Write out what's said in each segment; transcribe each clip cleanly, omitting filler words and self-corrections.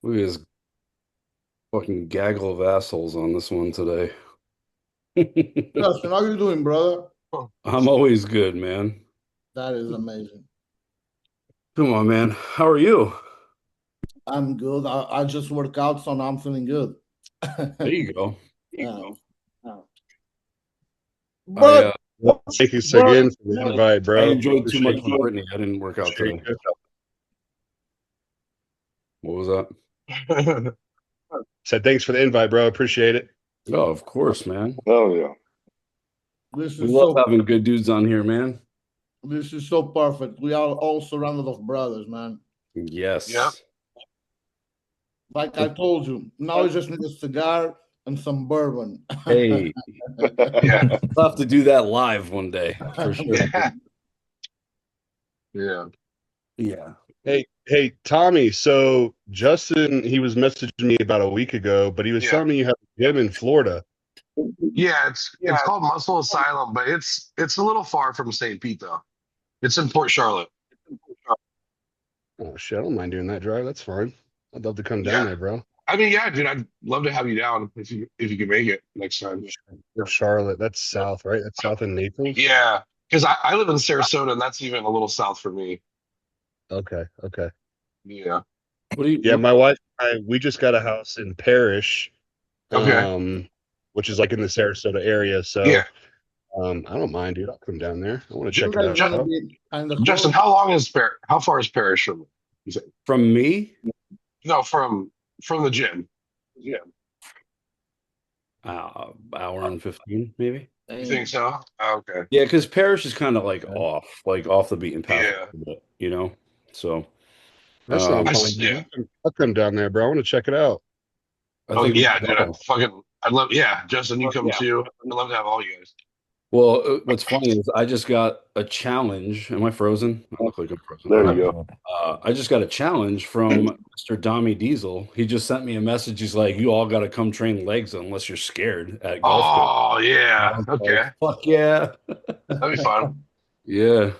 Look at this fucking gaggle of assholes on this one today. Justin, how you doing, brother? I'm always good, man. That is amazing. Come on, man. How are you? I'm good. I just work out, so now I'm feeling good. There you go. Yeah. Yeah. I But Thank you but again for the invite, I bro. enjoyed too Appreciate much with Brittany. I didn't work out today. you. What was that? Said thanks for the invite, bro. Appreciate it. Oh, of course, man. Oh yeah. this We is love so having good dudes on here, man. this is so perfect. We are all surrounded of brothers, man. Yeah. Yes. Like I told you, now we just need a cigar and some bourbon. Hey, Yeah. we'll have to do that live one day for sure. Yeah. Yeah. Yeah. Hey, Tommy. So Justin, he was messaging me about a week ago, but he was telling me you have a gym in Florida. Yeah, it's called Muscle Asylum, but it's a little far from St. Pete though. It's in Port Charlotte. Oh shit, I don't mind doing that drive. That's fine. I'd love to come down Yeah. there, bro. I mean, yeah, dude, I'd love to have you down if you can make it next time. Charlotte, that's south, right? That's south in Naples. Yeah, because I live in Sarasota and that's even a little south for me. Okay, okay. Yeah. What do you? Yeah, my wife and I, we just got a house in Parrish, Okay. which is like in the Sarasota area. So Yeah. I don't mind, dude. I'll come down there. I want to J- You check it guys Ju- gonna out. be kind of Justin, close. how far is Parrish from you? Say? From me? No, from the gym. Yeah. Hour and 15, maybe. You think so? Okay. Yeah, because Parrish is kind of like off the beaten path Yeah. a bit, you know? So, That's not a um, problem. Yeah. I'll come down there, bro. I want to check it out. I Oh think we yeah, should dude, all. I'd love, yeah, Justin, you come too. I'd love to have all you guys. Well, what's funny is I just got a challenge. Am I frozen? I look like I'm frozen. There you Okay. go. I just got a challenge from Mr. Dommy Diesel. He just sent me a message. He's like, "You all got to come train legs unless you're scared at golf course." Oh I yeah. was like, Okay. "Fuck yeah, That'd be fun. yeah,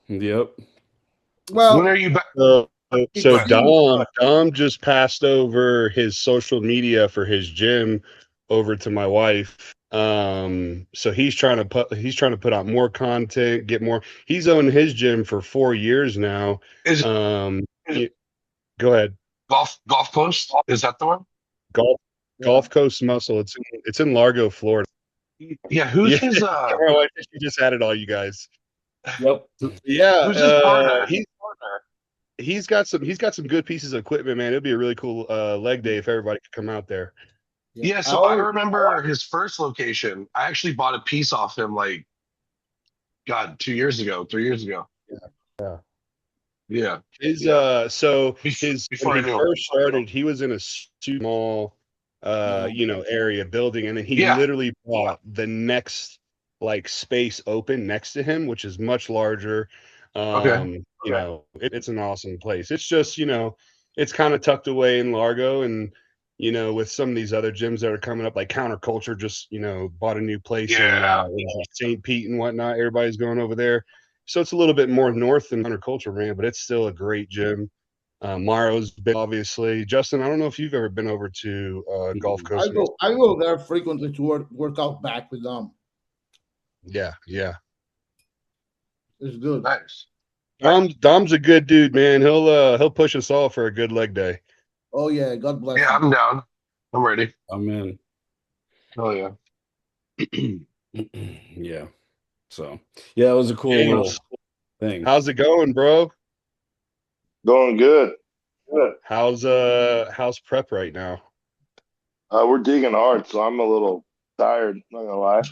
yep." When Well, are you back? it So Go ahead. seems Dom just passed over his social media for his gym over to my wife. So he's trying to put out more content, get more. He's owned his gym for 4 years now. Is Um, y- Go ahead. Golf Coast? Is that the one? Golf yeah. Gulf Coast Muscle. It's in Largo, Florida. Yeah. Who's Yeah, his my wife, she just added all you guys. Yep. Yeah, who's his partner? he's got some good pieces of equipment, man. It'd be a really cool leg day if everybody could come out there. Yeah. Yeah, I so I always remember his first location. I actually bought a piece off him like God, 2 years ago, 3 years ago. Yeah. Yeah. His Yeah. so his when Before I he knew him. first started, he was in a small yeah. area building, and then he Yeah. literally bought the next like space open next to him, which is much larger. Okay. It's an awesome place. It's just, it's kind of tucked away in Largo, and with some of these other gyms that are coming up, like Counterculture just, bought a new place in Yeah. St. Pete and whatnot. Everybody's going over there. So it's a little bit more north than Counterculture, man, but it's still a great gym. Mauro's big, obviously. Justin, I don't know if you've ever been over to Gulf Coast. I go there frequently to work out back with them. Yeah, yeah. It's good. Nice. Dom's a good dude, man. He'll push us all for a good leg day. Oh yeah, God bless Yeah, him. I'm down. I'm ready. I'm in. Oh yeah. Yeah. So, yeah, it was a cool little thing. How's it going, bro? Going good. Good. How's prep right now? We're digging hard, so I'm a little tired, not gonna lie.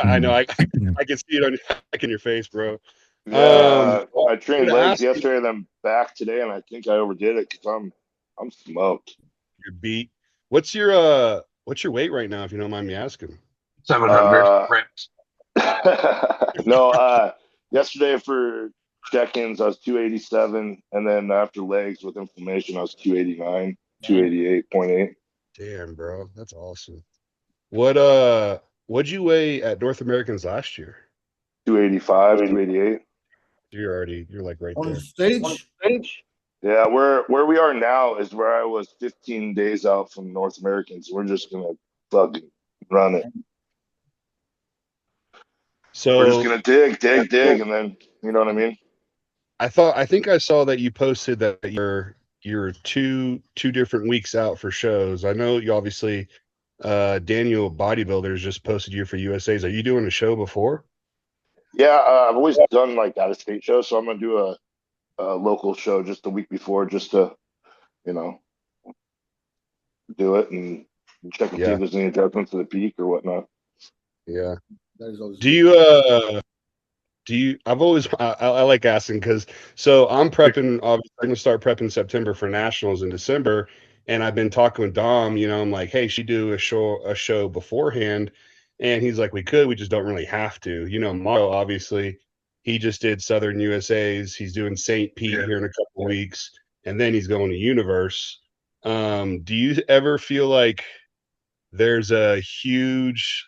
I know I can see it in your face, bro. Yeah, I I'm trained gonna legs ask you yesterday, then back today, and I think I overdid it because I'm smoked. your beat. What's your weight right now, if you don't mind me asking? 700 Uh, reps. no, yesterday for check-ins I was 287, and then after legs with inflammation I was 289, 288.8. Damn, bro, that's awesome. What'd you weigh at North Americans last year? 285, 288. You're like right On there. stage, Yeah, where we are now is where I was 15 days out from North Americans. We're just gonna fucking run it. We're just So gonna dig, and then you know what I mean? I think I saw that you posted that you're two different weeks out for shows. I know you obviously Daniel Bodybuilders just posted you for USA's. Are you doing a show before? Yeah, I've always done like out of state shows, so I'm gonna do a local show just the week before, just to you know do it and check and see Yeah, if there's any adjustments to the peak or whatnot. yeah. That is always Do good. you I've always I like asking because so I'm prepping, obviously I'm gonna start prepping September for nationals in December, and I've been talking with Dom, I'm like, hey, should we do a show beforehand? And he's like, we just don't really have to. Mauro, obviously, he just did Southern USA's, he's doing St. Pete here in a couple weeks, and then he's going to Universe. Do you ever feel like there's a huge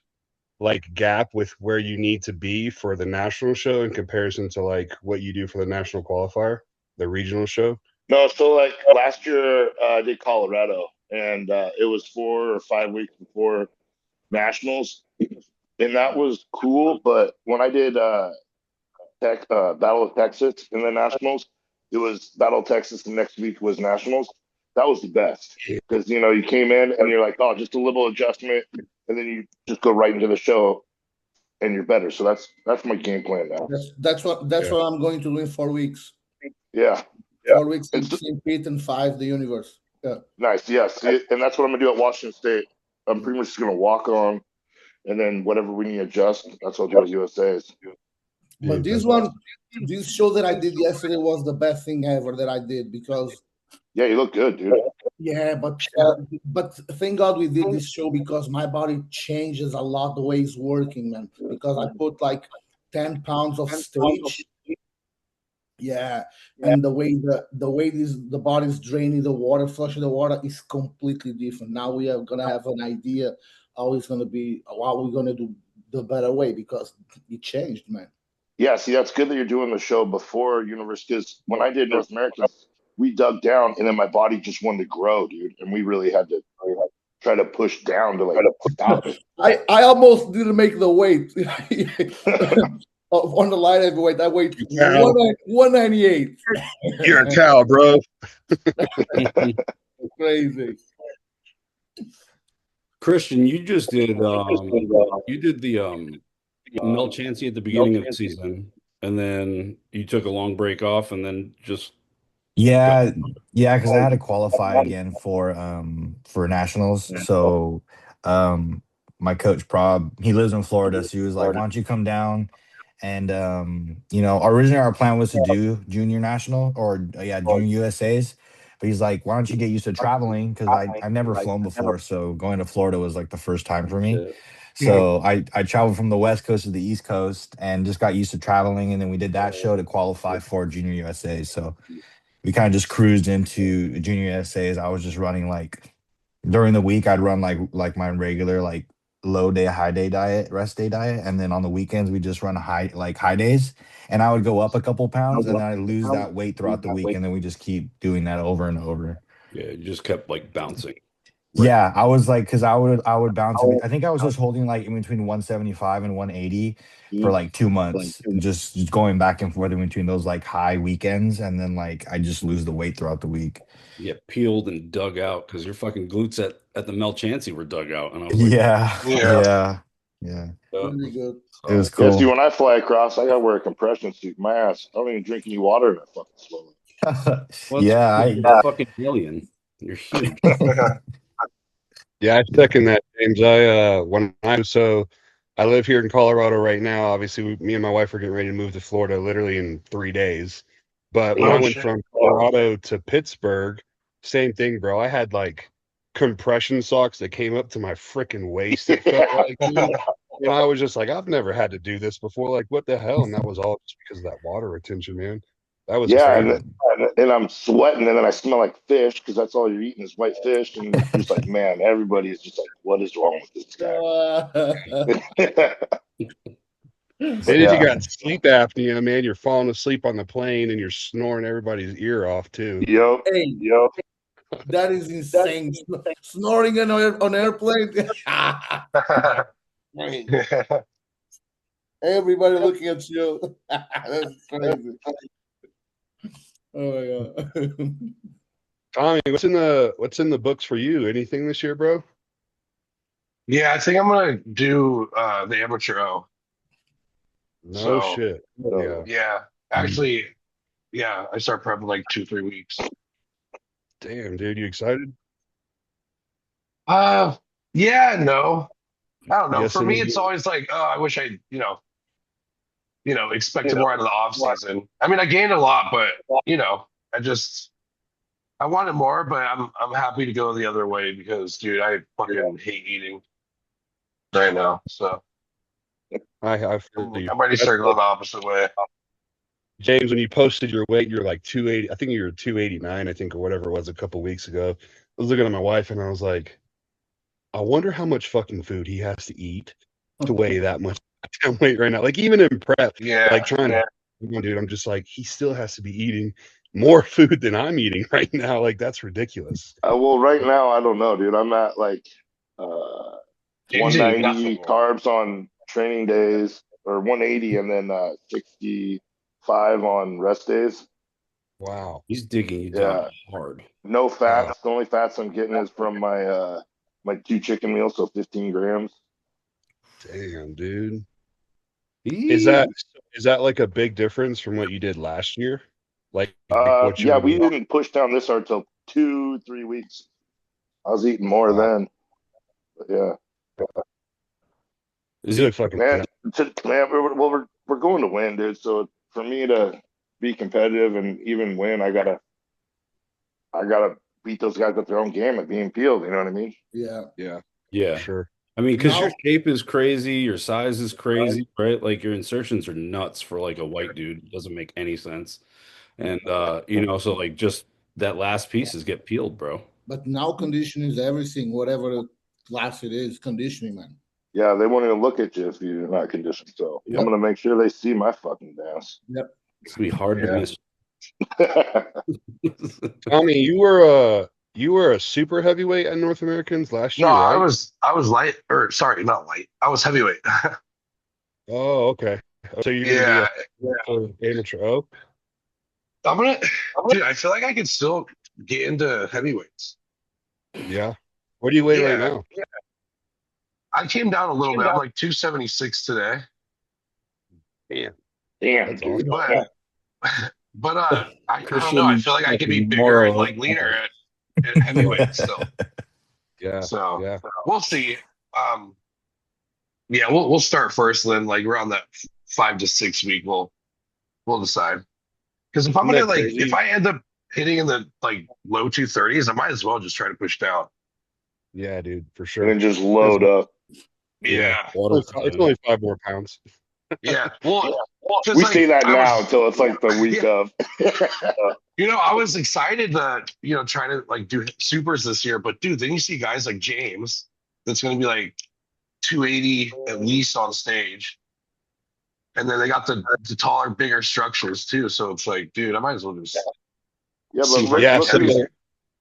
like gap with where you need to be for the national show in comparison to like what you do for the national qualifier, the regional show? No, so like last year I did Colorado, and it was 4 or 5 weeks before nationals, and that was cool. But when I did Battle of Texas in the nationals, it was Battle of Texas. The next week was nationals. That was the best because you came in and you're like, oh, just a little adjustment, and then you just go right into the show and you're better. So that's my game plan now. That's what I'm going to do in 4 weeks. Yeah, 4 weeks in it's St. Pete and 5 the universe. Yeah. nice. Yes, and that's what I'm gonna do at Washington State. I'm pretty much just gonna walk on, and then whatever we need to adjust, that's what I'll do at USA's. But Dude, that's awesome. this show that I did yesterday was the best thing ever that I did because Yeah, you look good, dude. yeah, but thank God we did this show because my body changes a lot the way it's working, man. Because I put like 10 pounds of stage. Yeah, and the way the body's draining the water, flushing the water is completely different. Now we are gonna have an idea how it's gonna be, how we're gonna do the better way because it changed, man. Yeah, see, that's good that you're doing the show before university. Because when I did North Americans, we dug down, and then my body just wanted to grow, dude, and we really had to try to push down to like stop it. I almost didn't make the weight on the light heavyweight. I weighed 198. You're a cow, bro. Crazy. Christian, you just did the Mel Chansey at the beginning of the season, and then you took a long break off, and then just Yeah, yeah, because I had to qualify again for nationals. So my coach Prob, he lives in Florida, so he was like, "Why don't you come down?" And originally our plan was to do junior national or junior USA's, but he's like, "Why don't you get used to traveling?" Because I've never flown before, so going to Florida was like the first time for me. So I traveled from the West Coast to the East Coast and just got used to traveling, and then we did that show to qualify for junior USA. So we kind of just cruised into junior essays. I was just running like during the week, I'd run like my regular like low day, high day diet, rest day diet, and then on the weekends we just run high days. And I would go up a couple pounds, and then I lose that weight throughout the week, and then we just keep doing that over and over. yeah, it just kept like bouncing. Yeah, I was like, because I would bounce. I think I was just holding like in between 175 and 180 for like 2 months, just going back and forth in between those like high weekends, and then like I just lose the weight throughout the week. You get peeled and dug out because your fucking glutes at the Mel Chansey were dug out, and I was like, Yeah, Yeah. yeah. Really good. It was Yeah, see, cool. when I fly across, I gotta wear a compression suit. My ass, I don't even drink any water in that fucking swallow. well, it's Yeah, you're a fucking alien. You're huge. Yeah, I second that, James. I live here in Colorado right now. Obviously, me and my wife are getting ready to move to Florida literally in 3 days. But when I went from Colorado to Pittsburgh, same thing, bro. I had like compression socks that came up to my freaking waist. It felt like, dude. And I was just like, I've never had to do this before. Like, what the hell? And that was all just because of that water retention, man. That was Yeah, crazy. and I'm sweating, and then I smell like fish because that's all you're eating is white fish, and you're just like, man, everybody is just like, what is wrong with this guy? And But if you got sleep apnea, man, you're falling asleep on the plane and you're snoring everybody's ear off too. Yep. hey, Yep. that is insane. Snoring on airplane. Crazy. Everybody looking at you. That's crazy. Oh my god. Tommy, what's in the books for you? Anything this year, bro? Yeah, I think I'm gonna do the amateur O. No So shit. Yeah. yeah, actually, yeah, I start prepping like 2-3 weeks. Damn, dude, you excited? Uh, yeah, no, I don't know. Yes For and me, it's always like, oh, I wish I, expected more out of the off season. I mean, I gained a lot, but I just I wanted more, but I'm happy to go the other way because, dude, I fucking hate eating right now. So I feel you. I'm ready to That's start going the opposite way. James, when you posted your weight, you're like 280. I think you were 289, I think, or whatever it was a couple weeks ago. I was looking at my wife and I was like, I wonder how much fucking food he has to eat to weigh that much weight right now. Like even in prep, Yeah, like trying to, dude, I'm just like, he still has to be eating more food than I'm eating right now. Like that's ridiculous. Well, right now I don't know, dude. I'm at like uh, James eating 190 nothing. carbs on training days, or 180, and then 65 on rest days. Wow. He's digging you down Yeah, hard. no Wow. fats. The only fats I'm getting is from my 2 chicken meals, so 15 grams. Damn, dude. He, Is that like a big difference from what you did last year? Like what you Yeah, we were didn't push down this hard till 2-3 weeks. I was eating more wow. then, but yeah, is You he look fucking man. We're going to win, dude. So for me to be competitive and even win, I gotta beat those guys at their own game at being peeled. You know what I mean? Yeah. Yeah, Yeah. sure. I mean, because your Now, shape is crazy, your size is crazy, right? Like your insertions are nuts for like a white dude. It doesn't make any sense. And so like just that last piece is get peeled, bro. but now conditioning is everything. Whatever class it is, conditioning, man. Yeah, they won't even look at you if you're not conditioned. So I'm Yep. gonna make sure they see my fucking dance. Yep. It's gonna be hard to Yeah. miss. Tommy, you were a super heavyweight at North Americans last No, year, I right? was light, or sorry, not light. I was heavyweight. Oh, okay. So you're gonna Yeah, be a amateur. Oh, I'm gonna, dude. I feel like I could still get into heavyweights. yeah. What do you weigh right Yeah, now? I came down a little bit. I'm like 276 today, Damn, Damn, that's dude. awesome. but I don't know. I Christian feel like I could be fucking bigger and Mauro. like leaner at heavyweight still. Yeah, So yeah. we'll see. Yeah, we'll start first, then like around that 5 to 6 week, we'll decide. Because if I'm Isn't gonna that like, crazy? if I end up hitting in the like low 230s, I might as well just try to push down. Yeah, dude, for And sure. then just load up. Yeah, It's only 5 more pounds. yeah. Well, just We like say that I now was, until it's like the week yeah, of. I was excited to, try to like do supers this year, but dude, then you see guys like James that's gonna be like 280 at least on stage. And then they got the taller, bigger structures too. So it's like, dude, I might as well just Yeah, see if I Yeah, can so heavy.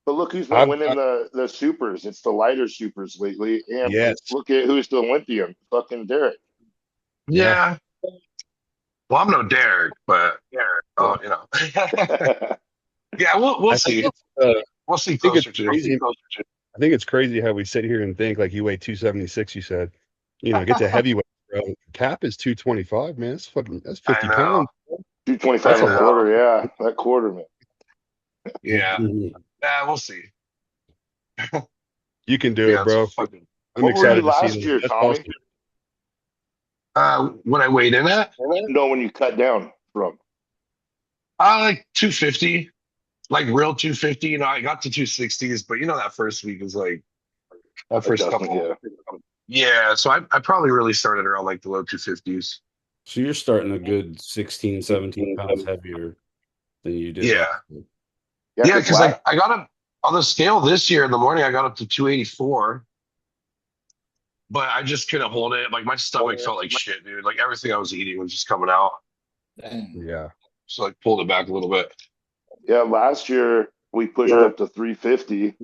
but look who's been I've, winning the supers. It's the lighter supers lately. And yes, look at who's the Olympian. Fucking Derek. yeah. Yeah. Well, I'm no Derek, but oh, yeah, we'll I see. think We'll see I think it's closer to. crazy. I think it's crazy how we sit here and think like you weigh 276. You said, get to heavyweight, bro. Cap is 225, man. That's I 50 know. pounds. 225 I and a know. quarter. Yeah, that quarter, man. Yeah. Yeah, we'll see. You can do Yeah, it, bro. it's fucking. I'm What were you excited to see last them. year, That's Tommy? awesome. When I weighed in at, No, when you cut down from. like 250, like real 250. I got to 260s, but that first week was like that first Adjustment, couple. yeah. Yeah, so I probably really started around like the low 250s. So you're starting a good 16, 17 pounds heavier than you did Yeah. last year. Yeah, because like I got up on the scale this year in the morning, I got up to 284. but I just couldn't hold it. Like my stomach felt like shit, dude. Like everything I was eating was just coming out. Dang. Yeah. So like pulled it back a little bit. Yeah, last year we pushed up to 350,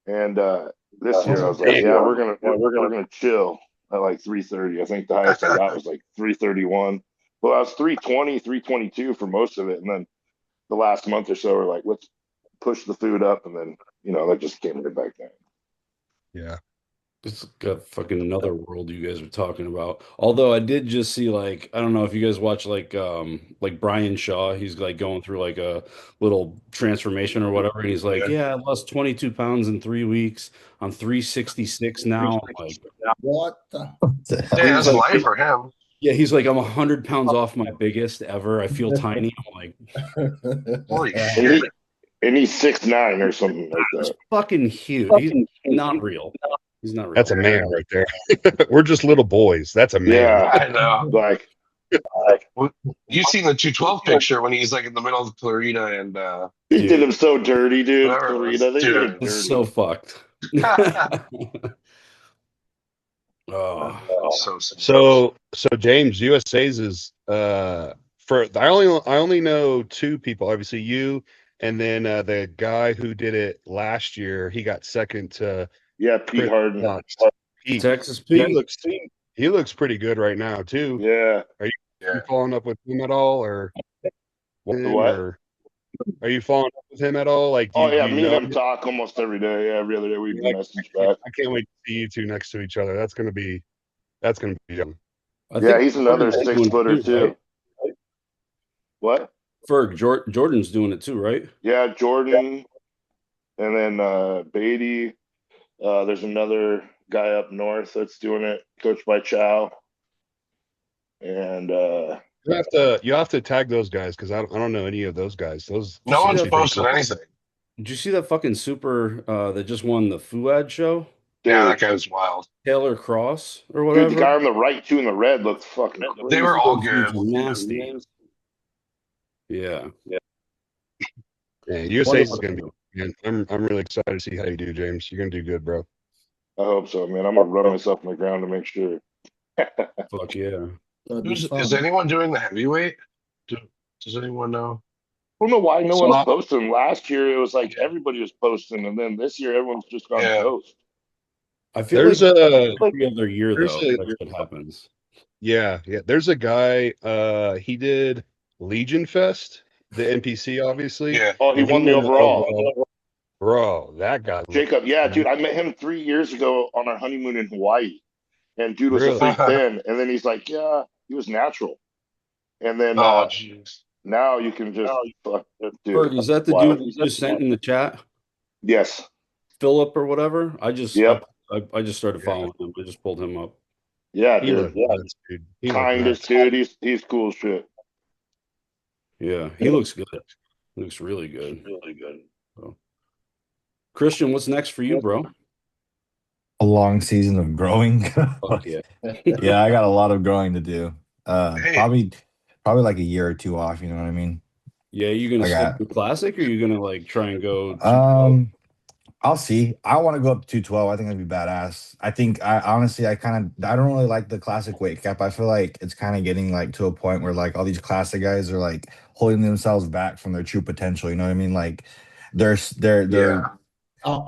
and this year I was like, yeah, we're gonna chill at like 330. I think the highest I got was like 331. Well, I was 320, 322 for most of it, and then the last month or so, we're like, let's push the food up, and then that just came right back down. Yeah. It's got fucking another world you guys are talking about. Although I did just see like I don't know if you guys watch like Brian Shaw, he's like going through like a little transformation or whatever, and he's like, yeah, I lost 22 pounds in 3 weeks. I'm 366 now. I'm like, What? Yeah, he's that's like, life for him. yeah, he's like, I'm 100 pounds off my biggest ever. I feel tiny. I'm like, Holy And, shit. and he's 6'9" or something like he's that. fucking huge. He's not real. He's not real. That's a man right there. We're just little boys. That's a man. Yeah, I know. like You've seen the 212 picture when he's like in the middle of Clarita and he Dude. did him so dirty, dude. Whatever it was, Clarita, they did him dude. It's dirty. so fucked. Oh, so So James, USA's is for I only know two people, obviously you and then the guy who did it last year, he got second to Yeah, Pete Chris Harden. Watts. Pete. Texas He Pete. looks pretty good right now too. Yeah. You following up with him at all, or What? or are you following up with him at all? Like, Oh do yeah, you me know and him talk almost every day. Yeah, every other day we Like, message back. I can't wait to see you two next to each other. That's gonna be young. I Yeah, think he's another Jordan's 6 doing it footer too. right? What? Ferg, Jordan's doing it too, right? Yeah, Jordan, and then Beatty. There's another guy up north that's doing it, coached by Chow. And You have to tag those guys because I don't know any of those guys. Those no one's that posted anything. Did you see that fucking super that just won the Fuad show? Yeah, that dude, guy was wild. Taylor Cross or dude, whatever? the guy on the right too in the red looked fucking crazy. They were all Those good. dudes are nasty. Yeah. Yeah, USA's is gonna be. Man, I'm really excited to see how you do, James. You're gonna do good, bro. I hope so, man. I'm gonna run myself on the ground to make sure. Fuck yeah. Is anyone doing the heavyweight? Does anyone know? I don't know why no one's posting. Last year it was like everybody was posting, and then this year everyone's just gone ghost. I feel There's like a every other year there's though a- that shit happens. yeah. There's a guy. He did Legion Fest, the NPC, obviously. Yeah. Oh, he And won the overall. Bro, that guy. Jacob, yeah, dude, I met him 3 years ago on our honeymoon in Hawaii, and dude was Really? a freak then. And then he's like, yeah, he was natural. And then Oh, jeez. now you can just fuck that dude. Ferg, is that the dude you just sent in the chat? Yes. Philip or whatever? I just started Yeah. following him. I just pulled him up. Yeah, He dude. looked nuts, dude. He looked Kindest nuts. dude. He's cool as shit. Yeah, he looks good. He looks really good. Really good. So. Christian, what's next for you, bro? A long season of growing. Fuck yeah. Yeah, I got a lot of growing to do. Hey. Probably like a year or two off, you know what I mean? Yeah, you gonna I stick got- to classic or you gonna like try and go I'll see. I want to go up to 212. I think that'd be badass. I think I honestly I don't really like the classic weight cap. I feel like it's kind of getting like to a point where like all these classic guys are like holding themselves back from their true potential. You know what I mean? Like they're How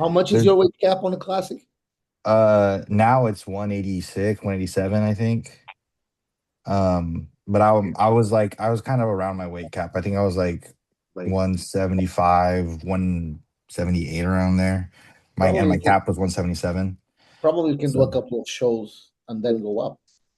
much is your weight cap on the classic? now it's 186, 187, I think. But I was kind of around my weight cap. I think I was like 175, 178 around there. My cap was 177. Probably you can do a couple of shows and then go up.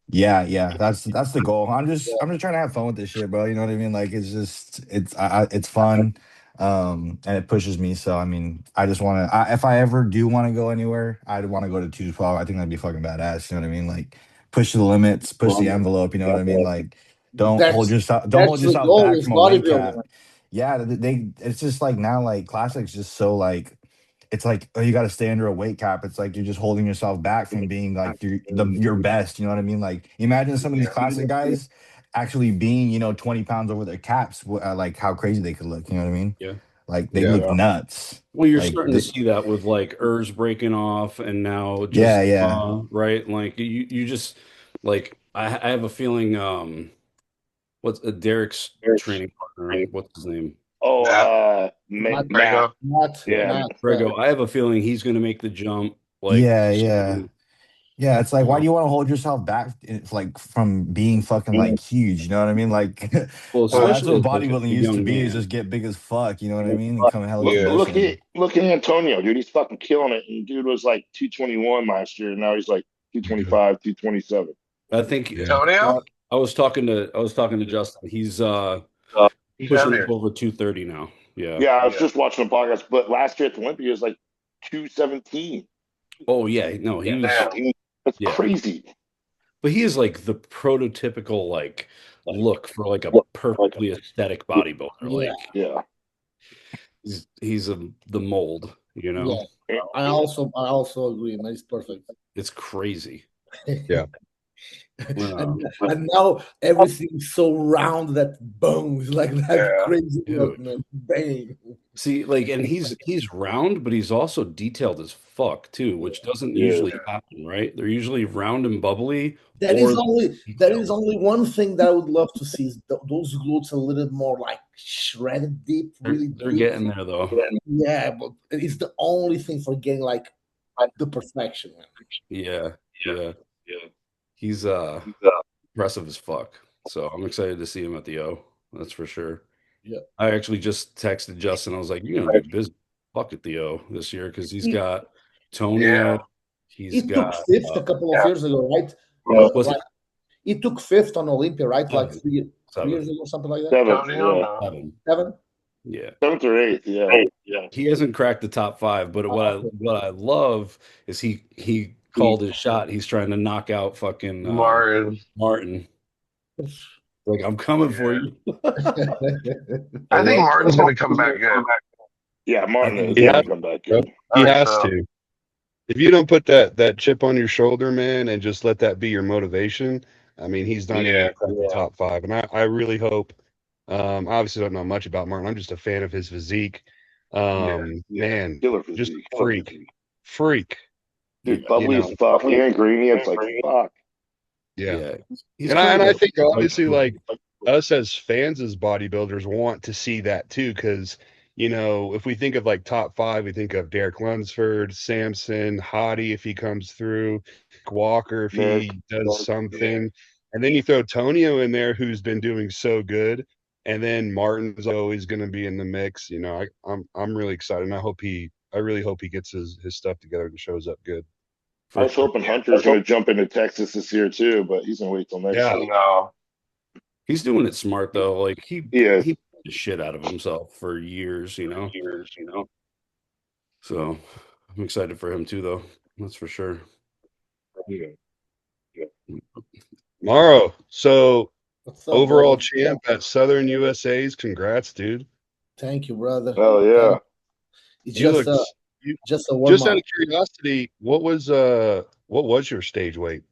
Yeah, that's the goal. I'm just trying to have fun with this shit, bro. You know what I mean? Like it's fun, and it pushes me. So I mean, I just want to. If I ever do want to go anywhere, I'd want to go to 212. I think that'd be fucking badass. You know what I mean? Like push the limits, push the envelope. You know what I mean? Like don't hold yourself back from a weight cap. Yeah, it's just like now, like classic's just so like. It's like, oh, you got to stay under a weight cap. It's like you're just holding yourself back from being like your best. You know what I mean? Like, imagine some of these classic guys actually being, 20 pounds over their caps. Like how crazy they could look. You know what I mean? Yeah. Like they look nuts. Well, you're Like starting to see that with like Urs breaking off, and now just yeah. right. Like you just like I have a feeling. What's Derek's training partner? What's his name? Oh, Matt, Matt. Yeah, Matt, Grego. I have a feeling he's going to make the jump. Like, Yeah. Yeah, it's like, why do you want to hold yourself back? It's like from being fucking like huge, you know what I mean? Like, well, that's especially what as like bodybuilding a used to young be, is man. just get big as fuck, you know what I mean? And come hella Look conditioned. at Antonio, dude. He's fucking killing it. And dude was like 221 last year, and now he's like 225, 227. I think Antonio? I was talking to Justin. He's He's down pushing up here. over 230 now. Yeah. Yeah, I was just watching the podcast, but last year at the Olympia, it was like 217. Oh yeah. No, he was. Damn. That's Yeah. crazy. But he is like the prototypical like look for like a perfectly aesthetic bodybuilder. Like he's the mold, you know. Yeah, I also agree, man. It's perfect. It's crazy. Yeah. And now everything's so round that boom, it's like that crazy look, man. Bang. See, like, and he's round, but he's also detailed as fuck too, which doesn't usually happen, right? They're usually round and bubbly. That is only one thing that I would love to see is those glutes a little more like shredded deep, really They're deep. getting there though. Yeah, but it's the only thing for getting like the perfection, man. Yeah. He's impressive as fuck. So I'm excited to see him at the O. That's for sure. Yeah. I actually just texted Justin. I was like, "You're gonna be busy fuck at the O this year because he's got Tonio. He took fifth a couple of years ago, right? He took fifth on Olympia, right? Like 3 years ago, something like that. Seven. Yeah. 7th or 8th. Yeah. He hasn't cracked the top 5, but what I love is he called his shot. He's trying to knock out fucking Martin. Like, I'm coming for you. I think Martin's going to come back good. Yeah, Martin is going to come back good. He has to. If you don't put that chip on your shoulder, man, and just let that be your motivation, I mean, he's not going to crack the top 5. And I really hope. I obviously don't know much about Martin. I'm just a fan of his physique. Man, just freak. Dude, bubbly as fuck. And greeny, it's like fuck. Yeah. And I think obviously, like, us as fans, as bodybuilders, want to see that too, because if we think of like top 5, we think of Derek Lunsford, Samson, Hottie if he comes through, Walker if he does something, and then you throw Tonio in there, who's been doing so good, and then Martin's always going to be in the mix. I'm really excited, and I really hope he gets his stuff together and shows up good. I was hoping Hunter's going to jump into Texas this year too, but he's going to wait till next year. No. He's doing it smart though. Like he put the shit out of himself for years, So I'm excited for him too, though. That's for sure. Mauro, so overall champ at Southern USA's. Congrats, dude. Thank you, brother. Oh yeah. It's just a warm-up. Just out of curiosity, what was your stage weight?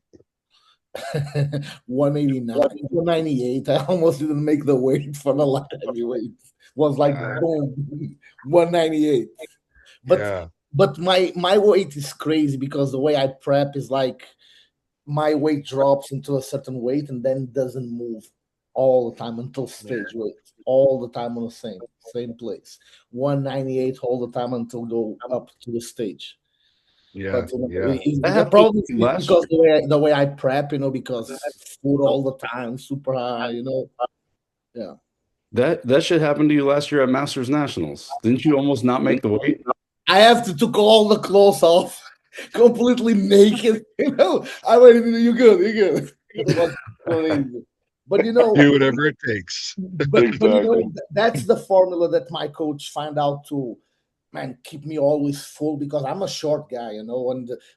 189, 198. I almost didn't make the weight for the light heavyweight. Was like boom, 198. But my weight is crazy because the way I prep is like my weight drops into a certain weight and then doesn't move all the time until stage weight. All the time on the same place. 198 all the time until go up to the stage. But probably because the way I prep, because food all the time, super high, Yeah. That shit happened to you last year at Masters Nationals. Didn't you almost not make the weight? I have to took all the clothes off, completely naked. I went, you're good. But do whatever it takes. But that's the formula that my coach found out to, man, keep me always full because I'm a short guy, and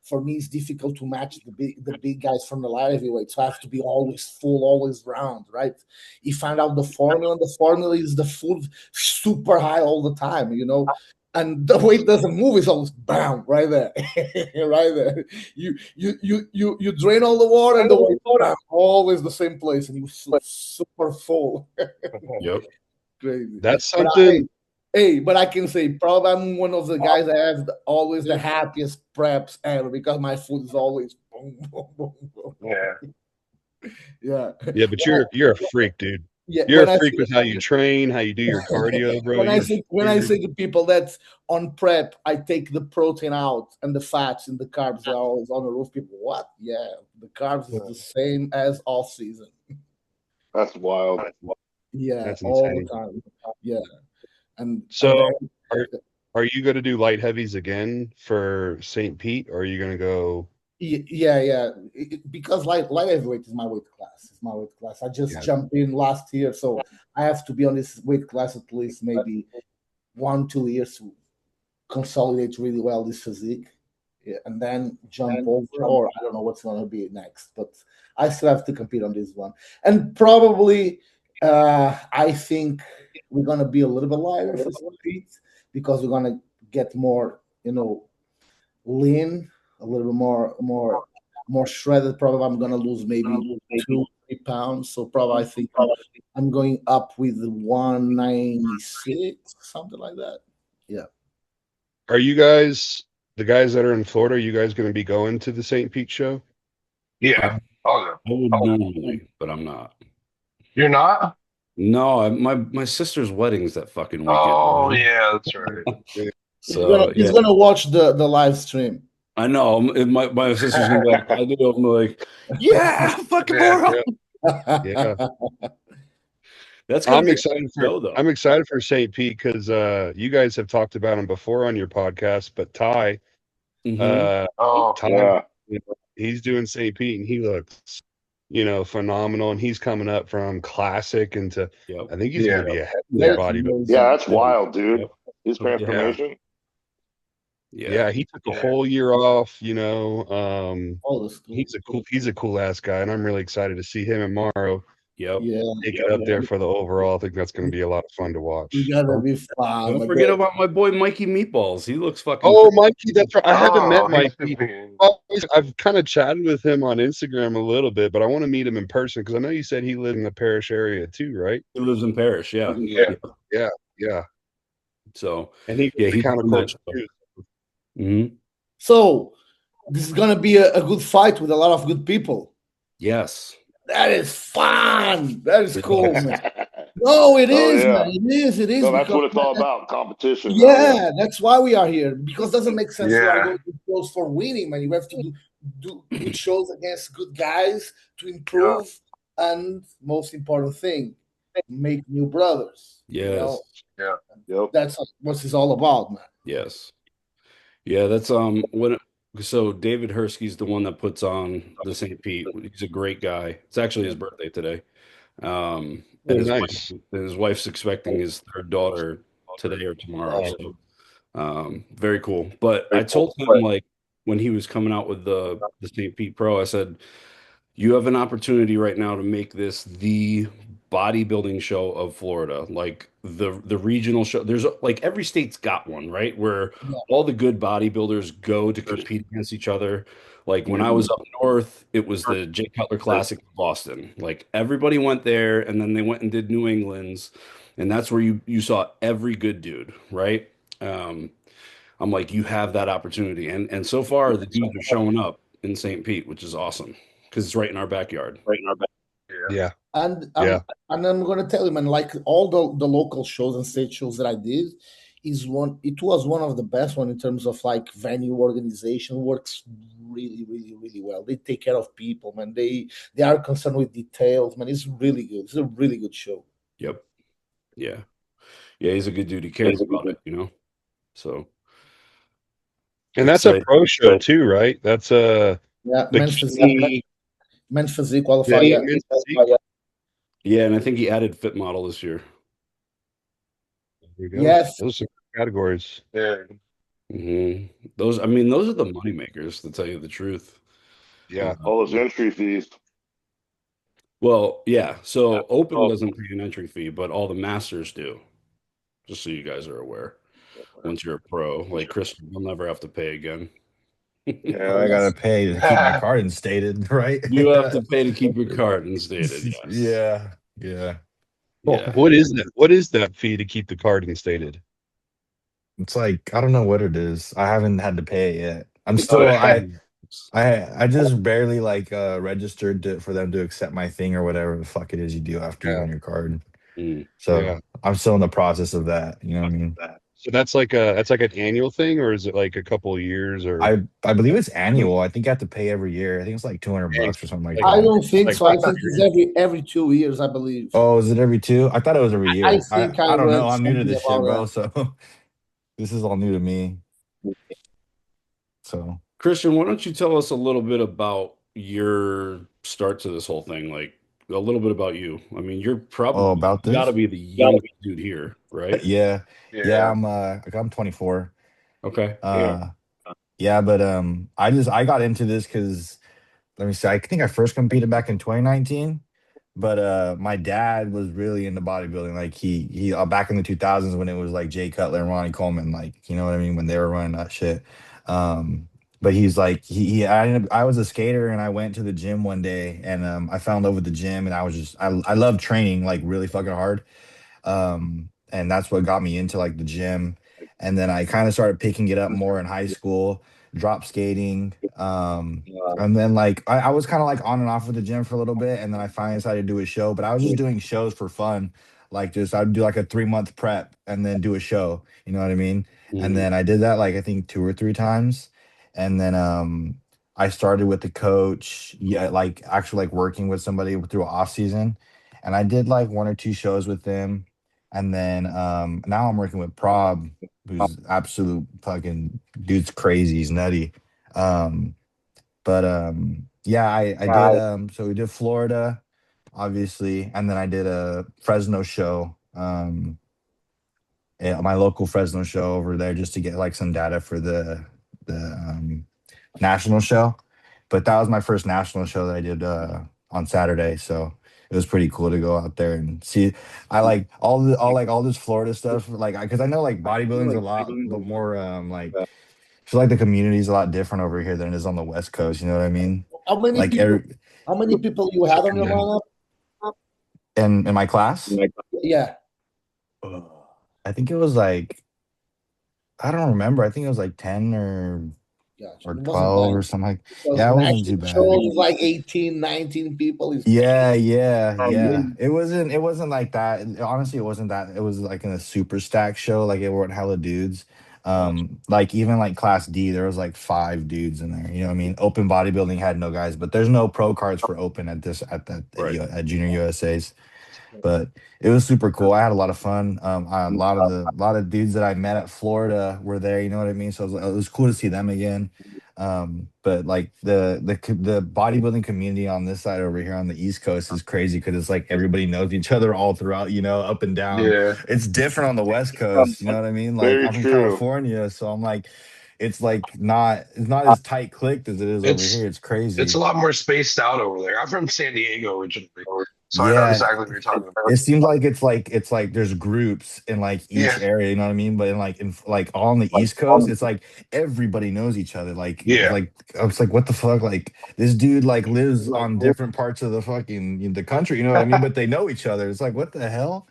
for me it's difficult to match the big guys from the light heavyweight. So I have to be always full, always round, right? He found out the formula, and the formula is the food super high all the time, and the weight doesn't move. It's always bam right there, right there. You drain all the water, and the weight bam, always the same place, and you super full. Yep. Crazy. That's something. Hey, but I can say probably I'm one of the guys that have always the happiest preps ever because my food is always boom, boom, boom, boom. Yeah. Yeah. Yeah, but you're a freak, dude. Yeah. You're a freak with how you train, how you do your cardio, bro. When I say to people that on prep I take the protein out and the fats and the carbs are always on the roof, people, what? Yeah, the carbs is the same as off season. That's wild. Yeah, That's all insane. the time. Yeah. And So then, are you going to do light heavies again for St. Pete, or are you going to go? yeah. Because light heavyweight is my weight class. It's my weight class. I just jumped in last year, so I have to be on this weight class at least maybe 1-2 years to consolidate really well this physique, and then jump over, or I don't know what's going to be next, but I still have to compete on this one. And probably I think we're going to be a little bit lighter for speed because we're going to get more, lean, a little bit more shredded. Probably I'm going to lose maybe 2-3 pounds. So probably I think I'm going up with 196, something like that. Yeah. Are you guys, the guys that are in Florida, are you guys going to be going to the St. Pete show? Yeah. Oh, I would normally, but I'm not. you're not? No, my sister's wedding's that fucking weekend. Oh, yeah, that's right. So He's gonna watch the live stream. I know. My sister's gonna be like, I do. I'm like, yeah, fucking Laura. Yeah. That's gonna I'm be excited for show, though. I'm excited for St. Pete because you guys have talked about him before on your podcast, but Ty, Oh, Ty, Yeah. he's doing St. Pete and he looks, phenomenal. And he's coming up from classic into, Yep. I think he's going to be a heavyweight bodybuilder. Yeah, that's wild, dude. Yep. His transformation. Yeah, he took a whole year off. Oh, that's cool. He's a cool ass guy, and I'm really excited to see him and Mauro Yep. take it up there for the overall. I think that's going to be a lot of fun to watch. You gotta be fun. Don't forget about my boy Mikey Meatballs. He looks fucking. Oh, Mikey, that's right. I haven't met Mikey. Oh, I've kind of chatted with him on Instagram a little bit, but I want to meet him in person because I know you said he lived in the Parish area too, right? He lives in Parish. Yeah. Yeah. So And he counterculture too. Mm-hmm. So this is gonna be a good fight with a lot of good people. Yes. That is fun. That is cool, man. No, it is, man. It is. So that's what it's all about, competition. Yeah, that's why we are here. Because it doesn't make sense to go to shows for winning, man. You have to do good shows against good guys to improve, and most important thing, make new brothers. Yes. Yep. That's what it's all about, man. Yes. Yeah, that's so David Hersky's the one that puts on the St. Pete. He's a great guy. It's actually his birthday today. And his wife's expecting his third daughter today or tomorrow. So very cool. But I told him, like, when he was coming out with the St. Pete Pro, I said, you have an opportunity right now to make this the bodybuilding show of Florida, like the regional show. There's like every state's got one, right? Where all the good bodybuilders go to compete against each other. Like when I was up north, it was the Jay Cutler Classic in Boston. Like everybody went there, and then they went and did New England's, and that's where you saw every good dude, right? I'm like, you have that opportunity, and so far the dudes are showing up in St. Pete, which is awesome because it's right in our backyard. Yeah. And I'm going to tell you, man, like all the local shows and state shows that I did, it was one of the best one in terms of like venue organization. Works really, really, really well. They take care of people, man. They are concerned with details, man. It's really good. It's a really good show. Yep. Yeah. He's a good dude. He cares about it, So. And that's a pro show too, right? That's a men's physique qualifier. Yeah, and I think he added fit model this year. There you go. Yes, those are categories. Yeah. Those are the money makers, to tell you the truth. Yeah, all those entry fees. Well, yeah. So Open doesn't pay an entry fee, but all the masters do. Just so you guys are aware. Once you're a pro, like Chris, you'll never have to pay again. Yeah, I gotta pay to keep my card instated, right? You have to pay to keep your card instated. Yes. Yeah. Well, what is that? What is that fee to keep the card instated? It's like I don't know what it is. I haven't had to pay it yet. I'm Oh, still yeah. I just barely like registered for them to accept my thing or whatever the fuck it is you do after you Yeah. own your card. Mm. So Yeah. I'm still in the process of that. You know what I mean? So that's like an annual thing, or is it like a couple of years, or I believe it's annual. I think you have to pay every year. I think it's like $200 or something like like I that. don't think like so. I think it's every 2 years, I believe. Oh, is it every two? I thought it was every I year. think I I don't know. read I'm new to something this shit, about bro. that. So this is all new to me. So Christian, why don't you tell us a little bit about your start to this whole thing? Like a little bit about you. I mean, you're oh, probably about you got to this? be the youngest dude here, right? Yeah, yeah. yeah. I'm 24. Okay. Uh, yeah, but I got into this because let me see. I think I first competed back in 2019, but my dad was really into bodybuilding. Like he back in the 2000s when it was like Jay Cutler and Ronnie Coleman, like you know what I mean when they were running that shit. Um, but he's like I was a skater and I went to the gym one day and I fell in love with the gym and I was just I love training like really fucking hard. And that's what got me into like the gym. And then I kind of started picking it up more in high school, drop skating. And then like I was kind of like on and off with the gym for a little bit, and then I finally decided to do a show. But I was just doing shows for fun, like just I'd do like a 3 month prep and then do a show. You know what I mean? And Mhm. then I did that like I think 2 or 3 times, and then I started with the coach, yeah, like actually like working with somebody through off season, and I did like 1 or 2 shows with them, and then now I'm working with Prob, who's absolute fucking dude's crazy, he's nutty. Um, but yeah, I did so we did Florida, obviously, and then I did a Fresno show, my local Fresno show over there just to get like some data for the national show. But that was my first national show that I did on Saturday, so it was pretty cool to go out there and see. I like all this Florida stuff, like because I know like bodybuilding's a lot more like I feel like the community is a lot different over here than it is on the West Coast. You know what I mean? How many Like people? How many people you had on your Yeah. lineup? in my class, Yeah, I think it was like I don't remember. I think it was like 10 gotcha. or It wasn't 12 bad or something like. because Yeah, it wasn't national too bad. shows is like 18, 19 people. Is Yeah, yeah, yeah. It wasn't like that. Honestly, it wasn't that. It was like in a super stack show, like it weren't hella dudes. gotcha. Like even like class D, there was like 5 dudes in there. You know what I mean? Open bodybuilding had no guys, but there's no pro cards for open Right. at Junior USA's. But it was super cool. I had a lot of fun. A lot of dudes that I met at Florida were there. You know what I mean? So it was cool to see them again. But like the bodybuilding community on this side over here on the East Coast is crazy because it's like everybody knows each other all throughout. You know, up and down. Yeah. It's different on the West Coast. You know what I mean? Like Very I'm from true. California, so I'm like, it's not as tight clicked as it is over It's here. It's it's a crazy. lot more spaced out over there. I'm from San Diego originally, so I know Yeah, exactly what you're talking about. it seems like it's like there's groups in like each Yeah, area, you know what I mean? But in like on the East Coast, it's like everybody knows each other. yeah. Like I was like, what the fuck? Like this dude like lives on different parts of the fucking the country, you know what I mean? But they know each other. It's like, what the hell?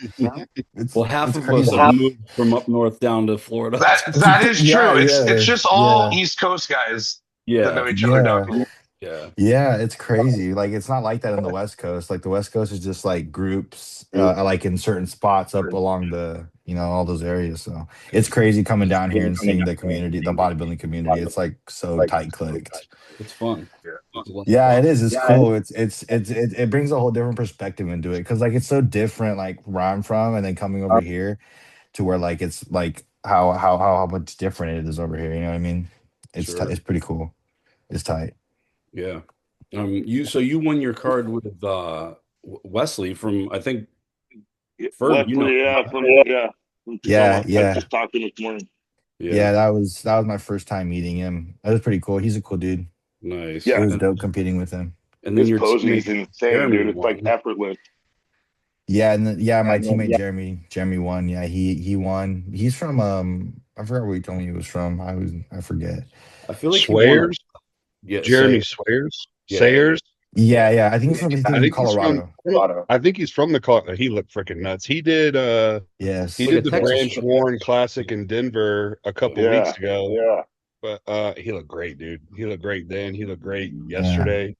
Well, half It's of us have crazy. moved from up north down to Florida. That is Yeah, true. It's yeah, just all yeah, East Coast guys that Yeah. know each other down yeah. here. Yeah. Yeah, it's crazy. Like it's not like that in the West Coast. Like the West Coast is just like groups, like in certain spots up along the, all those areas. So it's crazy coming down here and seeing the community, the bodybuilding community. It's like so tight clicked. It's fun. Yeah. It's a lot of Yeah, fun. it is. It's cool. It brings a whole different perspective into it because like it's so different, like where I'm from, and then coming over here to where like it's like how much different it is over here. You know what I mean? Sure. It's pretty cool. It's tight. Yeah. You won your card with Wesley from I think Ferg, you know. Wesley, from Yeah, Tacoma. I yeah. just talked to him this morning. Yeah. Yeah, that was my first time meeting him. That was pretty cool. He's a cool dude. Nice. It Yeah, was And dope competing with him. then his your posing is teammate insane, dude. Jeremy It's like won. effortless. Yeah, and yeah, my teammate Jeremy won. Yeah, he won. He's from I forgot where he told me he was from. I forget. I feel like he won. Swears, Yeah, Jeremy say Swears, yeah. Sayers. Yeah. I think he's I from think he's from. Colorado. I think he's from the. He looked freaking nuts. He did. He Yes. Like a did the Texas Branch shit. Warren Classic in Denver a couple Yeah. weeks ago. Yeah. But he looked great, dude. He looked great then. He looked great Yeah. yesterday.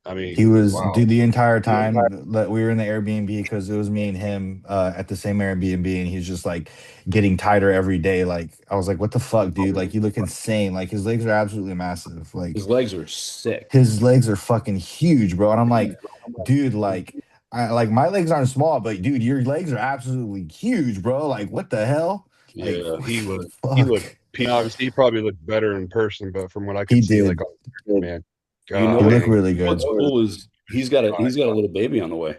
I He mean, was, wow. dude, the entire time that we were in the Airbnb, because it was me and him at the same Airbnb, and he's just like getting tighter every day. Like, I was like, what the fuck, dude? Like, you look insane. Like, his legs are absolutely massive. Like, His legs are sick. his legs are fucking huge, bro. And I'm like, dude, like, my legs aren't small, but dude, your legs are absolutely huge, bro. Like, what the hell? Like, Yeah. what He the looked. He looked. fuck? Obviously, he probably looked better in person, but from what I He could see, like, did. oh, man, You know He God what? looked dang. really What's good. cool is he's got a little baby on the way.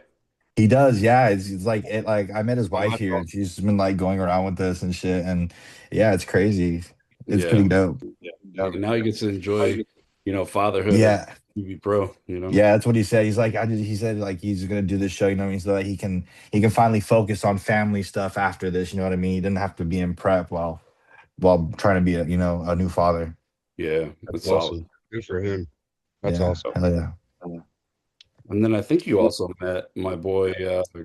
He does, yeah. It's like it. Like, I met his Oh, wife that's here, awesome. and she's been like going around with this and shit. And yeah, it's crazy. It's Yeah. pretty dope. And now he gets to enjoy, fatherhood as Yeah, IFBB Pro. yeah. That's what he said. He's like, he said like he's gonna do this show. You know what I mean? So that he can finally focus on family stuff after this. You know what I mean? He didn't have to be in prep while trying to be a new father. Yeah, That's that's solid. awesome. Good for him. That's Yeah, awesome. hell yeah. And then I think you also met my boy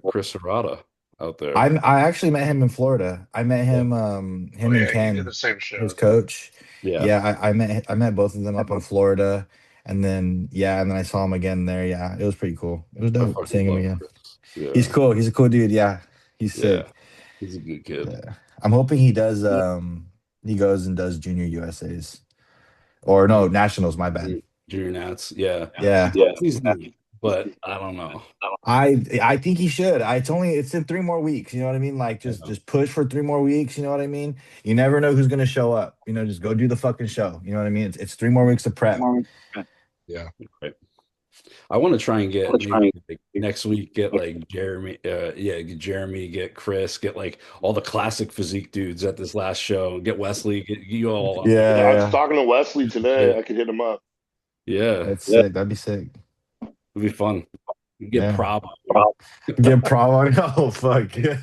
Chris Serrata out there. I actually met him in Florida. I met Yeah. him Oh him and yeah, you did the Ken, same show his as well. coach. Yeah. Yeah, I met both of them up in Florida, and then I saw him again there. Yeah, it was pretty cool. It was I dope fucking seeing him love again. Chris. Yeah. He's cool. He's a cool dude. Yeah, he's Yeah. sick. He's a good kid. Yeah. I'm hoping he does he goes and does junior USA's, or no, nationals, my bad. Junior Nats. Yeah. Yeah. He's neat, but I don't know. I think he should. It's in 3 more weeks. You know what I mean? Like, Yeah. just push for 3 more weeks. You know what I mean? You never know who's gonna show up. Just go do the fucking show. You know what I mean? It's 3 more weeks of prep. Yeah. Right. I want to try and get maybe like next week, get like Jeremy, get Jeremy, get Chris, get like all the classic physique dudes at this last show, get Wesley, get you all on. Yeah, Yeah, I was yeah. talking to Wesley today. Yeah. I could hit him up. Yeah. That's sick. That'd be sick. It'd be fun. You get Yeah. prob. Get prom on. Oh fuck. Yeah.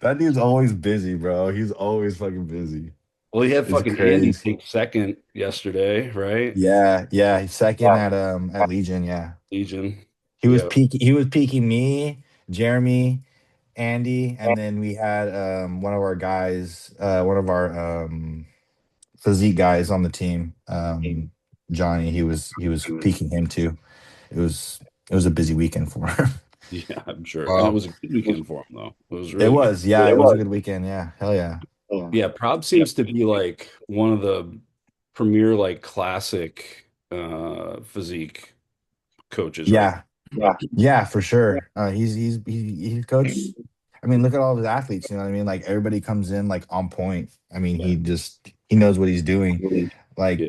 That dude's always busy, bro. He's always fucking busy. Well, he had It's fucking Andy crazy. take second yesterday, right? Yeah. He's second at Legion. Yeah. Legion. He Yeah. was peaking me, Jeremy, Andy, and then we had one of our guys, one of our physique guys on the team, Johnny. He was peaking him too. It was a busy weekend for him. Yeah, I'm sure. And it Wow. was a good weekend for him, though. It was It really was, yeah, it was a good weekend. Yeah, hell yeah. good. Yeah, Prob seems to be like one of the premier like classic physique coaches, right? Yeah, for sure. He's coached. I mean, look at all of his athletes. You know what I mean? Like, everybody comes in like on point. I mean, he knows what he's doing. Like, Yeah.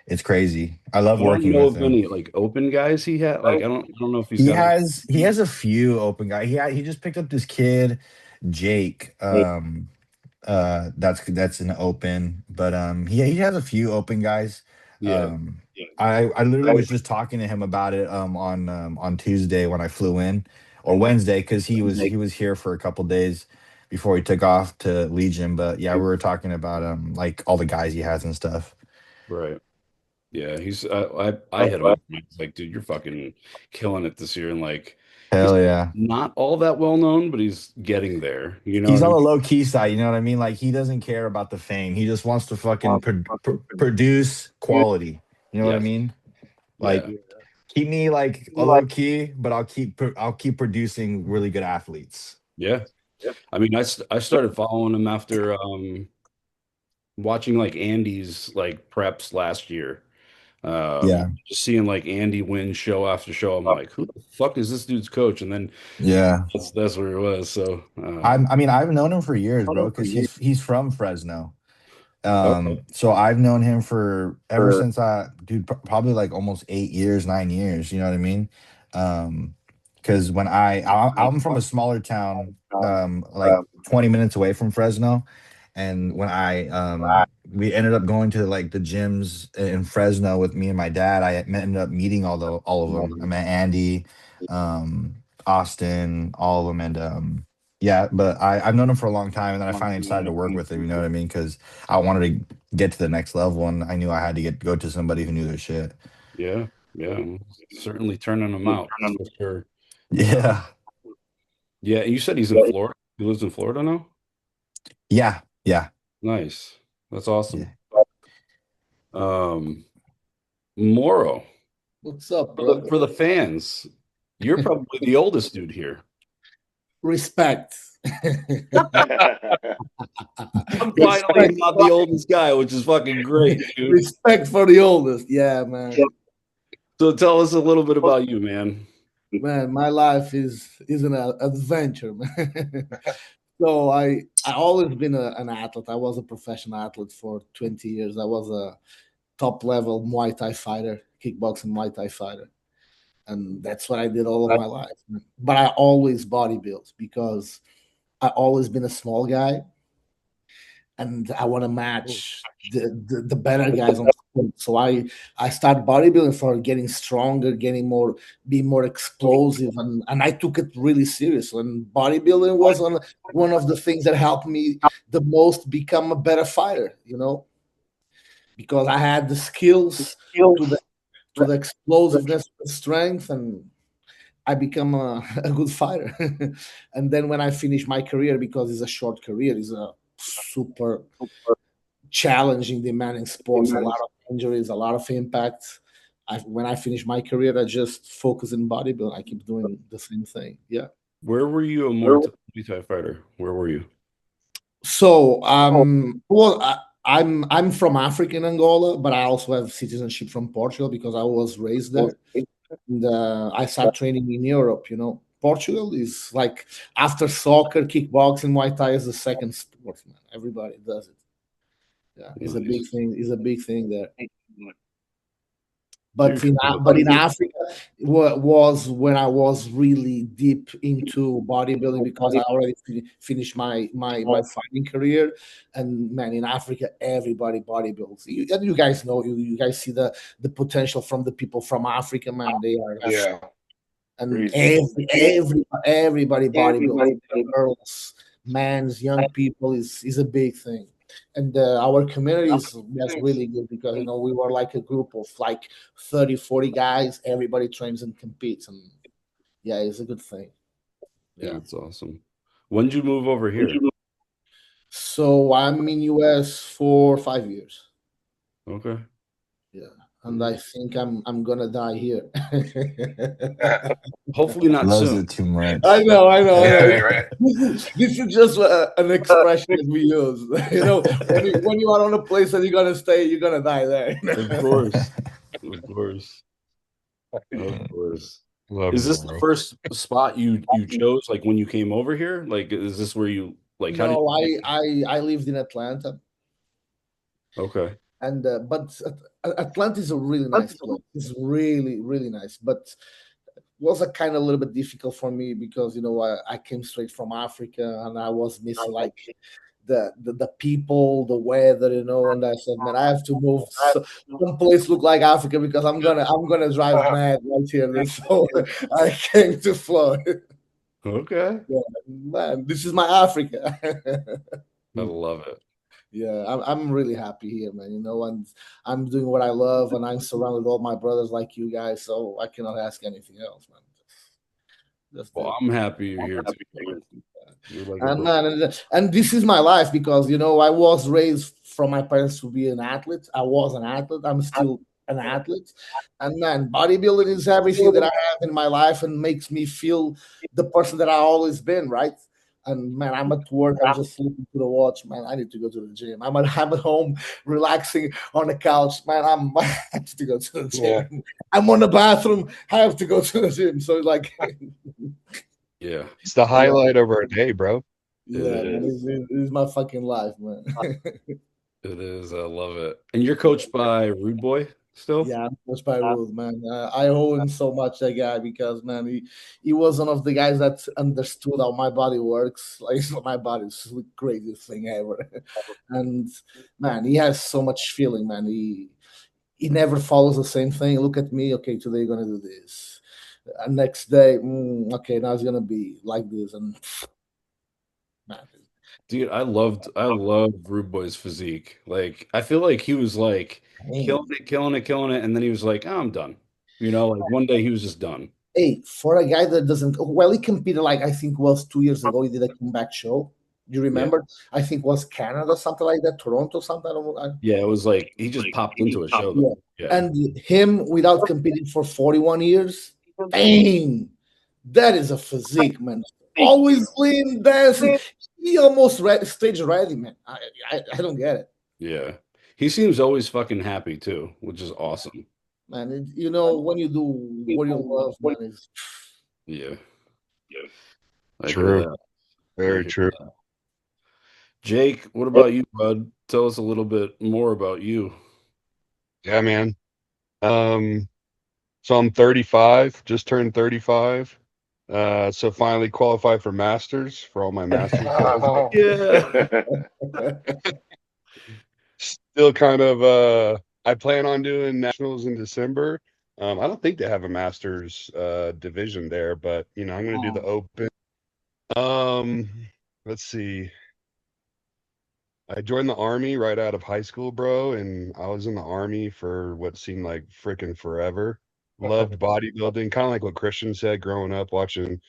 it's crazy. I love I don't working know with if him. any like open guys he had. Like I don't know if he's He got any. has a few open guys. He just picked up this kid, Jake. That's an open, but he has a few open guys. Yeah. I literally was just talking to him about it on Tuesday when I flew in, or Wednesday, because he was here for a couple days before he took off to Legion. But yeah, we were talking about like all the guys he has and stuff. Right. Yeah, I hit him up. It's like, dude, you're fucking killing it this year, and like he's Hell yeah. not all that well known, but he's getting there. You know He's what I on the mean? low key side, you know what I mean? Like, he doesn't care about the fame. He just wants to fucking produce quality. You know what I Yes. mean? Like, Yeah. keep me like a low key, but I'll keep producing really good athletes. Yeah. I mean, I started following him after watching like Andy's like preps last year. Yeah. Just seeing like Andy win show after show. I'm like, who the fuck is this dude's coach? And then Yeah. that's where it was. So I mean, I've known him for years, bro, because he's from Fresno. okay. So I've known him for ever since probably like almost 8 years, 9 years. You know what I mean? Because when I'm from a smaller town, like 20 minutes away from Fresno, and when we ended up going to like the gyms in Fresno with me and my dad, I ended up meeting all of them. I met Andy, Austin, all of them, and yeah, but I've known him for a long time, and then I finally decided to work with him. You know what I mean? Because I wanted to get to the next level, and I knew I had to go to somebody who knew their shit. Yeah. Yeah, certainly turning them out, that's for sure. Yeah. Yeah, and you said he's in Florida. He lives in Florida now? Yeah. Yeah. Nice. That's Yeah. awesome. Um, Moro, What's up, for the bro? for the fans, you're probably the oldest dude here. Respect. I'm finally Respect. not the oldest guy, which is fucking great, dude. Respect for the oldest. Yeah, man. So tell us a little bit about you, man. Man, my life is an adventure, man. So I always been an athlete. I was a professional athlete for 20 years. I was a top level Muay Thai fighter, kickboxing Muay Thai fighter, and that's what I did all of my life. But I always bodybuilt because I always been a small guy, and I want to match the better guys on the field. So I started bodybuilding for getting stronger, getting more, being more explosive, and I took it really serious. And bodybuilding was one of the things that helped me the most become a better fighter. You know, because I had the skills to the explosiveness, the strength, and I become a good fighter. And then when I finish my career, because it's a short career, it's a super challenging, demanding sports, a lot of injuries, a lot of impact. When I finish my career, I just focus in bodybuilding. I keep doing the same thing. Yeah. Where were you a Muay Thai fighter? Where were you? So, I'm from Africa in Angola, but I also have citizenship from Portugal because I was raised there. And I started training in Europe. You know, Portugal is like after soccer, kickboxing, Muay Thai is the second sport. Man, everybody does it. Yeah, it's a big Nice. thing. It's a big thing there. Dude, But in Africa was when I was really deep into bodybuilding because I already finished my fighting career, and man, in Africa everybody bodybuilds. And you guys know, you guys see the potential from the people from Africa, man. They are, Yeah. and everybody bodybuilds, girls, men's, young people is a big thing. And our community was really good because we were like a group of like 30, 40 guys. Everybody trains and competes, and yeah, it's a good thing. yeah, Yeah. that's awesome. When did you move over here? So I'm in US for 5 years. Okay. Yeah, and I think I'm gonna die here. Hopefully not Loves soon. it too much. I know, I know, I Yeah, know. right. This is just an expression that we use. When you are on a place that you're gonna stay, you're gonna die there. Of course. Of course. Of course. Love Is this the Moro. first spot you chose, like when you came over here? Like, is this where you like? How did? No, I lived in Atlanta, Okay. and but Atlanta is a really nice place. It's really really nice, but was a kind of a little bit difficult for me because I came straight from Africa and I was missing like the people, the weather, and I said, man, I have to move someplace look like Africa because I'm gonna drive mad right here. So I came to Florida. Okay. Yeah, man, this is my Africa. I love it. Yeah, I'm really happy here, man. And I'm doing what I love, and I'm surrounded with all my brothers like you guys, so I cannot ask anything else, man. That's Well, it. I'm happy you're here too, man. You're like a And brother. man, and this is my life because I was raised from my parents to be an athlete. I was an athlete. I'm still an athlete, and man, bodybuilding is everything that I have in my life and makes me feel the person that I always been, right? And man, I'm at work. I'm just looking to the watch. Man, I need to go to the gym. I'm at home, relaxing on the couch. Man, I have to go to the Yeah. gym. I'm on the bathroom. I have to go to the gym. So like, Yeah, It's the highlight of our day, bro. yeah, man, is. it's my fucking life, man. It is. I love it. And you're coached by Rude Boy still? Yeah, that's by rules, man. I owe him so much, that guy, because man, he was one of the guys that understood how my body works. Like my body is the craziest thing ever, and man, he has so much feeling, man. He never follows the same thing. Look at me, okay, today you're gonna do this. Next day, okay, now it's gonna be like this, and man, Dude, I loved Rude Boy's physique. Like, I feel like he was like damn. killing it, and then he was like, oh, I'm done. You know, like one day he was just done. Hey, for a guy that doesn't, well, he competed like I think was 2 years ago. He did a comeback show. Do you remember? I think was Canada, something like that, Toronto, something. Yeah, it was like he just popped into a show. Yeah. Yeah. And him without competing for 41 years, dang, that is a physique, man. Always lean, dancing. He almost stage ready, man. I don't get it. Yeah. He seems always fucking happy too, which is awesome. Man, you know, when you do what you love, man, is Yeah. I hear True. that. Very true. That. Jake, what about you, bud? Tell us a little bit more about you. Yeah, man. So I'm 35, just turned 35. So finally qualified for masters for all my masters guys. Yeah. Still kind of I plan on doing nationals in December. I don't think they have a masters division there, but you know, I'm gonna do the open. Let's see. I joined the army right out of high school, bro, and I was in the army for what seemed like freaking forever. Loved bodybuilding, kind of like what Christian said growing up, watching,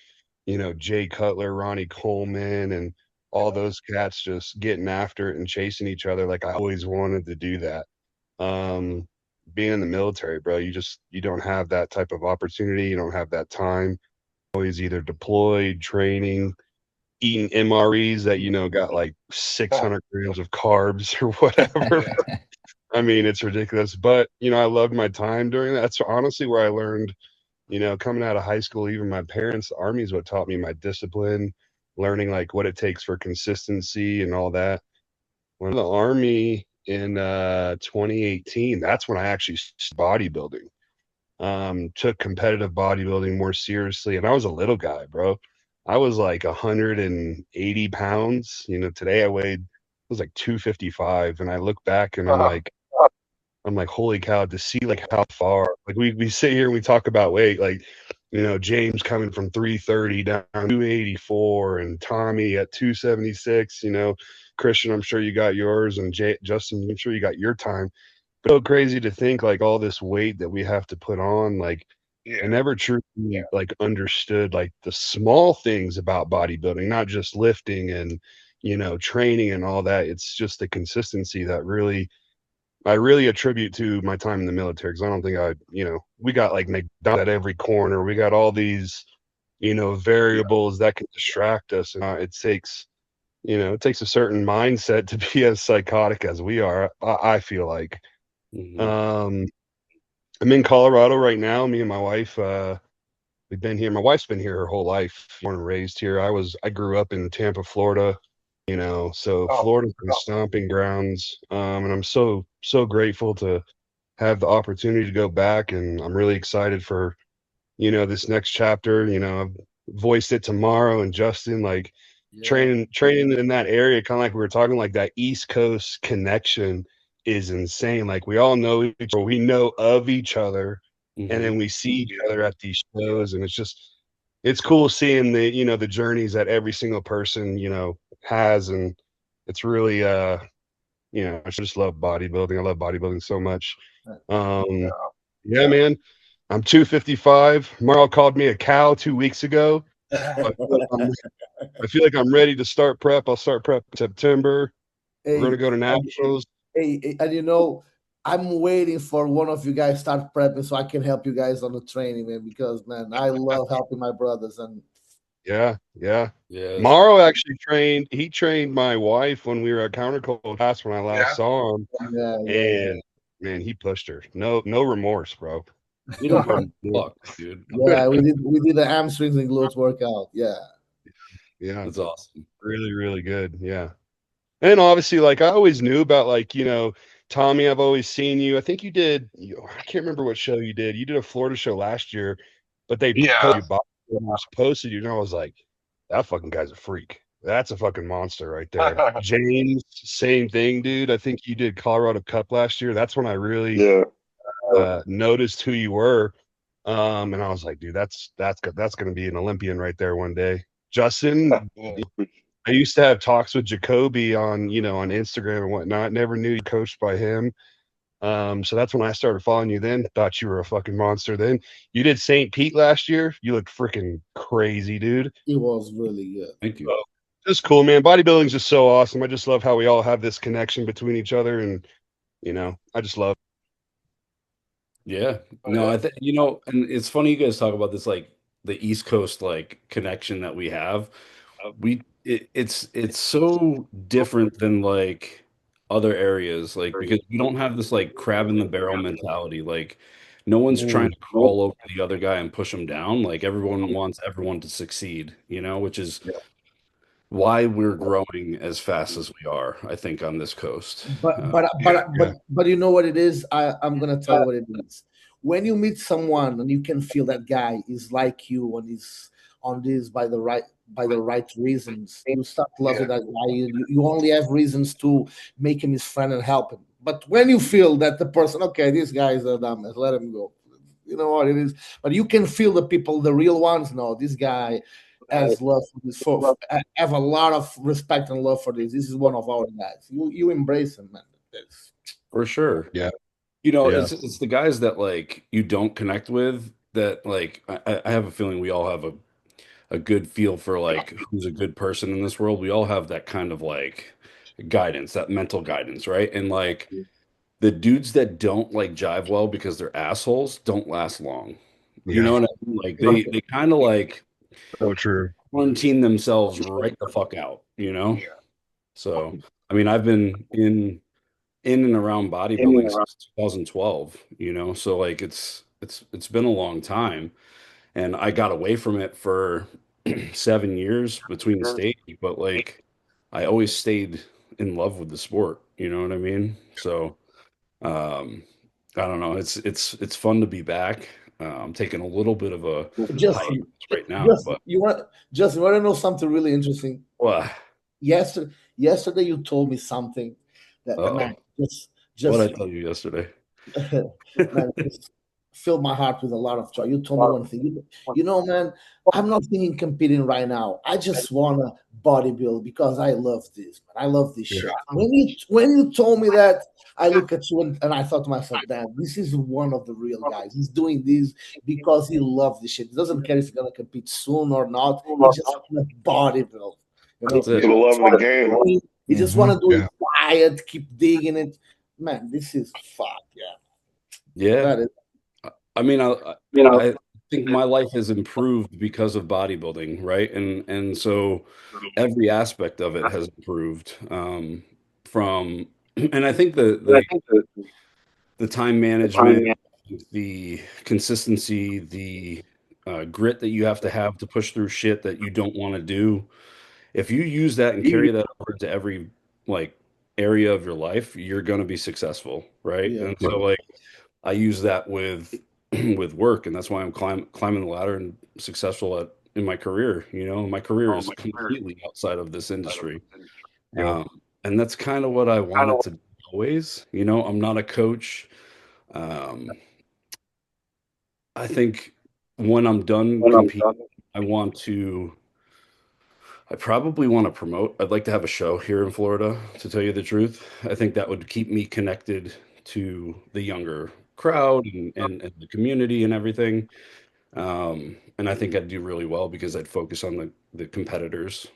you know, Jay Cutler, Ronnie Coleman, and all those cats just getting after it and chasing each other. Like I always wanted to do that. Um, Being in the military, bro, you don't have that type of opportunity. You don't have that time. Always either deployed, training, eating MREs that you know got like 600 grams of carbs or whatever. I mean, it's ridiculous. But you know, I loved my time during that. That's honestly where I learned, you know, coming out of high school, even my parents, the army is what taught me my discipline, learning like what it takes for consistency and all that. When the army in 2018, that's when I actually started bodybuilding. Took competitive bodybuilding more seriously, and I was a little guy, bro. I was like 180 pounds. You know, today I weighed, I was like 255, and I look back and I'm like, holy cow, to see like how far, like we sit here and we talk about weight, like, you know, James coming from 330 down to 284 and Tommy at 276, you know, Christian, I'm sure you got yours, and Justin, I'm sure you got your time. But so crazy to think like all this weight that we have to put on, like I never truly like understood like the small things about bodybuilding, not just lifting and, you know, training and all that. It's just the consistency that really I really attribute to my time in the military, because I don't think you know, we got like McDonald's at every corner. We got all these, you know, variables that can distract us. And it takes, you know, it takes a certain mindset to be as psychotic as we are. I feel like. I'm in Colorado right now. Me and my wife, we've been here. My wife's been here her whole life, born and raised here. I grew up in Tampa, Florida. You know, so Florida's my stomping grounds. And I'm so grateful to have the opportunity to go back, and I'm really excited for, you know, this next chapter. You know, I've voiced it tomorrow, and Justin, like training in that area, kind of like we were talking, like that East Coast connection is insane. Like we all know each other, we know of each other, and then we see each other at these shows, and it's cool seeing the, you know, the journeys that every single person, you know, has. And it's really you know, I just love bodybuilding. I love bodybuilding so much. Yeah, man. I'm 255. Marl called me a cow 2 weeks ago. I feel like I'm ready to start prep. I'll start prep in September. We're gonna go to nationals. Hey, and you know, I'm waiting for one of you guys start prepping so I can help you guys on the training, man. Because man, I love helping my brothers. And yeah. Yeah. Mauro actually trained. He trained my wife when we were at Countercult class when I last saw him. And man, he pushed her. No remorse, bro. You don't fuck, dude. Yeah, we did the hamstrings and glutes workout. Yeah. That's awesome. Really, really good. Yeah. And obviously, like I always knew about, like, you know, Tommy, I've always seen you. I think you did, I can't remember what show you did. You did a Florida show last year, but they posted you, and I was like, that fucking guy's a freak. That's a fucking monster right there. James, same thing, dude. I think you did Colorado Cup last year. That's when I really noticed who you were. And I was like, dude, that's gonna be an Olympian right there one day. Justin, I used to have talks with Jacoby on, you know, on Instagram and whatnot. Never knew you coached by him. So that's when I started following you then. Thought you were a fucking monster then. You did St. Pete last year. You look freaking crazy, dude. It was really good. Thank you. Just cool, man. Bodybuilding's just so awesome. I just love how we all have this connection between each other, and I just love. Yeah. No, I think and it's funny you guys talk about this like the East Coast like connection that we have. It's so different than like other areas, like because we don't have this like crab in the barrel mentality. Like no one's trying to crawl over the other guy and push him down. Like everyone wants everyone to succeed, which is why we're growing as fast as we are, I think, on this coast. But you know what it is? I'm gonna tell you what it is. When you meet someone and you can feel that guy is like you and is on this by the right reasons, you start loving that guy. You only have reasons to make him his friend and help him. But when you feel that the person, okay, this guy is a dumbass, let him go. You know what it is. But you can feel the people, the real ones. No, this guy has love for this. Have a lot of respect and love for this. This is one of our guys. You embrace him, man. For sure. Yeah. It's the guys that like you don't connect with that like I have a feeling we all have a good feel for like who's a good person in this world. We all have that kind of like guidance, that mental guidance, right? And like the dudes that don't like jive well because they're assholes don't last long. You know what I mean? Like they kind of like So true. quarantine themselves right the fuck out, So I mean I've been in and around bodybuilding since 2012, so like it's been a long time, and I got away from it for 7 years between stage, but like I always stayed in love with the sport, you know what I mean? So I don't know, it's fun to be back. I'm taking a little bit of a hiatus right now, but you want to know something really interesting? well, Yesterday you told me something that man what I tell you yesterday. man, just filled my heart with a lot of joy. You told me one thing. Man, I'm not thinking competing right now. I just wanna bodybuild because I love this, man. I love this shit. When you told me that, I look at you and I thought to myself, damn, this is one of the real guys. He's doing this because he loves this shit. He doesn't care if he's gonna compete soon or not. He just wanna bodybuild. That's it. For the love of the game. You just want to do it quiet, keep digging it. Man, this is fuck, yeah. That is. I mean, I think my life has improved because of bodybuilding, right? And so every aspect of it has improved. And I think the time management, the consistency, the grit that you have to push through shit that you don't want to do. If you use that and carry that over to every like area of your life, you're going to be successful, right? Yeah. And so like I use that with with work, and that's why I'm climbing the ladder and successful in my career. My career is completely outside of this industry, and that's kind of what I wanted to do always. I'm not a coach. I think when I'm done competing, I probably want to promote. I'd like to have a show here in Florida, to tell you the truth. I think that would keep me connected to the younger crowd and the community and everything. And I think I'd do really well because I'd focus on the competitors.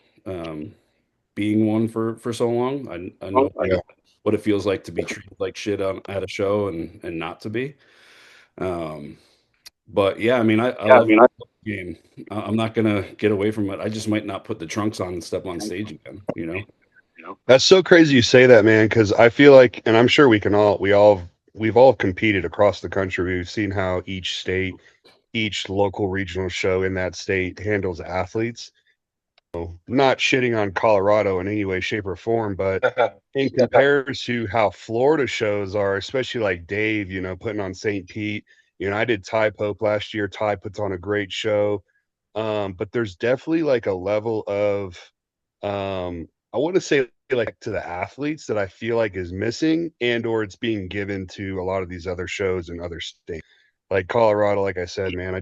Being one for so long, I know what it feels like to be treated like shit at a show and not to be. But yeah, I mean, I love the game. I'm not gonna get away from it. I just might not put the trunks on and step on stage again. That's so crazy you say that, man, because I feel like, and I'm sure we've all competed across the country. We've seen how each state, each local regional show in that state handles athletes. Not shitting on Colorado in any way, shape, or form, but in compared to how Florida shows are, especially like Dave, putting on St. Pete. I did Ty Pope last year. Ty puts on a great show. But there's definitely like a level of I want to say like to the athletes that I feel like is missing, and or it's being given to a lot of these other shows in other states. Like Colorado, like I said, man,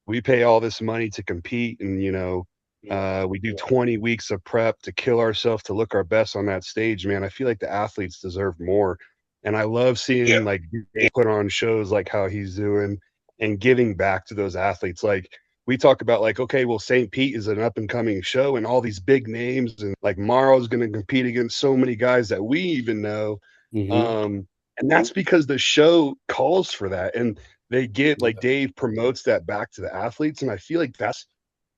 we pay all this money to compete, and we do 20 weeks of prep to kill ourselves to look our best on that stage, man. I feel like the athletes deserve more. And I love seeing Yeah. like they put on shows like how he's doing and giving back to those athletes. Like we talk about like, okay, well, St. Pete is an up and coming show and all these big names and like Mauro's going to compete against so many guys that we even know. And that's because the show calls for that. And they get like Dave promotes that back to the athletes. And I feel like that's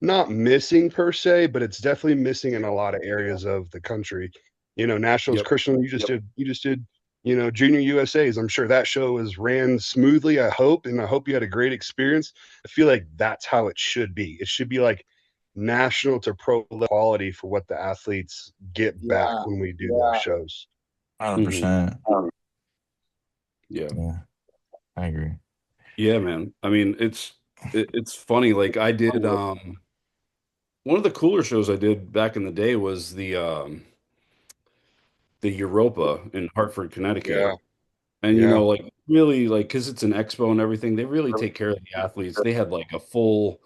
not missing per se, but it's definitely missing in a lot of areas of the country. You know, Nationals, Christian, you just did, you know, Junior USA's. I'm sure that show was ran smoothly, I hope, and I hope you had a great experience. I feel like that's how it should be. It should be like national to pro quality for what the athletes get back when we do those shows. 100%. Yeah. Yeah, I agree. Yeah, man. I mean, it's funny. Like I did one of the cooler shows I did back in the day was the Europa in Hartford, Connecticut. Yeah. And you Yeah. know, like really like because it's an expo and everything, they really take care of the athletes. They had like a full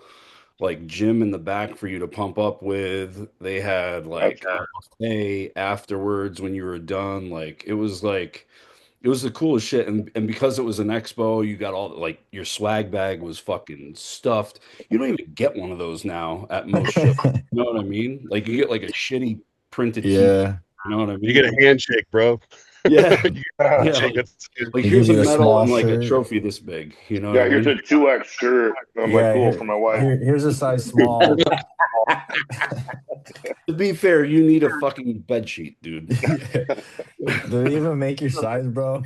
like gym in the back for you to pump up with. They had like a buffet afterwards when you were done. Like it was the coolest shit. And because it was an expo, you got all like your swag bag was fucking stuffed. You don't even get one of those now at most shows. You know what I mean? Like you get like a shitty printed t-shirt. Yeah. You know what I mean? You get a handshake, bro. Yeah. You get a Yeah. handshake. Like He here's gives a you a medal small and like a shirt. trophy this big. You know Yeah, what I here's mean? a 2X shirt. I'm like, cool for my wife. Here's a size small. To be fair, you need a fucking bed sheet, dude. Do they even make your size, bro?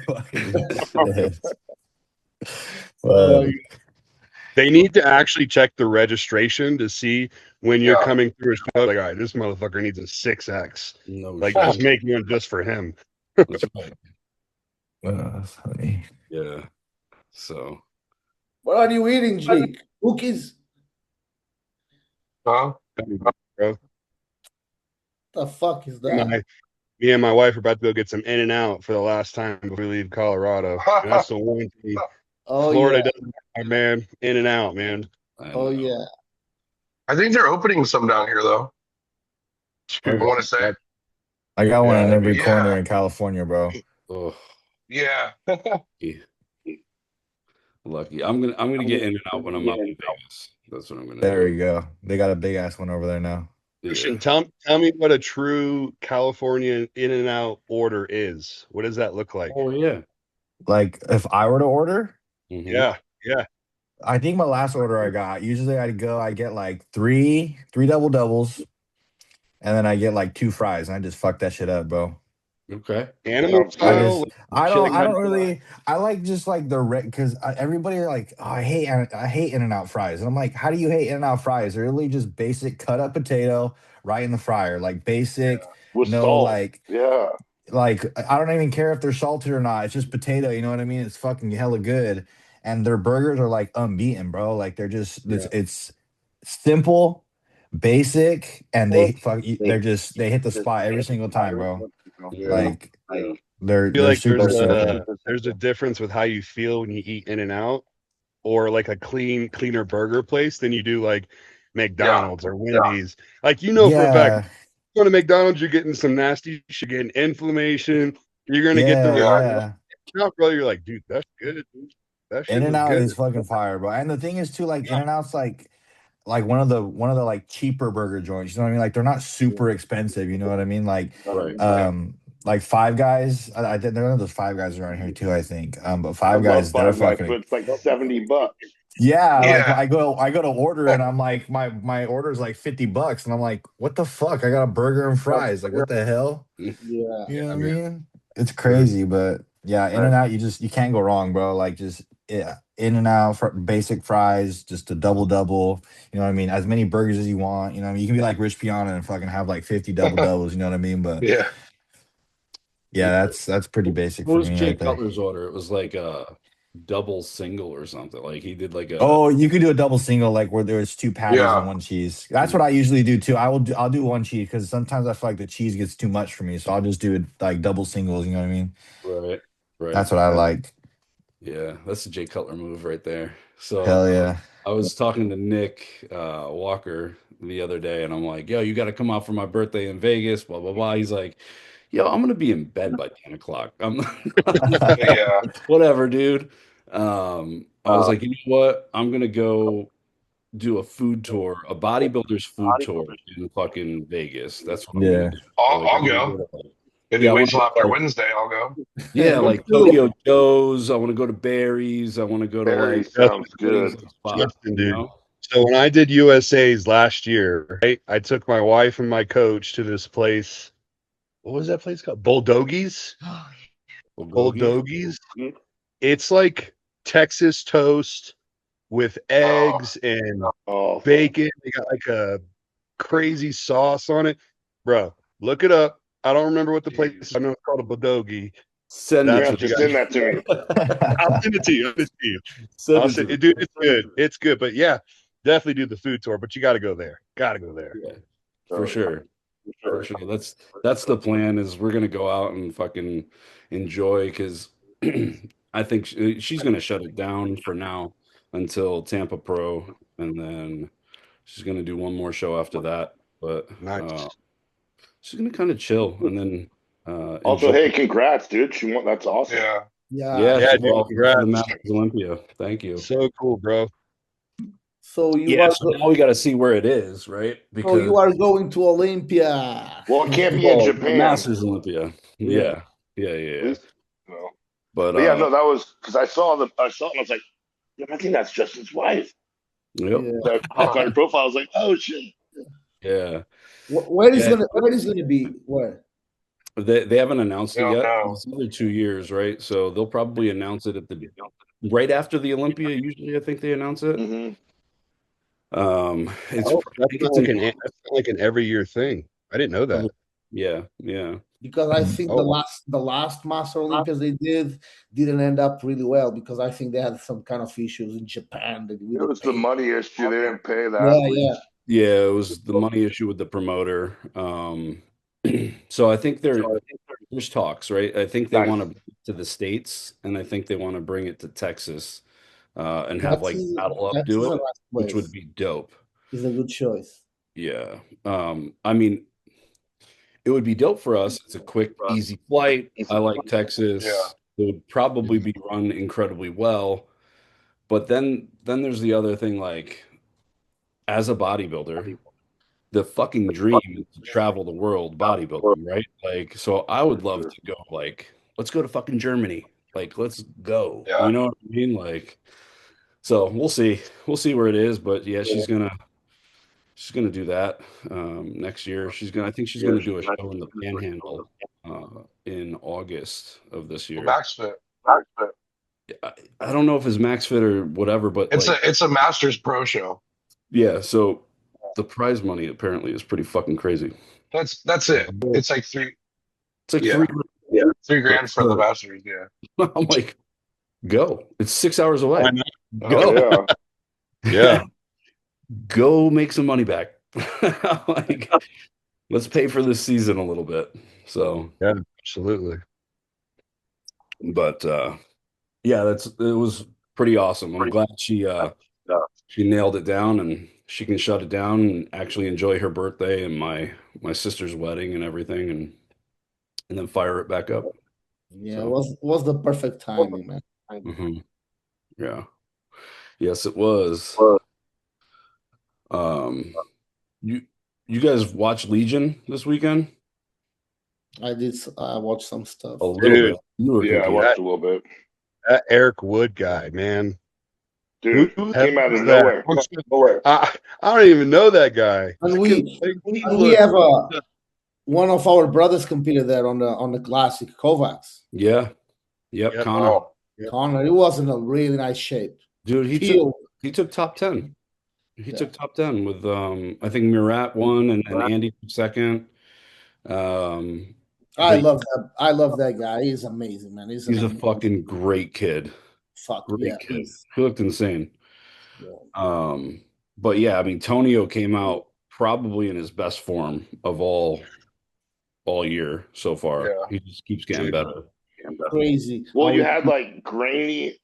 They need to actually check the registration to see when you're coming through a show. Like, all right, this motherfucker needs a 6X. No like, shit. just make one just for him. That's right. That's funny. Yeah. So. What are you eating, Jake? Cookies? Huh? Bro. The fuck is that? Me and my wife are about to go get some In-N-Out for the last time before we leave Colorado. And that's the one thing Florida doesn't have, man. In-N-Out, man. Oh yeah. I think they're opening some down here though. I want to say. I got one in every Yeah. corner in California, bro. Oh, Yeah. lucky. I'm gonna get In-N-Out when I'm out in Vegas. That's what I'm gonna There do. we go. They got a big ass one over there now. Christian, tell me what a true California In-N-Out order is. What does that look like? Oh yeah. Like if I were to order, Yeah. I think my last order I got, usually I get like three double doubles, and then I get like 2 fries, and I just fuck that shit up, bro. Okay. Animal style. I don't really. I like just like the because everybody like, oh, I hate In-N-Out fries, and I'm like, how do you hate In-N-Out fries? They're really just basic cut up potato right in the fryer, like basic. With no salt. like I don't even care if they're salted or not. It's just potato. You know what I mean? It's fucking hella good, and their burgers are like unbeaten, bro. Like they're just it's simple, basic, and they hit the spot every single time, bro. Like they're like super simple. there's a difference with how you feel when you eat In-N-Out or like a cleaner burger place than you do like McDonald's or Wendy's. Like for a fact, going to McDonald's, you're getting some nasty shit, you're getting inflammation. You're gonna get the out, bro. You're like, dude, that's good. That shit In-N-Out good. is fucking fire, bro. And the thing is too, like In-N-Out's like one of the like cheaper burger joints. You know what I mean? Like they're not super expensive. You know what I mean? Like like Five Guys. I think there are those Five Guys around here too, I think. But Five Guys, they're fucking. It's like $70. Yeah, like I go to order and I'm like my order is like $50 and I'm like, what the fuck? I got a burger and fries. Like what the hell? Yeah. You know what I mean? It's crazy, but yeah, In-N-Out, you can't go wrong, bro. Like just In-N-Out for basic fries, just a double. You know what I mean? As many burgers as you want. You know what I mean? You can be like Rich Piana and fucking have like 50 double doubles. You know what I mean? But yeah, that's pretty basic What for was me. Jay Right there. Cutler's order? It was like a double single or something. Like he did like a. Oh, you could do a double single, like where there's 2 patties and 1 cheese. That's what I usually do too. I'll do 1 cheese because sometimes I feel like the cheese gets too much for me, so I'll just do it like double singles. You know what I mean? Right. That's what I like. Yeah, that's the Jay Cutler move right there. So hell yeah. I was talking to Nick Walker the other day, and I'm like, "Yo, you got to come out for my birthday in Vegas." Blah blah blah. He's like, yo, I'm gonna be in bed by 10 o'clock. I'm Yeah. whatever, dude. I was like, you know what? I'm gonna go do a food tour, a bodybuilder's food tour in fucking Vegas. That's what I'm gonna Yeah. do. I'll, Like, I I'll want to go. go to, If yeah, you I wait want to till go after to, like, Wednesday, I'll go. yeah, Me like too. Tokyo Joe's. I want to go to Barry's. I want to go to Barry like sounds these good. spots, Justin, you dude. know? So when I did USA's last year, right, I took my wife and my coach to this place. What was that place called? Bulldogies. Bulgogi. Bulldogies. It's like Texas toast with Oh, eggs and Oh, bacon. They got like a crazy sauce on it. Bro, look it up. I don't remember what the place is. I know it's called a Bulldogi. Send you it That's to have what to you me. send got. that to me. I'll send it to you. I'll send it to you. Send I'll it to send me. it. Dude, it's good. It's good. But yeah, definitely do the food tour. But you got to go there. Got to go there. Yeah, for Oh, sure. For sure. That's the plan is we're gonna go out and fucking enjoy because I think she's gonna shut it down for now until Tampa Pro, and then she's gonna do one more show after that. But Nice. she's gonna kind of chill and then Also, enjoy. hey, congrats, dude. That's awesome. yeah. Yeah. Yeah, Yeah, she's dude. welcome to the Congrats. Masters Olympia. Thank you. So cool, bro. So you Yeah, are so now we got to see where it is, right? so you Because are going to Olympia. Well, it can't be in well, the Japan, Masters Olympia. Yeah. at Yeah. least. No. But But yeah, no, that was because I saw it and I was like, yeah, I think that's Justin's wife. yep. Yeah. So I hopped on her profile. I was like, oh shit. Yeah. Where is Yeah. gonna be? Where? They haven't announced I it don't yet. know. It's another 2 years, right? So they'll probably announce it at the right after the Olympia. Usually, I think they announce it. Mm-hmm. It's Oh, I think it's in that's not like an every year thing. I didn't know that. yeah. Because I think Oh, the last Master Olympias they didn't end up really well because I think they had some kind of issues in Japan with It the was the pay. money issue. They didn't pay the Yeah, yeah. athletes. Yeah, it was the money issue with the promoter. So I think there's talks, right? I think they Nice. want to bring it to the States, and I think they want to bring it to Texas, and have That's like Battle Up that's do a it, nice which would place. be dope. It's a good choice. Yeah. I mean, it would be dope for us. It's a quick, easy flight. I like Yeah. Texas. It would probably be run incredibly well. But then there's the other thing, like as a bodybuilder, the fucking dream is to travel the world bodybuilding, right? Like, so I would love to go, like, let's go to fucking Germany. Like, let's go. Yeah. You know what I mean? Like, so we'll see. We'll see where it is. But yeah, she's gonna do that next year. I think she's gonna do a show in the Panhandle in August of this Well, year. Max Fit. I don't know if it's Max Fit or whatever, but like, It's a Masters Pro show. yeah. So the prize money apparently is pretty fucking crazy. That's it. It's like It's like yeah, 3 grand $3,000 for the Masters. Yeah. I'm like, go. It's 6 hours away. why not? Oh, Go. Yeah. Yeah. Go make some money back. Like, let's pay for this season a little bit. So, Yeah, absolutely. but yeah, it was pretty awesome. I'm glad she nailed it down and she can shut it down and actually enjoy her birthday and my sister's wedding and everything and then fire it back up. Yeah, it So, was the perfect timing, man. mhm. Yeah. Yes, it was. Um, you you guys watch Legion this weekend? I watched some stuff. A little Dude, bit. You were Yeah, I competing. watched a little bit. that Eric Wood guy, man. Dude, Who the came hell out of is that? nowhere. I don't even know that guy. And He we have looked- one of our brothers competed there on the classic Kovacs. Yeah. Yep, Yep. Connor. oh, Yep. Connor, he was in a really nice shape. Dude, Peeled. he took top 10. He Yeah. took top 10 with I think Murat won and Andy took second. Um I but love that guy. He's amazing, man. He's he's a amazing fucking great kid. fuck. Great Yeah, kid. He looked insane. yeah. But yeah, I mean Tonio came out probably in his best form of all year so far. yeah. He just keeps getting better. Crazy. Well, you Our- had like grainy,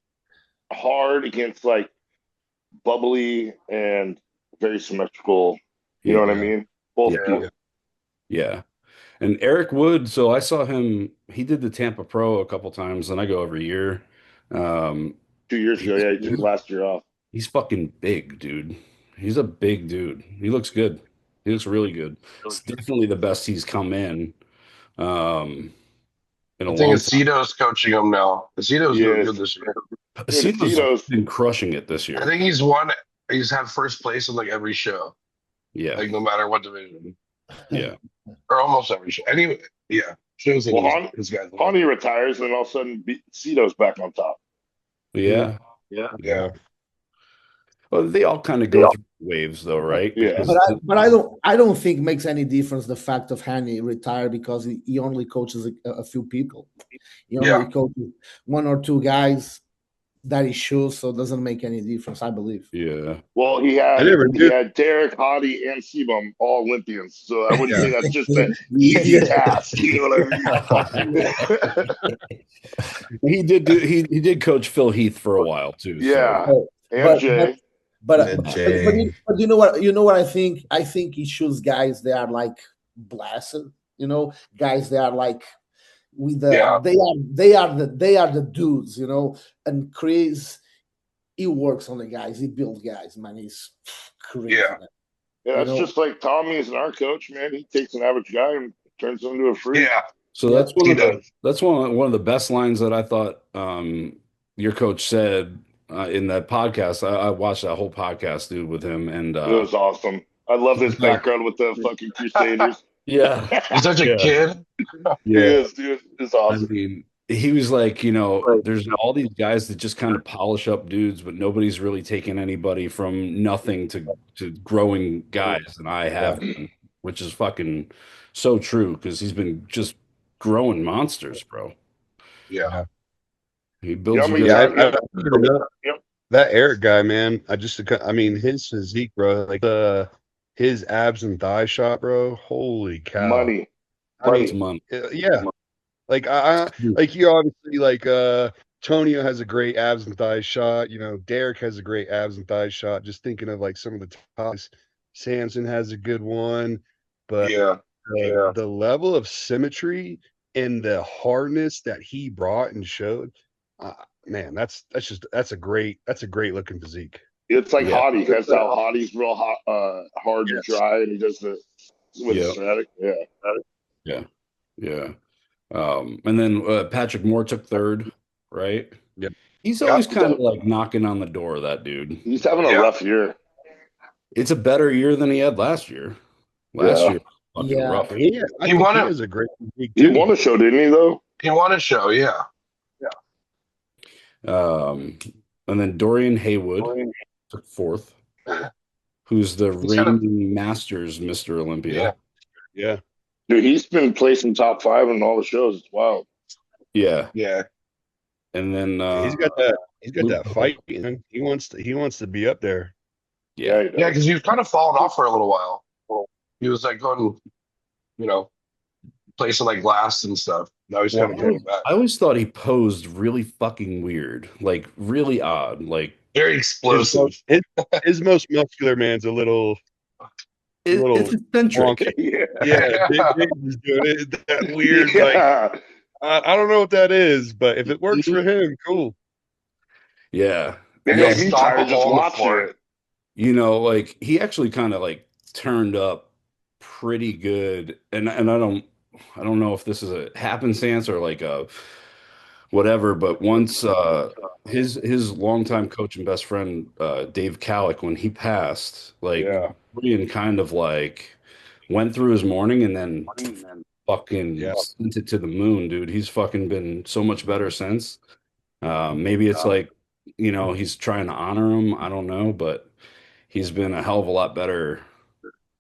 hard against like bubbly and very symmetrical. You know what I Yeah. mean? Both Yeah. people. Yeah. And Eric Wood, so I saw him, he did the Tampa Pro a couple times, and I go every year. Um, 2 years ago, he's, yeah, he took last year off. he's fucking big, dude. He's a big dude. He looks good. He looks really good. It's definitely the best he's come um, in a I think long time. Aceto's coaching him now. Aceto's doing Yes. good this year. Dude, Aceto's Tito's, been crushing it this I year. think he's won. He's had first place in like every show, Yeah, like no matter what division, yeah. or almost every show. Anyway, yeah, shows that well, his guys. Hany retires, and all of a sudden, Cito's back on top. Yeah. Yeah, Well, they all kind of go through waves though, right? Yeah. Because But I don't think makes any difference the fact of Hanny retire because he only coaches a few people. He only coaches one or two guys that he shows, so it doesn't make any difference, I believe. yeah. Well, he had Derek, Hadi, and Sebum all Olympians, so I wouldn't say that's just an easy task. You know what I mean? He did coach Phil Heath for a while too. Yeah, So. and Jay. But you know what I think? I think he shows guys that are like blasted, guys that are like with the they are the dudes, and Chris, he works on the guys, he builds guys, man. He's crazy. Yeah, that's just like Tommy's and our coach, man. He takes an average guy and turns him into a freak. yeah. So that's one of the best lines that I thought your coach said in that podcast. I watched that whole podcast, dude, with him, and it was awesome. I love his background with the fucking Crusaders. Yeah, he's such a kid. He is, dude. It's awesome. I mean, he was like, there's all these guys that just kind of polish up dudes, but nobody's really taken anybody from nothing to growing guys, and I have, which is fucking so true because he's been just growing monsters, bro. Yeah. He builds. That Eric guy, man. I mean, his physique, bro. Like his abs and thigh shot, bro. Holy cow! Money. Yeah. Like like you obviously like Tonio has a great abs and thigh shot. Derek has a great abs and thigh shot. Just thinking of like some of the tops. Samson has a good one, but the level of symmetry and the hardness that he brought and showed, man, that's a great looking physique. It's like Hadi. That's how Hadi's real hard to dry, and he does the with the static. Yeah. And then Patrick Moore took third, right? Yep. He's always kind of like knocking on the door, that dude. He's having a rough year. It's a better year than he had last year. Last year, fucking rough. He has a great physique too. He won a show, didn't he? Though he won a show, yeah. And then Dorian Haywood took fourth, who's the reigning Masters Mr. Olympia. Yeah. Dude, he's been placing top 5 in all the shows. It's wild. Yeah. And then he's got that fight, man. He wants to be up there. Yeah, because he was kind of falling off for a little while. He was like going, placing like last and stuff. Now he's kind of coming back. I always thought he posed really fucking weird, like really odd, like very explosive. His most muscular man's a little. It's eccentric. Big is doing it that weird. Like, I don't know what that is, but if it works for him, cool. Yeah. He's tired just watching it. Like he actually kind of like turned up pretty good, and I don't know if this is a happenstance or like a whatever, but once his longtime coach and best friend Dave Calick, when he passed, like Brian kind of like went through his morning and then fucking sent it to the moon, dude. He's fucking been so much better since. Maybe it's like he's trying to honor him. I don't know, but he's been a hell of a lot better.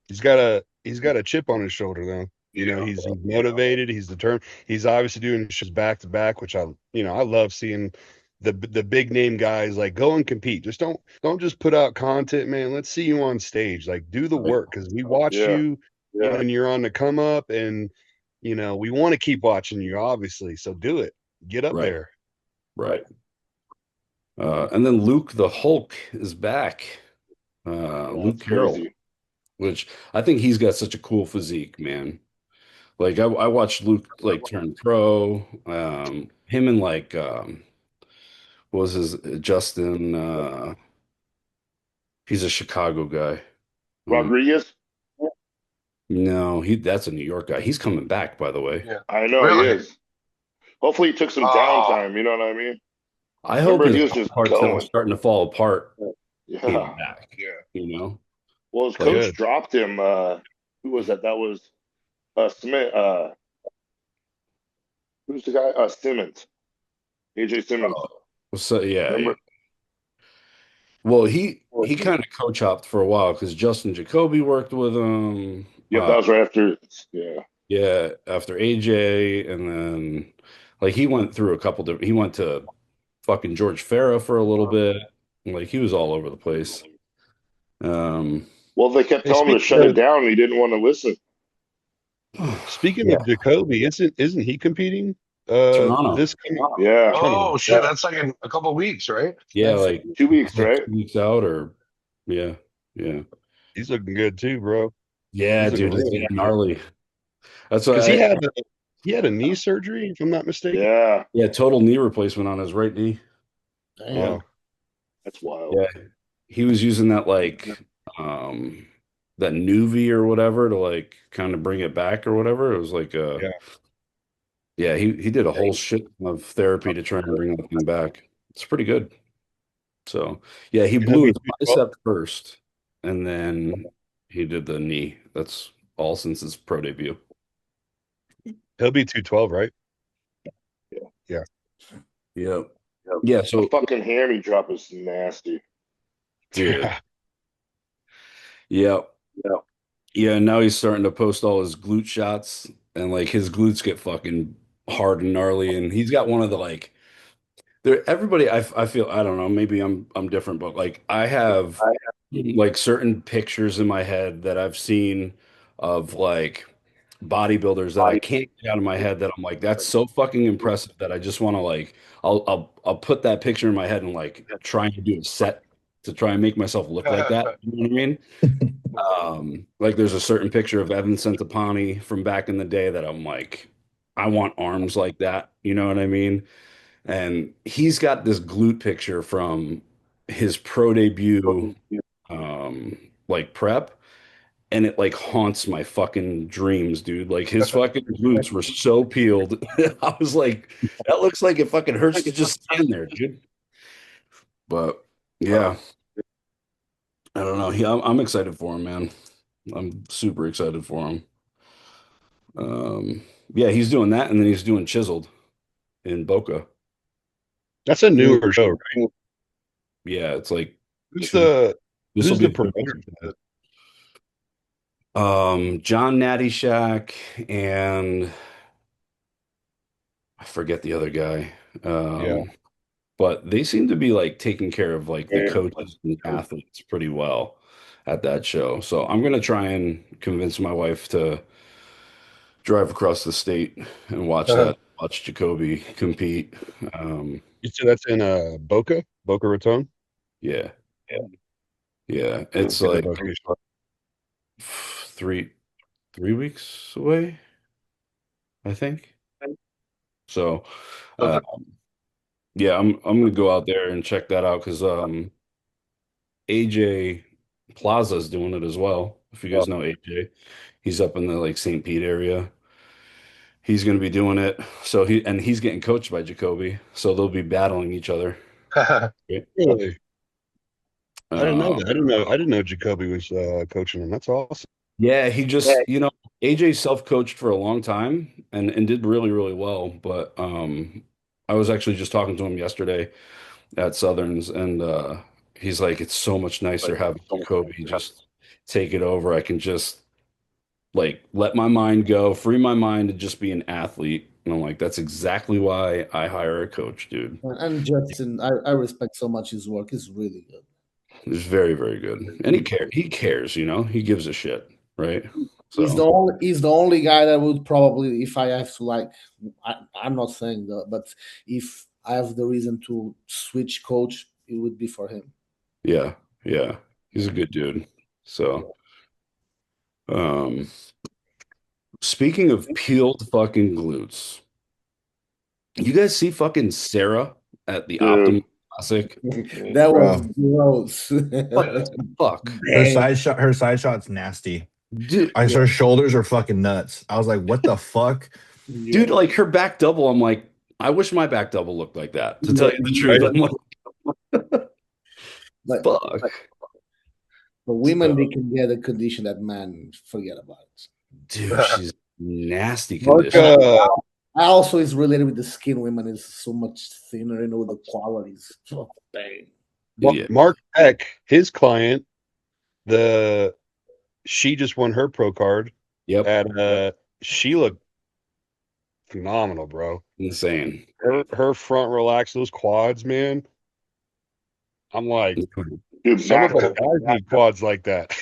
He's got a chip on his shoulder though. He's motivated. He's determined. He's obviously doing shows back to back, which I love seeing the big name guys like go and compete. Just don't just put out content, man. Let's see you on stage. Like do the work because we watch you when you're on the come up, and we want to keep watching you, obviously. So do it. Get up there. Right. And then Luke the Hulk is back. Luke Carroll, which I think he's got such a cool physique, man. Like I watched Luke like turn pro. Him and like what was his Justin? He's a Chicago guy. Um, Rodriguez. no, that's a New York guy. He's coming back, by the way. Yeah. I know he Really? is. Hopefully, he took some Oh, downtime. You know what I mean? I hope Remember, his he was just parts that were going. starting to fall apart came Yeah. back. yeah. You know, Well, his like coach Good. dropped him. Who was that? That was Smith. Who's the guy? Simmons. AJ Simmons. so yeah. Remember? Well, he kind of coach hopped for a while because Justin Jacoby worked with him. Yep, that was right after. Yeah. Yeah, after AJ, and then like he went through a couple different. He went to fucking George Farah for a little bit. Like he was all over the place. Um, Well, they kept Hey, telling him to shut it down, and he didn't want to listen. speaking yeah, of Jacoby, isn't he competing? Toronto. This coming Yeah, Oh tournament? shit, that's like in a couple of weeks, right? Yeah, That's like 2 weeks, like right? 2 weeks out, or yeah, yeah, He's looking good too, bro. yeah, He's looking dude, it's really getting good. gnarly. That's Because why he had a knee surgery, if I'm not mistaken. Yeah. yeah, total knee replacement on his right knee. Yeah, damn. Wow. That's wild. yeah, he was using that like um that Nuvi or whatever to like kind of bring it back or whatever. It was like Yeah. yeah, he did a whole shit of therapy to try and bring that thing back. It's pretty good. So yeah, he He'll blew be his 212. bicep first, and then he did the knee. That's all since his pro debut. He'll be 212, right? Yeah. Yeah. Yep. Yep. Yeah. A So fucking hammy drop is nasty. dude. Yeah. Yep. Yeah. Now he's starting to post all his glute shots, and like his glutes get fucking hard and gnarly, and he's got one of the like there everybody I feel I don't know, maybe I'm different, but like I have like certain pictures in my head that I've seen of like bodybuilders that I can't get out of my head that I'm like that's so fucking impressive that I just want to like I'll put that picture in my head and like trying to do a set to try and make myself look like that. You know what I mean? Like there's a certain picture of Evan Centopani from back in the day that I'm like I want arms like that. You know what I mean? And he's got this glute picture from his pro debut, like prep, and it like haunts my fucking dreams, dude. Like his fucking glutes were so peeled. I was like, that looks like it fucking hurts to just stand there, dude. But yeah, I don't know. I'm excited for him, man. I'm super excited for him. Um, yeah, he's doing that, and then he's doing chiseled in Boca. That's a newer show, right? Yeah, it's like Who's two. the This will who's the be promoter for that? John Natty Shack and I forget the other guy. Yeah. But they seem to be like taking care of like the coaches and the athletes pretty well at that show. So I'm gonna try and convince my wife to drive across the state and watch Jacoby compete. You said that's in Boca Raton? Yeah, yeah. Let's It's get that like location. three 3 weeks away, I think. So uh, Okay. yeah, I'm gonna go out there and check that out because AJ Plaza's doing it as well. If you guys know AJ, he's up in the like St. Pete area. He's gonna be doing it. So he's getting coached by Jacoby. So they'll be battling each other. Right? Really? I didn't know that. Um, I didn't know Jacoby was coaching him. That's awesome. yeah, he just AJ self-coached for a long time and did really, really well. But I was actually just talking to him yesterday at Southerns, and he's like, it's so much nicer having Jacoby just take it over. I can just like let my mind go, free my mind, and just be an athlete. And I'm like, that's exactly why I hire a coach, dude. And Justin, I respect so much his work. He's really good. He's very, very good. And he cares, he gives a shit, right? So He's the only guy that would probably, if I have to like, I'm not saying that, but if I have the reason to switch coach, it would be for him. yeah, yeah. He's a good dude. So Speaking of peeled fucking glutes, you guys see fucking Sarah at the Dude. Optimum Classic? That was Bro. gross. What the fuck? Her side shot's nasty. Dude, Her shoulders are fucking nuts. I was like, what the fuck? dude, like her back double, I'm like, I wish my back double looked like that, to tell you the truth. I'm like, But fuck. women, So, they can get a condition that men forget about it. dude, she's nasty Mark, condition. I also is related with the skin. Women is so much thinner, the qualities. Oh, dang. Yeah. Mark Peck, his client, she just won her pro card. Yep. And she looked phenomenal, bro. Insane. Her front relax, those quads, man. I'm like, Dude, some of massive. the guys need quads like that.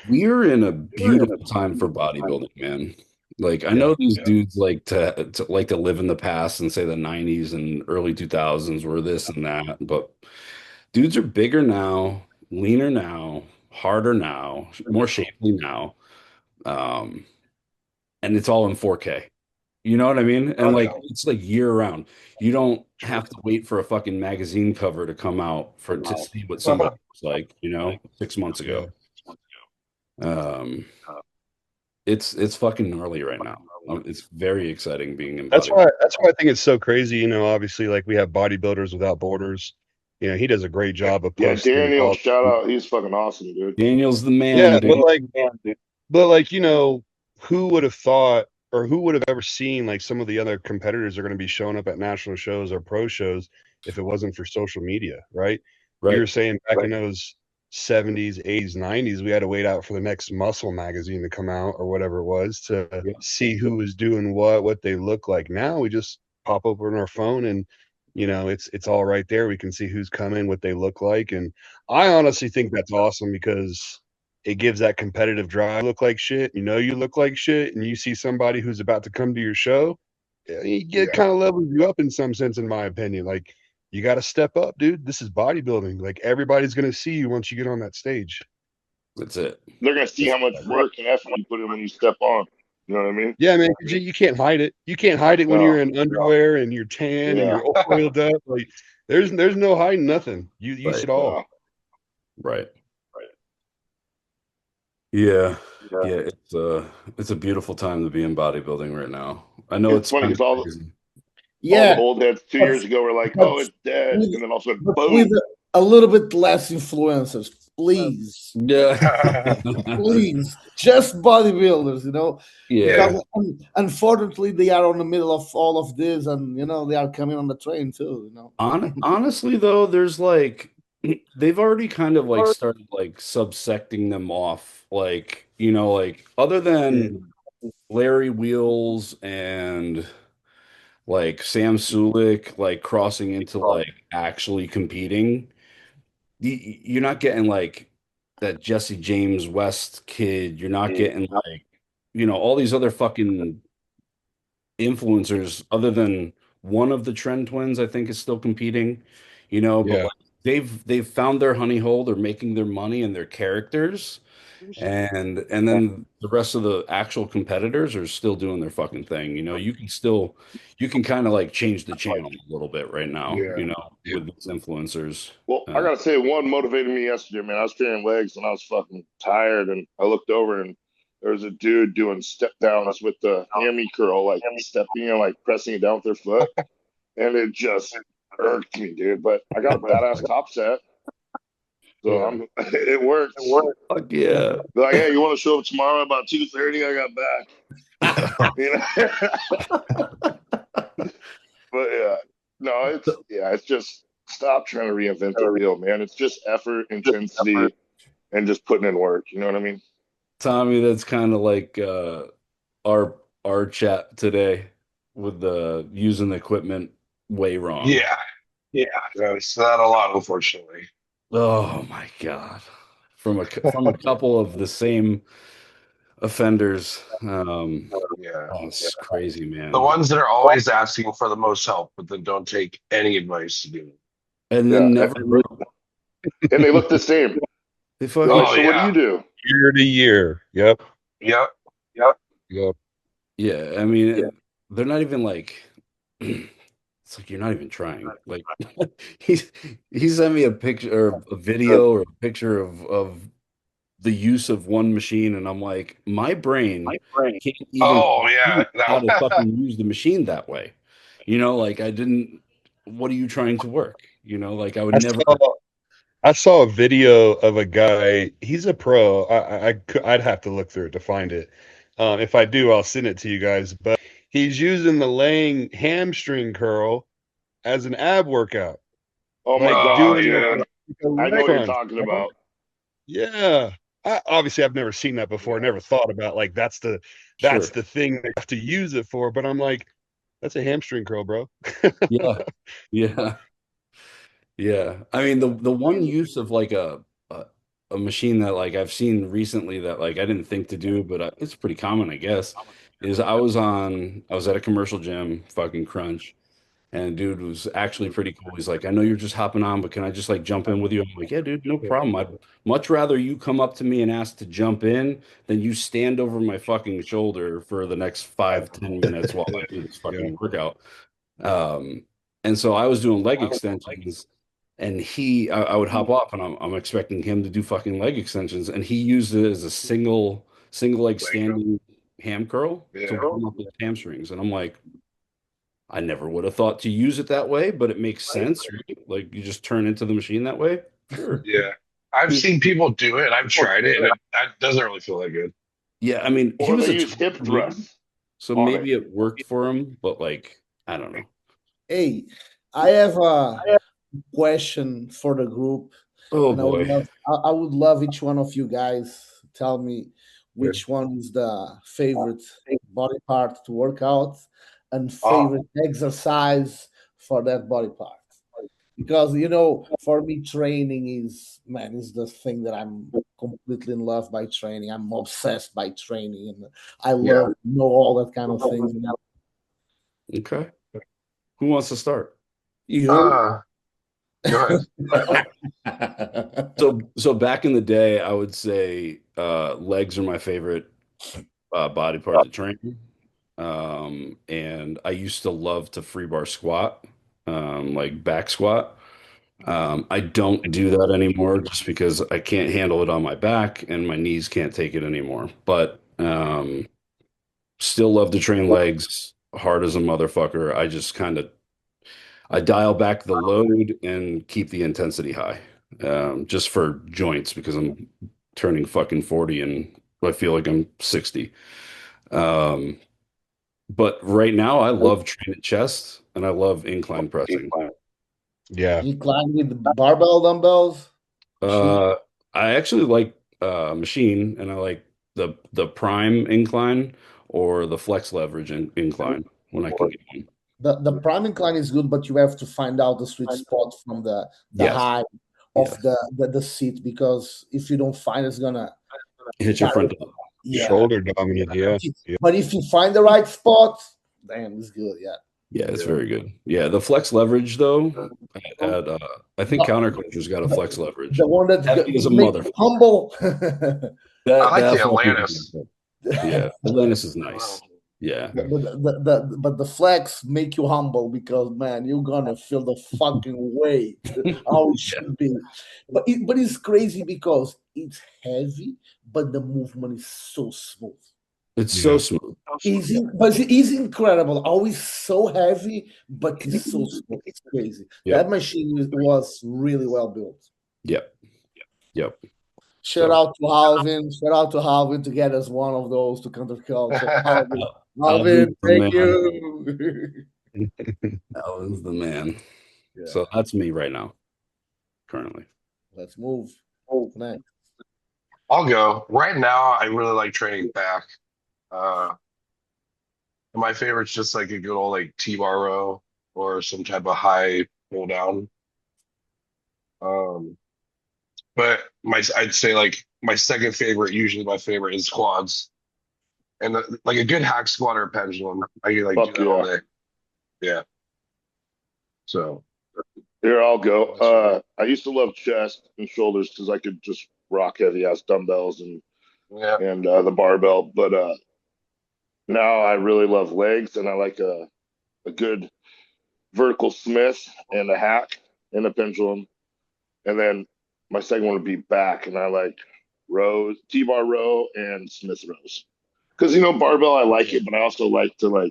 We're in a beautiful time for bodybuilding, man. Like, I know these dudes like to live in the past and say the 90s and early 2000s were this and that, but dudes are bigger now, leaner now, harder now, more shapely now. Um, and it's all in 4K. You know what I mean? And like it's like year round. You don't have to wait for a fucking magazine cover to come out to see what somebody looks like, 6 months ago. Um, it's fucking gnarly right now. It's very exciting being in That's bodybuilding. why I think it's so crazy. Obviously, like we have bodybuilders without borders. He does a great job of Yeah, posting. Daniel, shout out. He's fucking awesome, dude. Daniel's the man, Yeah, dude. but like who would have thought, or who would have ever seen like some of the other competitors are going to be showing up at national shows or pro shows if it wasn't for social media, right? You were saying back in those 70s, 80s, 90s, we had to wait out for the next Muscle magazine to come out or whatever it was to see who was doing what they look like. Now we just pop open our phone and it's all right there. We can see who's coming, what they look like. And I honestly think that's awesome because it gives that competitive drive. Look like shit, you look like shit, and you see somebody who's about to come to your show, it kind of levels you up in some sense, in my opinion. Like, you got to step up, dude. This is bodybuilding. Like, everybody's going to see you once you get on that stage. That's it. They're gonna see how much work and effort you put in when you step on. You know what I mean? Yeah, man. You can't hide it. You can't hide it when you're in underwear and you're tan and you're oiled up. Like, there's no hiding nothing. You see it all. Right. Yeah. Yeah, it's a beautiful time to be in bodybuilding right now. I know it's funny because all Yeah, the old heads 2 years ago were like, "Oh, it's dead," and then also boom. with a little bit less influencers, please. Yeah. Please, just bodybuilders, Yeah. Because unfortunately they are on the middle of all of this, and they are coming on the train too. Honestly, though, there's like they've already kind of like started like subsecting them off, like like other than Larry Wheels and like Sam Sulik like crossing into like actually competing. You're not getting like that Jesse James West kid. You're not getting like all these other fucking influencers other than one of the Trend Twins, I think, is still competing, but like they've found their honey hole. They're making their money and their characters, and then the rest of the actual competitors are still doing their fucking thing. You can kind of like change the channel a little bit right now, with these influencers. Well, I gotta say, one motivated me yesterday, man. I was training legs and I was fucking tired, and I looked over and there was a dude doing step downs with the hammy curl, like stepping and like pressing it down with their foot, and it just irked me, dude. But I got a badass top set, so it works. Fuck yeah! They're like, hey, you want to show up tomorrow about 2:30? I got back. But no, it's just stop trying to reinvent the wheel, man. It's just effort, intensity, and just putting in work. You know what I mean? Tommy, that's kind of like our chat today with the using the equipment way wrong. Yeah. It's not a lot, unfortunately. Oh my God. From a couple of the same offenders. It's crazy, man. The ones that are always asking for the most help, but then don't take any advice to do it. And then never and they look the same. They fucking so what do you do? Year to year. Yep. Yep. Yeah, I mean, they're not even like it's like you're not even trying. Like he's he sent me a picture or a video or a picture of the use of one machine, and I'm like, my brain can't even Oh yeah, compute how to no. fucking use the machine that way. Like I didn't. What are you trying to work? Like I would I never. saw I saw a video of a guy. He's a pro. I'd have to look through it to find it. If I do, I'll send it to you guys. But he's using the laying hamstring curl as an ab workout, Oh my like Oh God, doing like man. a I know leg what you're crunch. talking about. Yeah. Obviously, I've never seen that before. yeah, Never thought about like that's Sure. the thing they have to use it for. But I'm like, that's a hamstring curl, bro. Yeah. Yeah. Yeah. I mean, the one use of like a machine that like I've seen recently that like I didn't think to do, but it's pretty common, I guess, is I was at a commercial gym, fucking crunch, and dude was actually pretty cool. He's like, I know you're just hopping on, but can I just like jump in with you? I'm like, yeah, dude, no problem. I'd much rather you come up to me and ask to jump in than you stand over my fucking shoulder for the next 5, 10 minutes while I do this Yeah. fucking workout. Um, and so I was doing leg extensions, and I would hop off, and I'm expecting him to do fucking leg extensions, and he used it as a single leg like standing ham curl to yeah, warm up his hamstrings, and I'm like, I never would have thought to use it that way, but it makes sense, right? Like you just turn into the machine that way. Sure. yeah. I've seen people do it. I've tried it, and that doesn't really feel that good. Yeah, I mean, he Or was they a use hip taller dude, thrusts so on it. maybe it worked for him, but like, I don't know. Hey, I have a question for the group, Oh and boy. I would love each one of you guys tell me Good. which one is the favorite body part to work out and Oh, favorite exercise for that body part. Because for me, training is the thing that I'm completely in love by training. I'm obsessed by training, and I yeah. love know all that kind of things. Okay. Who wants to start? You. Uh, Go ahead. So back in the day, I would say legs are my favorite body part to train. And I used to love to free bar squat, like back squat. I don't do that anymore just because I can't handle it on my back and my knees can't take it anymore. But still love to train legs hard as a motherfucker. I dial back the load and keep the intensity high, just for joints because I'm turning fucking 40 and I feel like I'm 60. Um, but right now I love training chest and I love incline pressing. Yeah. Incline with barbell dumbbells machine. Uh, I actually like machine and I like the prime incline or the flex leverage incline when I can get one. The prime incline is good, but you have to find out the sweet spot from the Yes, height of yes. the seat, because if you don't find, it's gonna Hit your tire. front up. Yeah, Yeah. Shoulder dominant. Yeah. Yeah. But if you find the right spot, damn, it's good. Yeah. yeah, it's Yeah. very good. Yeah, the flex leverage though, at I think The, counterculture's got a flex the leverage. one that Heavy as a make you motherfucker. humble. I like That the fucking Atlantis. yeah, Atlantis is Wow. nice. Yeah, Yeah. But the flex make you humble, because man, you're gonna feel the fucking weight how it yeah, should be. But it's crazy because it's heavy, but the movement is so smooth. it's so Yeah. smooth. Yeah, Easy, but it is incredible. Always so heavy, but it's so smooth. It's crazy. yep, That machine was really well built. yep, yep. Shout So out to Alvin. Shout out to Alvin to get us one of those to counterculture. Alvin, Alvin's Alvin, the thank man. you. Alvin's the man. Yeah. So that's me right now, currently. Let's move. Next. I'll go. Right now, I really like training back. Uh, and my favorite's just like a good old like T-bar row or some type of high pull down. Um, but I'd say like my second favorite, usually my favorite is squats. And like a good hack squat or pendulum, I could like do Fuck that all yeah. day. Yeah. So Here, I'll go. that's for me. I used to love chest and shoulders because I could just rock heavy ass dumbbells and Yeah. the barbell. But Now I really love legs, and I like a good vertical Smith and a hack and a pendulum. And then my second one would be back, and I like rows, T-bar row, and Smith rows. Because barbell, I like it, but I also like to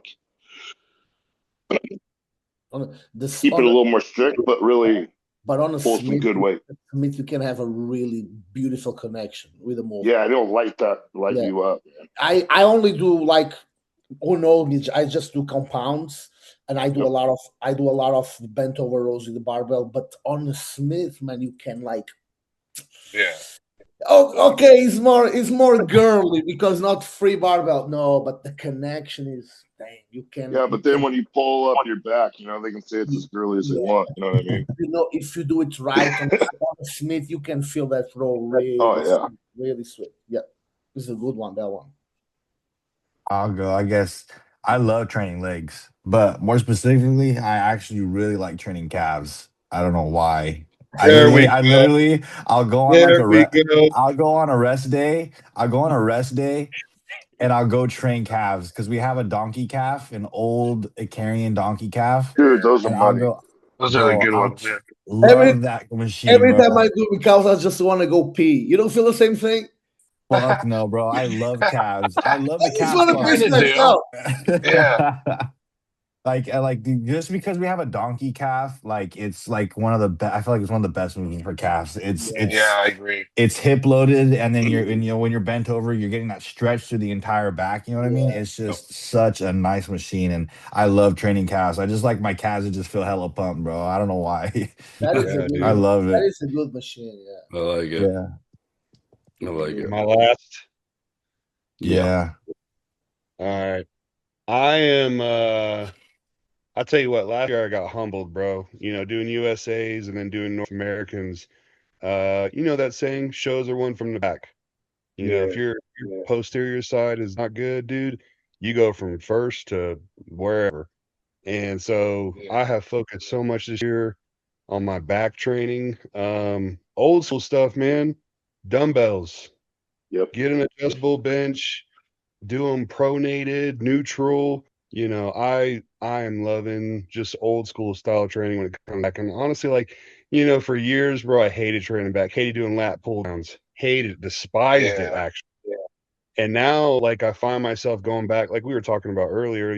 On this, keep it a little more strict, but really but on a pull some Smith, good weight. you can have a really beautiful connection with the move. Yeah, I don't like that light Yeah. you up, man. I only do like, who knows me, I just do compounds, and I do Yep. a lot of bent over rows with the barbell. But on the Smith, man, you can like, Yeah. oh, okay, it's more girly because not free barbell. No, but the connection is, dang, you can. Yeah, You but then can, when you pull up your back, they can say it's as girly as they yeah. want. You know what I mean? If you do it right on the Smith, you can feel that row really, Oh yeah. really sweet. Yeah, this is a good one. That one. I'll go. I guess I love training legs, but more specifically, I actually really like training calves. I don't know why. There we go. I'll go on like There we go. I'll go on a rest day. I'll go on a rest day and I'll go train calves because we have a donkey calf, an old Icarian donkey calf, Dude, those are and I'll money. go, Those are the bro. good I'll ones. Yeah. Every love that machine, every time bro. I do because I just want to go pee. You don't feel the same thing? Fuck no, bro. I love calves. I love I the just calf want to squat. piss Kinda do. myself. Yeah. Just because we have a donkey calf, like it's like one of the best. I feel like it's one of the best movements for calves. Yeah, I agree. It's hip loaded, and then when you're bent over, you're getting that stretch through the entire back. You know what I mean? It's just such a nice machine, and I love training calves. I just like my calves to just feel hella pumped, bro. I don't know why. That is Yeah, a dude. I love that it. is a good machine. Yeah. I like it. Yeah, I like it. My last. Yeah. yeah. All right. I am I'll tell you what, last year I got humbled, bro. Doing USAs and then doing North Americans. You know that saying, shows are won from the back. If your posterior side is not good, dude, you go from first to wherever. And so I have focused so much this year on my back training. Old school stuff, man. Dumbbells. Yep. Get an adjustable bench, do them pronated, neutral. I am loving just old school style training when it comes back. And honestly, like, for years, bro, I hated training back, hated doing lat pull downs, hated, despised it Yeah. actually. And now, like, I find myself going back, like we were talking about earlier,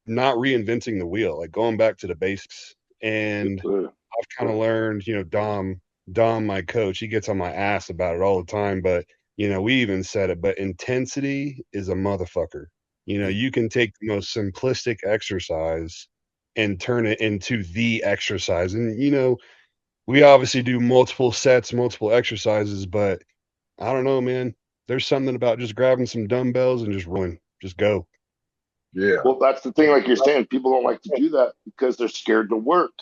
not reinventing the wheel, like going back to the basics. And I've kind of learned, Dom, my coach, he gets on my ass about it all the time, but we even said it, but intensity is a motherfucker. You can take the most simplistic exercise and turn it into the exercise. And we obviously do multiple sets, multiple exercises, but I don't know, man. There's something about just grabbing some dumbbells and just rolling, just go. Yeah. Well, that's the thing, like you're saying, people don't like to do that because they're scared to work.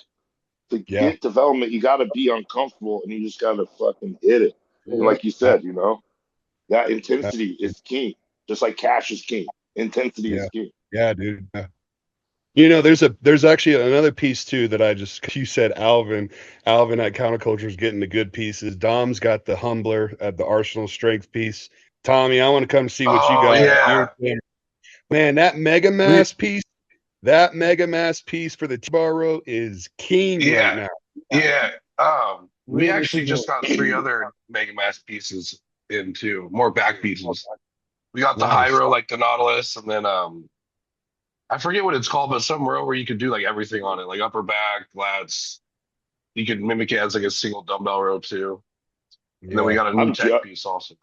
To get development, you got to be uncomfortable and you just got to fucking hit it. And like you said, that intensity is king. Just like cash is king. Intensity is king. Yeah, dude. There's actually another piece too that you said Alvin at Counterculture is getting the good pieces. Dom's got the humbler at the Arsenal strength piece. Tommy, I want to come see what you got. Yeah. Man, that mega mass piece for the T-bar row is king right now. Yeah. We actually just got 3 other Mega Mass pieces in too, more back pieces. We got the high row, like the Nautilus, and then I forget what it's called, but some row where you could do like everything on it, like upper back, lats. You could mimic it as like a single dumbbell row too. And then we got a new tech piece also.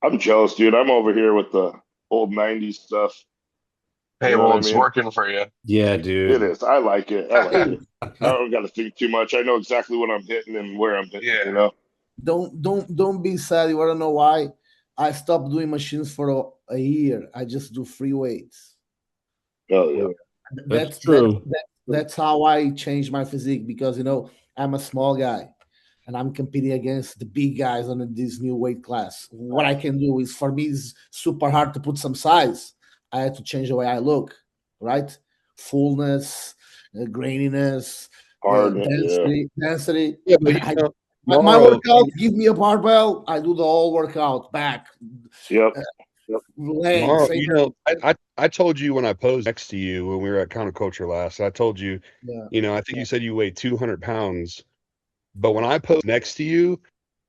I'm jealous, dude. I'm over here with the old 90s stuff. Hey, well, it's working for you. Yeah, dude. It is. I like it. I don't got to think too much. I know exactly what I'm hitting and where I'm hitting. Don't be sad. You want to know why? I stopped doing machines for a year. I just do free weights. Oh yeah, that's true. That's how I changed my physique because I'm a small guy, and I'm competing against the big guys on this new weight class. What I can do is, for me, it's super hard to put some size. I had to change the way I look, right? Fullness, graininess, density. Yeah, but my workout, give me a barbell. I do the whole workout back. Yep. legs. Mauro, you know, I told you when I posed next to you when we were at counterculture last, I told you, Yeah. you know, I think you said you weighed 200 pounds, but when I posed next to you,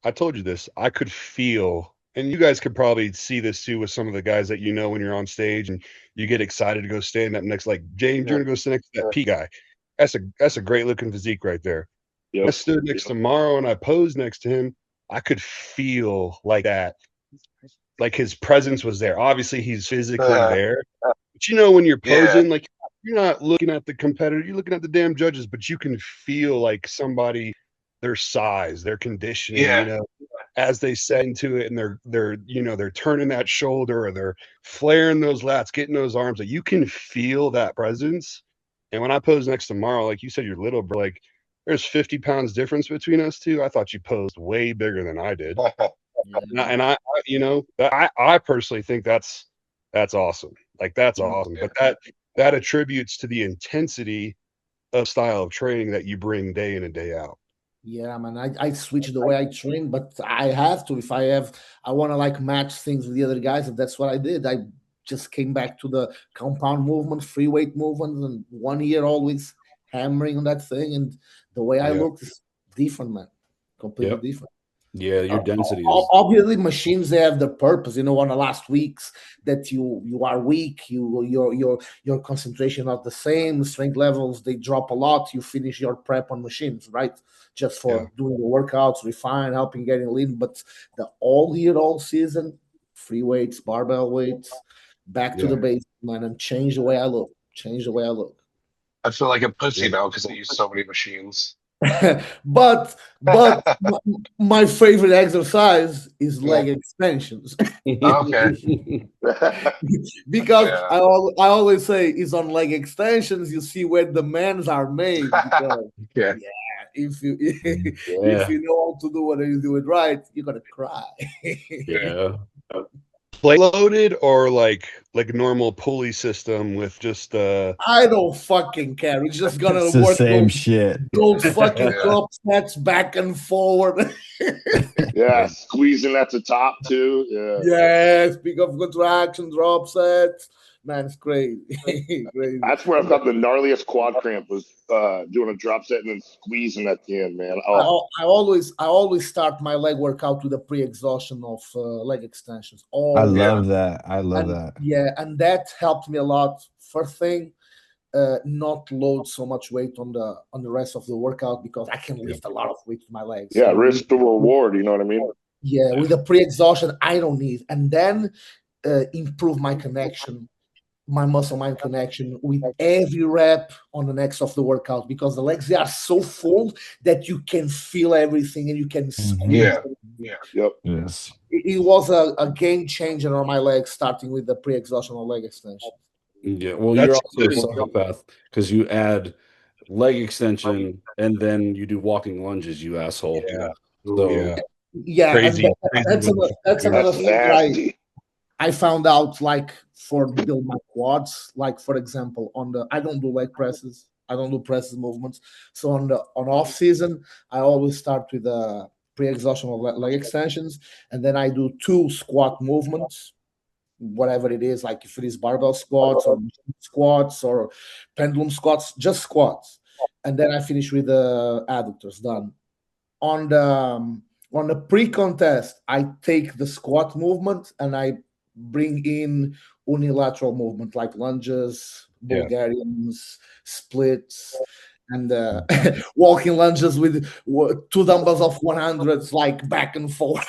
I told you this, I could feel, and you guys could probably see this too with some of the guys that you know when you're on stage and you get excited to go stand up next, like James, you're gonna go stand next to that P guy. That's a great looking physique right there. When I stood next to Mauro and I posed next to him, I could feel like that. Like his presence was there. Obviously, he's physically there. But you know, when you're posing, like you're not looking at the competitor, you're looking at the damn judges, but you can feel like somebody, their size, their conditioning, you know, as they set into it and they're turning that shoulder or they're flaring those lats, getting those arms, like you can feel that presence. And when I pose next to Mauro, like you said, you're little, bro, like there's 50 pounds difference between us two. I thought you posed way bigger than I did. And I you know, I personally think that's awesome. Like that's awesome. But that attributes to the intensity of style of training that you bring day in and day out. Yeah, man, I switch the way I train, but I have to. If I want to like match things with the other guys, and that's what I did. I just came back to the compound movement, free weight movement, and 1 year always hammering on that thing. And the way I look is different, man, completely different. Yeah, your density is Obviously machines, they have their purpose. You know, on the last weeks that you are weak, your concentration not the same, strength levels they drop a lot. You finish your prep on machines, right? Just for doing the workouts, refine, helping getting lean. But the all year, all season, free weights, barbell weights, back to the basics, man, and change the way I look. Change the way I look. I feel like a pussy now because I use so many machines. but my favorite exercise is leg extensions. Okay. Because I always say it's on leg extensions you see where the men's are made. Because, if you if you know how to do what you do it right, you're gonna cry. Plate loaded or like normal pulley system with just I don't fucking care. It's just gonna it's the work same shit. those fucking drop sets back and forward. Squeezing at the top too. Yes, big of contraction, drop sets. Man, it's crazy. Crazy. That's where I've got the gnarliest quad cramp was doing a drop set and then squeezing at the end, man. I always start my leg workout with a pre-exhaustion of leg extensions. I love that. I love that. Yeah, and that helped me a lot. First thing, not load so much weight on the rest of the workout because I can lift a lot of weight with my legs. Yeah, risk to reward, you know what I mean? Yeah, with the pre-exhaustion, I don't need. And then improve my connection, my muscle-mind connection with every rep on the next of the workout because the legs, they are so full that you can feel everything and you can squeeze. Yes. It was a game changer on my legs, starting with the pre-exhaustion of leg extension. Yeah, well, you're also a psychopath because you add leg extension and then you do walking lunges, you asshole. Crazy. That's another thing I found out, like for build my quads. Like for example, I don't do leg presses, I don't do presses movements. So on off season, I always start with a pre-exhaustion of leg extensions, and then I do 2 squat movements, whatever it is, like if it is barbell squats or pendulum squats, just squats, and then I finish with the adductors. Done. On the pre-contest, I take the squat movement and I bring in unilateral movement like lunges, Bulgarians, splits, and walking lunges with 2 dumbbells of 100s, like back and forth.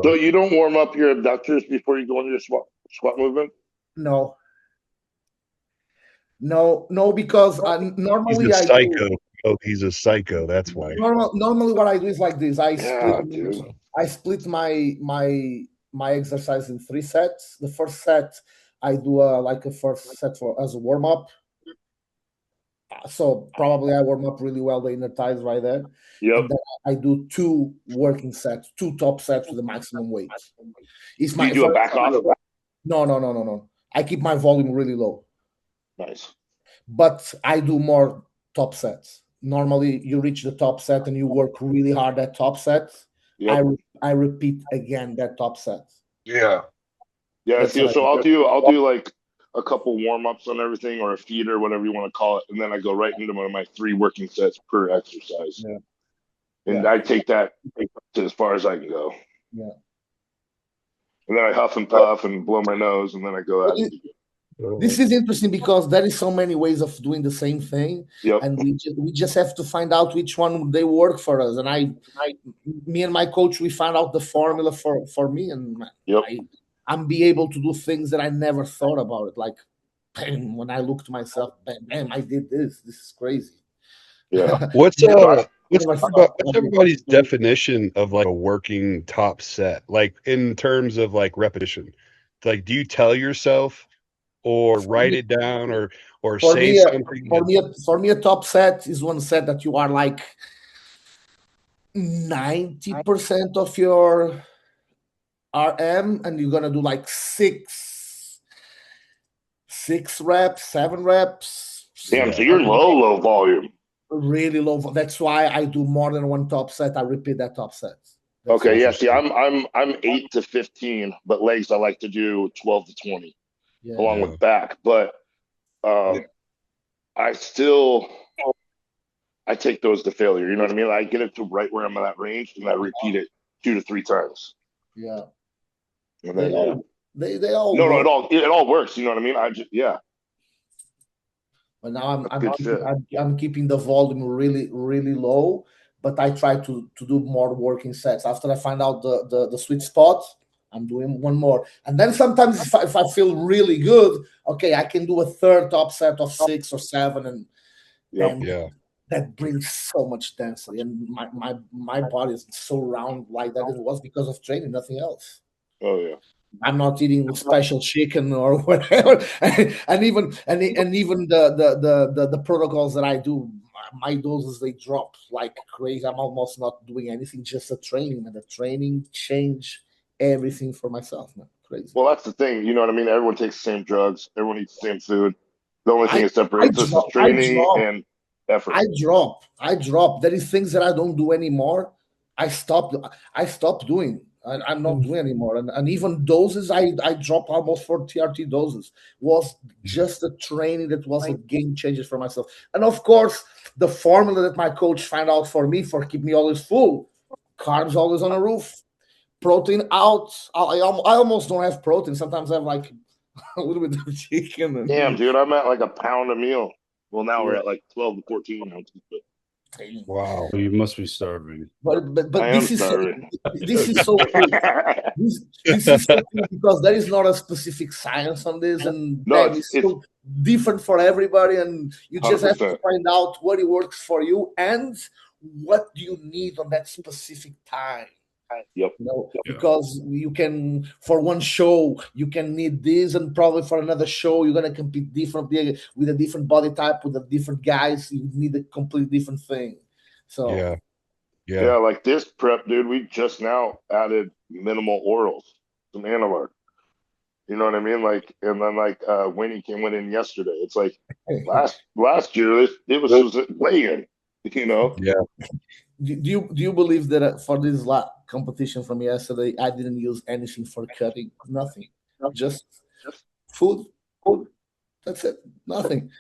So you don't warm up your abductors before you go into your squat movement? No, because normally he's a psycho. He's a psycho. That's why. Normally, what I do is like this. I split my exercise in 3 sets. The first set I do a first set as a warm up. So probably I warm up really well the inner thighs right there. And then I do 2 working sets, 2 top sets with the maximum weight. You do a back off? No. I keep my volume really low. Nice. But I do more top sets. Normally, you reach the top set and you work really hard at top sets. I repeat again that top set. Yeah. Yeah, That's see, what I so do. I'll do like a couple warm ups on everything or a feeder, whatever you want to call it, and then I go right into one of my 3 working sets per exercise. Yeah. And Yeah. I take that to as far as I can go. Yeah. And then I huff and puff and blow my nose, and then I go at it. This is interesting because there is so many ways of doing the same thing, Yep. and we just have to find out which one they work for us. And me and my coach, we found out the formula for me, and Yep. I'm be able to do things that I never thought about. It like, bam, when I look to myself, bam, I did this. This is crazy. Yeah. What's Never thought what's of it. everybody's definition of like a working top set? Like in terms of like repetition. Like do you tell yourself or For write me, it down or for say me, something that, for me, a top set is one set that you are like 90% of your RM, and you're gonna do like six reps, 7 reps, Damn, yeah. so you're low volume. really low. That's why I do more than one top set. I repeat that top set. That's Okay, why. yeah. See, I'm 8 to 15, but legs I like to do 12 to 20 Yeah. along Yeah. with back. But I still I take those to failure. You know what I mean? I get it to right where I'm at that range, and I repeat it 2 to 3 times. Yeah. And then They all no, work. it all works. You know what I mean? I just But now That's good shit. I'm keeping the volume really, really low, but I try to do more working sets. After I find out the sweet spot, I'm doing one more. And then sometimes if I feel really good, okay, I can do a third top set of 6 or 7, and Yep. then Yeah. that brings so much density. And my body is so round like that. It was because of training, nothing else. Oh yeah. I'm not eating special chicken or whatever, and even the protocols that I do, my doses they drop like crazy. I'm almost not doing anything, just the training, and the training change everything for myself, man. Crazy. Well, that's the thing. You know what I mean? Everyone takes the same drugs. Everyone eats the same food. The only thing I that separates us is I training drop. and effort. I drop. There is things that I don't do anymore. I stopped doing. I'm not doing anymore. And even doses, I drop almost for TRT doses. Was just the training that was a game changer for myself. And of course, the formula that my coach found out for me for keep me always full, carbs always on the roof, protein out. I almost don't have protein. Sometimes I have like a little bit of chicken. Damn, dude, I'm at like a pound a meal. Well, now we're Yeah. at like 12 to 14 ounces, but Wow. You must be starving. But I am this is starving. this is so cool. This is so cool because there is not a specific science on this, and No, damn, it's so different for everybody, and you just have to 100%. find out what it works for you and what do you need on that specific time. Yep. You know, Yeah. because you can for one show you can need this, and probably for another show you're gonna compete differently with a different body type with a different guys. You need a completely different thing. So Yeah. Yeah, Yeah. like this prep, dude, we just now added minimal orals, some analog. You know what I mean? Like, and then like Winnie went in yesterday. It's like last year it was weigh-in, you know? Yeah. do you believe that for this competition from yesterday, I didn't use anything for cutting? Nothing, just food. That's it. Nothing.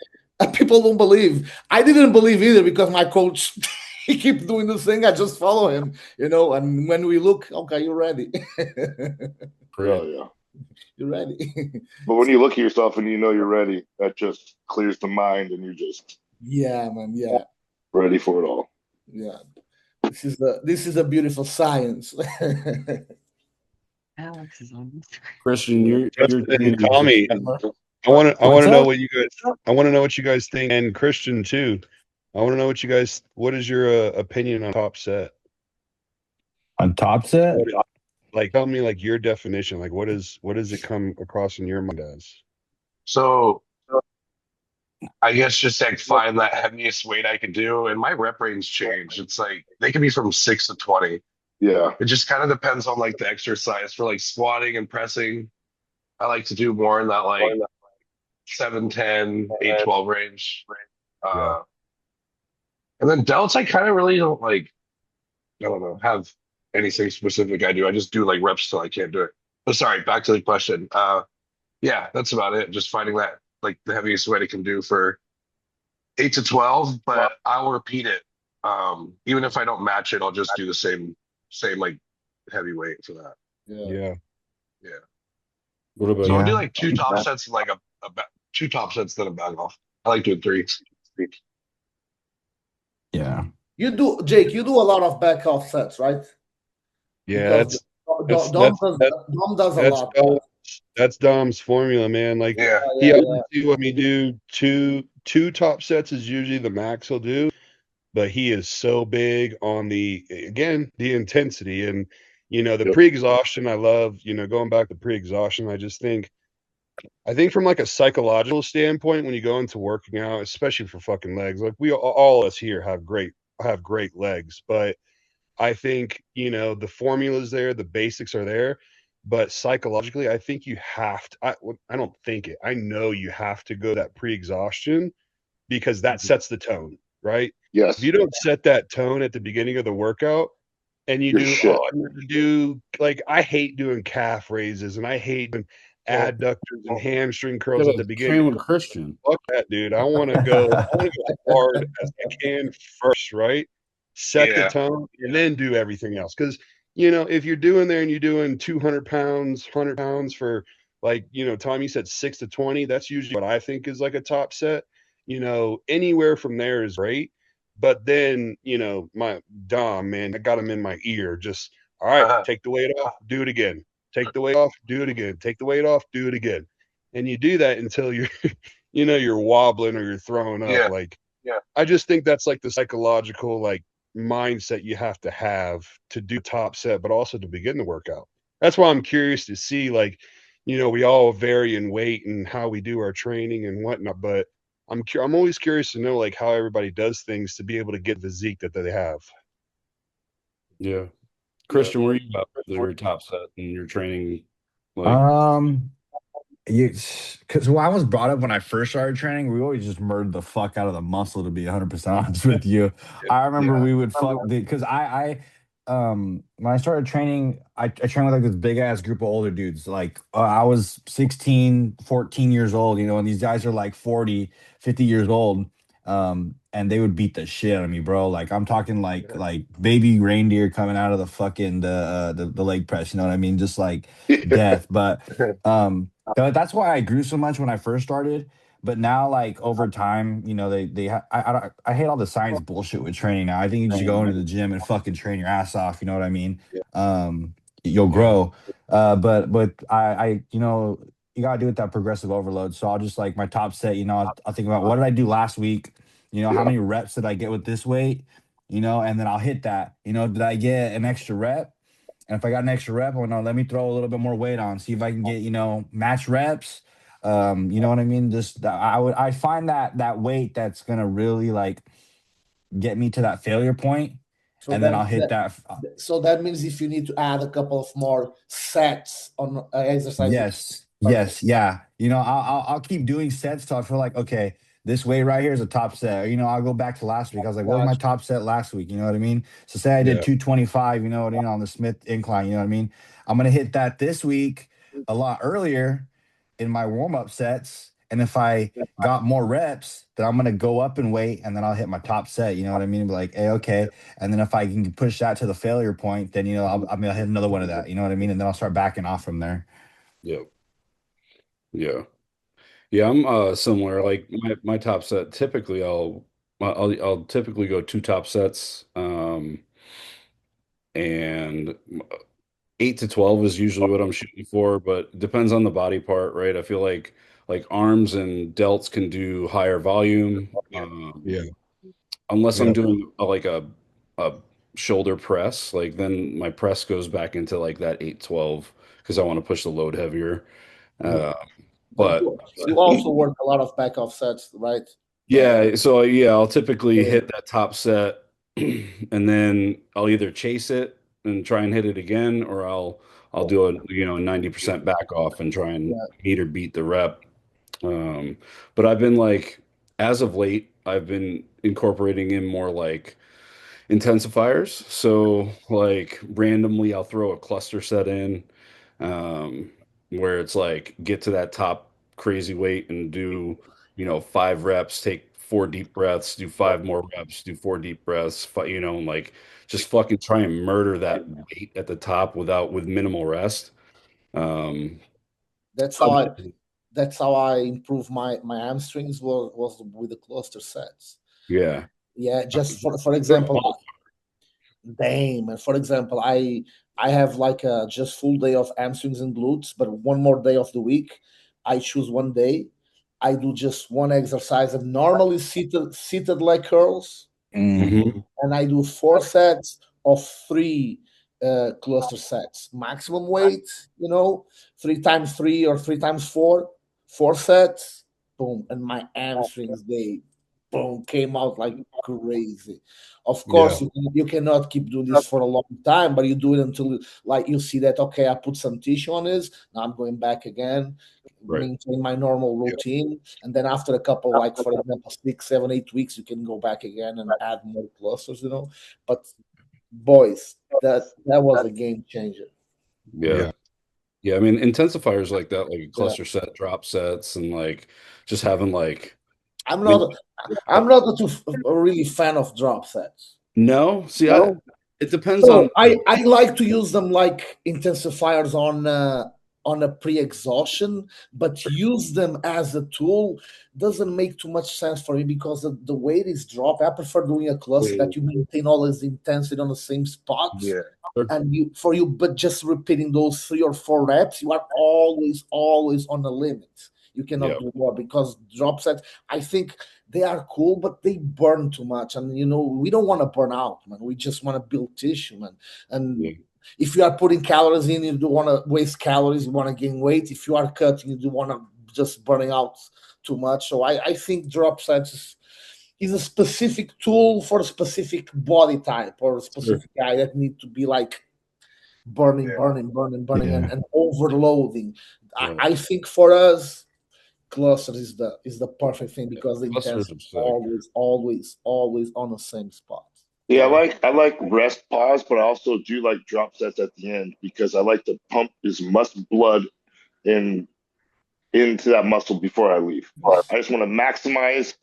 And people don't believe. I didn't believe either because my coach he keep doing this thing. I just follow him, you know. And when we look, okay, you're ready. Oh yeah. You're ready. But when you look at yourself and you know you're ready, that just clears the mind and you're just Yeah, man. Yeah, ready for it all. yeah. This is a beautiful science. Alex is on. Christian, you're Justin and doing Tommy, I want to What's know up? what you guys. I want to know what you guys think, and Christian too. I want to know what you guys. What is your opinion on top set? On top set? Like, tell me like your definition. Like, what does it come across in your mind as? So I guess just like find that heaviest weight I can do, and my rep range change. It's like they can be from 6 to 20. Yeah. It just kind of depends on like the exercise. For like squatting and pressing, I like to do more in that like 7, 10, 8, 12 range. Yeah. And then delts, I kind of really don't like, I don't know, have anything specific I do. I just do like reps till I can't do it. Oh, sorry, back to the question. Yeah, that's about it. Just finding that like the heaviest weight I can do for 8 to 12, but I'll repeat it. Even if I don't match it, I'll just do the same like heavy weight for that. Yeah. Yeah. Yeah. What about So I'll you? do Yeah. like two top sets and like two top sets, then a back off. I like doing three. Yeah. You do, Jake. You do a lot of back off sets, right? Yeah, Because that's Dom that's Dom that's does that, Dom does a that's lot. that's Dom's formula, man. Like Yeah. he Yeah, yeah. obviously let me do two top sets is usually the max he'll do, but he is so big on the intensity and the Yep. pre-exhaustion. I love, going back to pre-exhaustion. I think from like a psychological standpoint, when you go into working out, especially for fucking legs, like we all us here have great legs, but I think, the formula's there, the basics are there, but psychologically, I think you have to. I don't think it. I know you have to go that pre-exhaustion because that sets the tone, right? If Yes. you don't set that tone at the beginning of the workout and you Your do, shit. oh, I'm gonna do like I hate doing calf raises and I hate doing adductors and hamstring You curls at gotta the beginning. train with Christian. Fuck that, dude. I want to go hard as I can first, right? Set the Yeah. tone and then do everything else. Because, if you're doing there and you're doing 200 pounds, 100 pounds for like, Tom, you said 6 to 20, that's usually what I think is like a top set. Anywhere from there is great. But then, my Dom, man, I got him in my ear. Just, all right, Uh-huh. take the weight off, do it again. Take the weight off, do it again. Take the weight off, do it again. And you do that until you're wobbling or you're throwing up. Yeah. Like, Yeah. I just think that's like the psychological like mindset you have to do top set, but also to begin the workout. That's why I'm curious to see like, we all vary in weight and how we do our training and whatnot, but I'm always curious to know like how everybody does things to be able to get the physique that they have. Yeah. Yeah. Christian, where you at with your top set and your training? Like, Um, because when I was brought up when I first started training, we always just murdered the fuck out of the muscle. To be 100% honest with you, I remember Yeah. we would fuck because when I started training, I trained with like this big ass group of older dudes. Like I was 16, 14 years old, and these guys are like 40, 50 years old. And they would beat the shit out of me, bro. Like I'm talking like baby reindeer coming out of the fucking the leg press. You know what I mean? Just like death. But that's why I grew so much when I first started. But now, like over time, I hate all the science bullshit with training. Now I think you just go into the gym and fucking train your ass off. You know what I mean? You'll yeah, grow. But I you gotta do it that progressive overload. So I'll just like my top set. I'll think about what did I do last week. How many reps did I get with this weight? And then I'll hit that. Did I get an extra rep? And if I got an extra rep, well, no, let me throw a little bit more weight on, see if I can get, match reps. You know what I mean? Just I find that weight that's gonna really like get me to that failure point, So and then I'll hit that. so that means if you need to add a couple of more sets on exercises. Yes, yes, yeah. I'll keep doing sets till I feel like okay, this weight right here is a top set. I'll go back to last week. I was like, what was my top set last week? You know what I mean? So say I did Yeah. 225. On the Smith incline. You know what I mean? I'm gonna hit that this week a lot earlier in my warm up sets. And if I got more reps, then I'm gonna go up in weight, and then I'll hit my top set. You know what I mean? Be like, hey, okay. And then if I can push that to the failure point, then I'll hit another one of that. You know what I mean? And then I'll start backing off from there. yeah, yeah, yeah. I'm similar. Like my top set. Typically, I'll typically go two top sets. And 8 to 12 is usually what I'm shooting for, but it depends on the body part, right? I feel like arms and delts can do higher volume. Yeah. Unless I'm Yeah. doing a shoulder press, like then my press goes back into like that 8-12 because I want to push the load heavier. Uh, But but you also work a lot of back off sets, right? yeah, so yeah, I'll typically hit that top set and then I'll either chase it and try and hit it again, or I'll do a 90% back off and try and Yeah. meet or beat the rep. But I've been like, as of late, I've been incorporating in more like intensifiers. So like randomly I'll throw a cluster set in. um, where it's like get to that top crazy weight and do, 5 reps, take 4 deep breaths, do 5 more reps, do 4 deep breaths, and like just fucking try and murder that weight at the top with minimal rest. Um, That's how I improve my hamstrings was with the cluster sets. yeah. Yeah, just for example, damn. And for example, I have like a just full day of hamstrings and glutes, but one more day of the week, I choose one day. I do just one exercise of normally seated leg curls, Hmm. and I do 4 sets of 3 cluster sets, maximum weight. 3 times 3 or 3 times 4, 4 sets, boom, and my hamstrings they boom came out like crazy. Of Yeah. course, you cannot keep doing this for a long time, but you do it until like you see that okay, I put some tissue on this. Now I'm going back again, Right. maintain my normal routine, and then after a couple, like for example, 6, 7, 8 weeks, you can go back again and add more clusters. But boys, that was a game changer. Yeah. Yeah. Yeah. I mean, intensifiers like that, like a Yeah. cluster set, drop sets, and like just having like, I'm I mean, not I'm not a really fan of drop sets. no, see, it depends on, So I like to use them like intensifiers on a pre-exhaustion, but use them as a tool doesn't make too much sense for me because the weight is dropped. I prefer doing a cluster that you maintain all this intensity on the same spots. Yeah. And but just repeating those 3 or 4 reps, you are always on the limit. You yeah, cannot do more because drop sets, I think they are cool, but they burn too much. And we don't want to burn out, man. We just want to build tissue, man. And yeah, if you are putting calories in, you don't want to waste calories, you want to gain weight. If you are cutting, you don't want to just burning out too much. So I think drop sets is a specific tool for a specific body type or a sure. specific guy that need to be like burning, Yeah. burning, burning, burning, Yeah. and overloading. Right. I think for us, cluster is the perfect thing Yeah. because the Clusters intensity are is sick. always on the same spot. Yeah, Yeah. I like rest pause, but I also do like drop sets at the end because I like to pump as much blood in into that muscle before I leave. I just want to maximize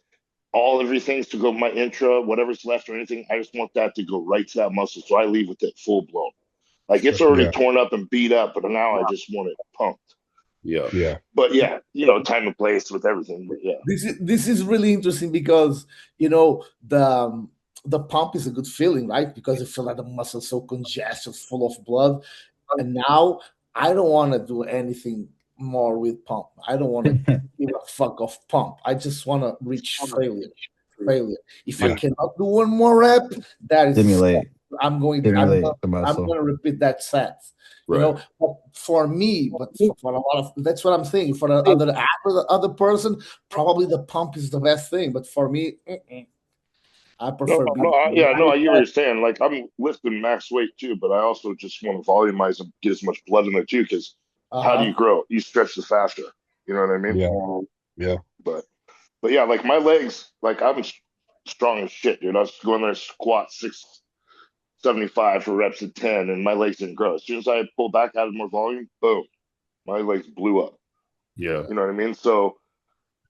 all everything to go my intra, whatever's left or anything. I just want that to go right to that muscle, so I leave with it full blown. Like it's already Yeah. torn up and beat up, but now I just want it pumped. Yeah. Yeah. But yeah, time and place with everything. But yeah, This is really interesting because the pump is a good feeling, right? Because you feel like the muscle so congested, full of blood. And now I don't want to do anything more with pump. I don't want to give a fuck of pump. I just want to reach failure. Failure. If I Yeah. cannot do one more rep, that is Stimulate, I'm going. stimulate the I'm muscle. going to repeat that set. Right. But for me, but for a lot of that's what I'm saying. For the other person, probably the pump is the best thing. But for me, I prefer being yeah, no, I get what light. you're saying. Like I'm lifting max weight too, but I also just want to volumize and get as much blood in there too. Because how do Uh-huh. you grow? You stretch the fascia. You know what I mean? Yeah. Yeah. But but yeah, like my legs, like I'm strong as shit, dude. I was going there squat 675 for reps at 10, and my legs didn't grow. As soon as I pulled back, added more volume, boom, my legs blew up. Yeah. You know what I mean? So,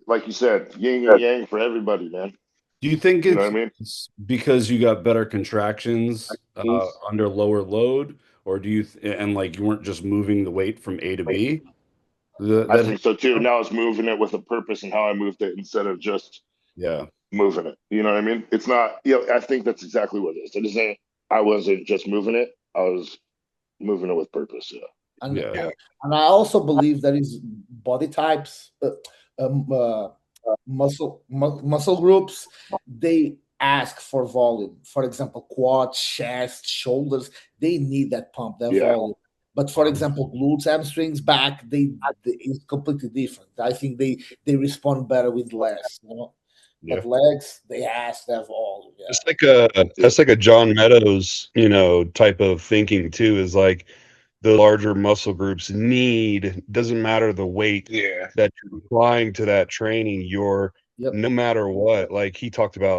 like you said, yin and yang for everybody, man. Do you think You know what I mean? it's because you got better contractions under lower load, or and like you weren't just moving the weight from A to B? I That think so too. Now it's moving it with a purpose and how I moved it instead of just yeah. moving it. You know what I mean? It's not, I think that's exactly what it is. It isn't, I wasn't just moving it, I was moving it with purpose. Yeah. And Yeah. Yeah. and I also believe there is body types, um, uh, muscle groups. They ask for volume. For example, quad, chest, shoulders. They need that pump, that Yeah. volume. But for example, glutes, hamstrings, back, they it's completely different. I think they respond better with less. Yeah. But legs, they ask that volume. Yeah. It's like that's like a John Meadows, type of thinking too, is like the larger muscle groups need, doesn't matter the weight Yeah. that you're applying to that training, Yep. no matter what, like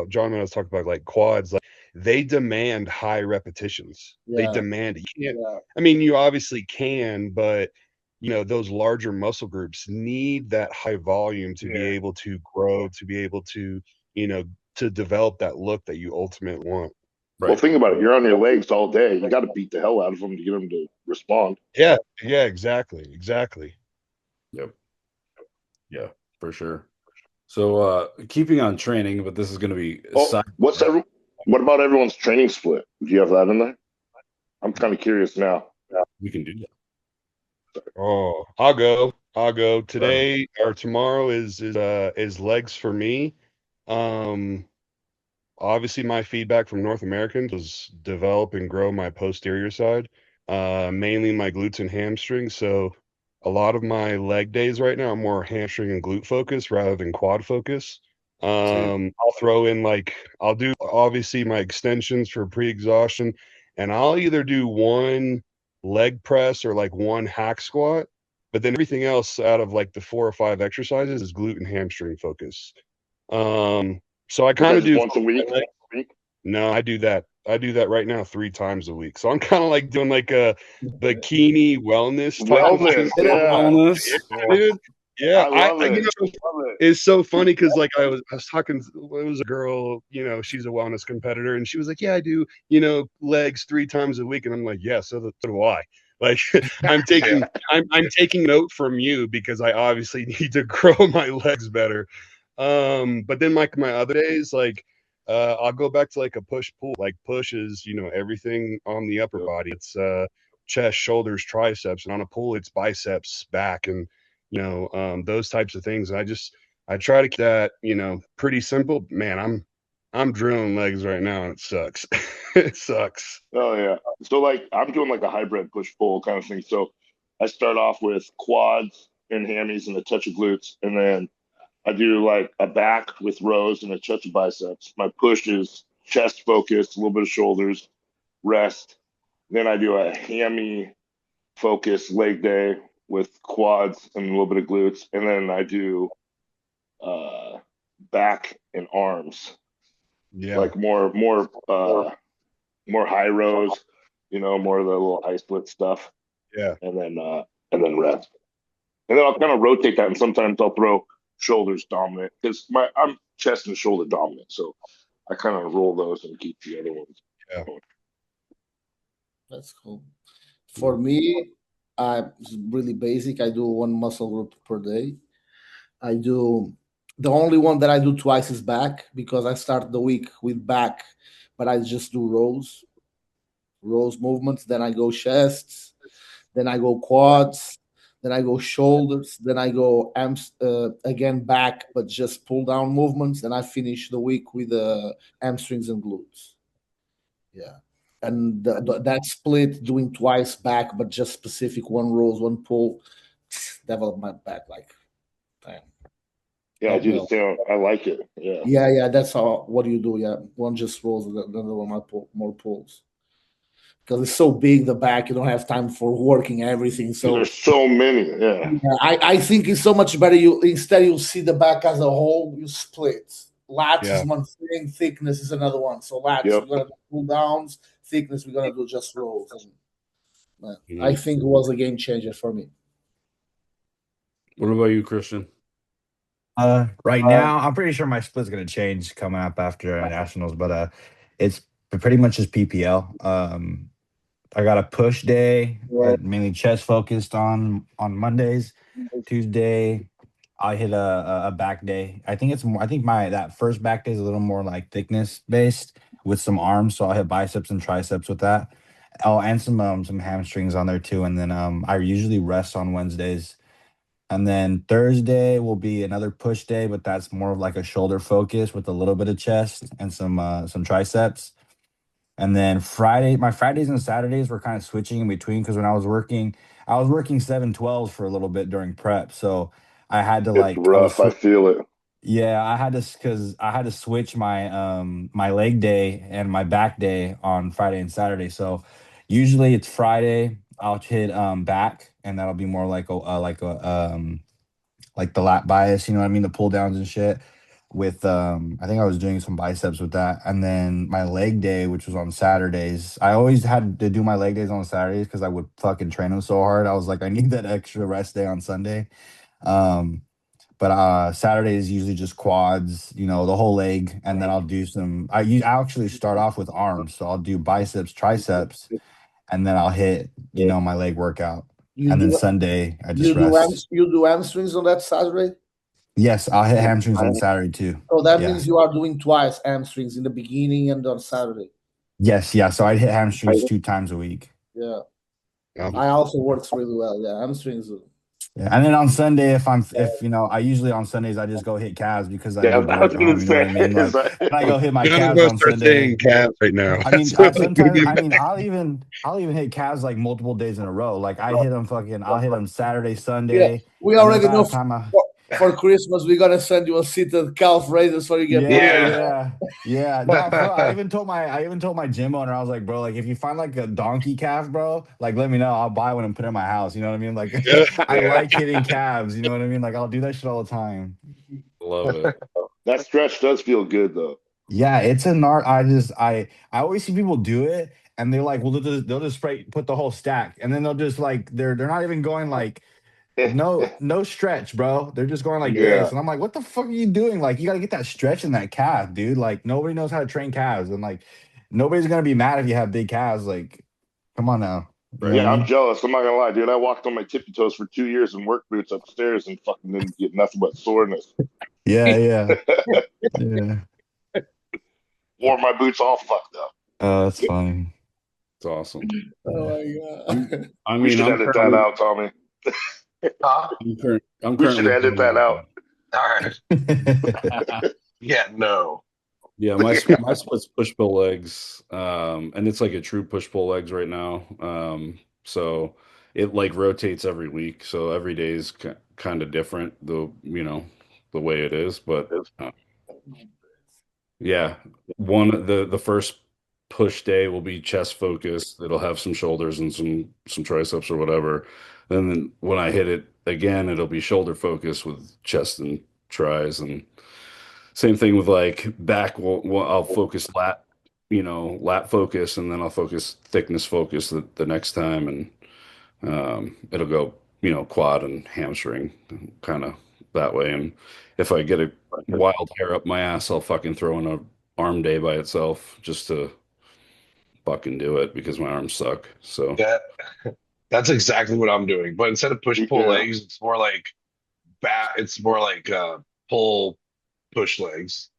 John Meadows talked about like quads, like they demand high repetitions. They Yeah. demand it. You can't, I mean, you obviously can, but those larger muscle groups need that high volume to be able to grow, to be able to, to develop that look that you ultimately want. Well, Right. think about it. You're on your legs all day. You got to beat the hell out of them to get them to respond. Yeah, exactly. Yep. Yeah, for sure. So keeping on training, but this is going to be Oh, what about everyone's training split? Do you have that in there? I'm kind of curious now. we can do that. Oh, I'll go. Today or tomorrow is legs for me. Obviously my feedback from North Americans was develop and grow my posterior side, mainly my glutes and hamstrings. So a lot of my leg days right now are more hamstring and glute focus rather than quad focus. I'll throw in I'll do obviously my extensions for pre-exhaustion, and I'll either do one leg press or one hack squat, but then everything else out of the 4 or 5 exercises is glute and hamstring focus. So I kind of do once a week. No, I do that. I do that right now 3 times a week. So I'm kind of doing a bikini wellness type of thing. Wellness. Dude. Yeah, I love it. It's so funny because I was talking. It was a girl, she's a wellness competitor, and she was like, "Yeah, I do, legs 3 times a week," and I'm like, "Yeah, so do I." I'm taking note from you because I obviously need to grow my legs better. But then my other days, I'll go back to a push pull. Push is, everything on the upper body. It's chest, shoulders, triceps, and on a pull, it's biceps, back, and those types of things. I try to keep that, pretty simple. Man, I'm drilling legs right now, and it sucks. It sucks. Oh yeah. So I'm doing a hybrid push pull kind of thing. So I start off with quads and hammies and a touch of glutes, and then I do a back with rows and a touch of biceps. My push is chest focused, a little bit of shoulders, rest. Then I do a hammy focus leg day with quads and a little bit of glutes, and then I do back and arms. Yeah. More high rows, more of the little high split stuff. Yeah. And then rest. And then I'll kind of rotate that, and sometimes I'll throw shoulders dominant because I'm chest and shoulder dominant, so I kind of roll those and keep the other ones. Yeah. That's cool. For me, it's really basic. I do one muscle group per day. The only one that I do twice is back because I start the week with back, but I just do rows movements. Then I go chests, then I go quads, then I go shoulders, then I go again back, but just pull down movements. Then I finish the week with hamstrings and glutes. Yeah, and that split doing twice back, but just specific one rows, one pull, develop my back damn. Yeah, I do the same. I like it. Yeah. Yeah. That's what do you do? Yeah, one just rolls, the other one might pull more pulls. Because it's so big, the back, you don't have time for working everything. So there's so many. Yeah. I think it's so much better. You see the back as a whole. You split. Lats is one thing, thickness is another one. So lats, we're gonna do pull downs. Thickness, we're gonna do just rolls. And, I think it was a game changer for me. What about you, Christian? Right now, I'm pretty sure my split's gonna change coming up after nationals, but it's pretty much just PPL. I got a push day, mainly chest focused on Mondays. Tuesday, I hit a back day. I think that first back day is a little more thickness based with some arms, so I'll hit biceps and triceps with that. Oh, and some hamstrings on there too. And then I usually rest on Wednesdays. And then Thursday will be another push day, but that's more of a shoulder focus with a little bit of chest and some triceps. And then my Fridays and Saturdays were kind of switching in between because when I was working 7/12s for a little bit during prep. So I had to it's rough. I feel it. Yeah, I had to switch my my leg day and my back day on Friday and Saturday. So usually it's Friday I'll hit back, and that'll be more like the lat bias, you know what I mean, the pull downs and shit. with I think I was doing some biceps with that. And then my leg day, which was on Saturdays. I always had to do my leg days on Saturdays because I would fucking train them so hard. I was like, I need that extra rest day on Sunday. Um, but Saturday is usually just quads, you know, the whole leg, and then I'll do some. I actually start off with arms, so I'll do biceps, triceps, and then I'll hit, you know, my leg workout, You and then do Sunday I just rest. you do hamstrings on that Saturday? Yes, I'll hit hamstrings on Saturday too. So that Yeah. means you are doing twice hamstrings in the beginning and on Saturday. Yes, yeah. So I'd hit hamstrings 2 times a week. Yeah. I also works really well. Yeah, hamstrings. Yeah, and then on Sunday, if you know, I usually on Sundays I just go hit calves because I Yeah, live I right was at gonna home. You know what I say. mean? Like, and I go hit my You're calves gonna on start Sunday. saying cat right now. I mean, That's really gonna sometimes be I mean, I'll even hit calves like multiple days in a row. Like I hit them fucking, I'll hit them Saturday, Yeah, Sunday, we and then if already I know have time, for Christmas we're gonna send you a seated calf raises so you get yeah, paid. Yeah. yeah. No, for real, I even told my gym owner, I was like, bro, like if you find like a donkey calf, bro, like let me know. I'll buy one and put it in my house. You know what I mean? Like I Yeah. like hitting calves. You know what I mean? Like I'll do that shit all the time. Love it. That stretch does feel good though. Yeah, it's an art. I always see people do it, and they're like, well, they'll just put the whole stack, and then they'll just like they're not even going like no stretch, bro. They're just going like Yeah. this, and I'm like, what the fuck are you doing? Like, you got to get that stretch in that calf, dude. Like, nobody knows how to train calves, and like, nobody's gonna be mad if you have big calves. Like, come on now, you know what Right. I Yeah, I'm mean? jealous. I'm not gonna lie, dude. I walked on my tippy toes for 2 years in work boots upstairs and fucking didn't get nothing but soreness. Yeah, yeah, yeah. Wore my boots all fucked up. Oh, that's funny. It's awesome. Oh my god. I We mean, should edit that out, Tommy. Huh? I'm We should currently edit that out. All right. Yeah, no. Yeah, my split's push pull legs, and it's like a true push pull legs right now. So it like rotates every week, so every day is kind of different, the way it is. But yeah, the first push day will be chest focused. It'll have some shoulders and some triceps or whatever. Then when I hit it again, it'll be shoulder focused with chest and tries, and same thing with like back. I'll focus lat focus, and then I'll focus thickness focus the next time, and it'll go, quad and hamstring kind of that way. And if I get a wild hair up my ass, I'll fucking throw in a arm day by itself just to fucking do it because my arms suck. So That that's exactly what I'm doing. But instead of push pull Yeah. legs, it's more like back. It's more like pull push legs.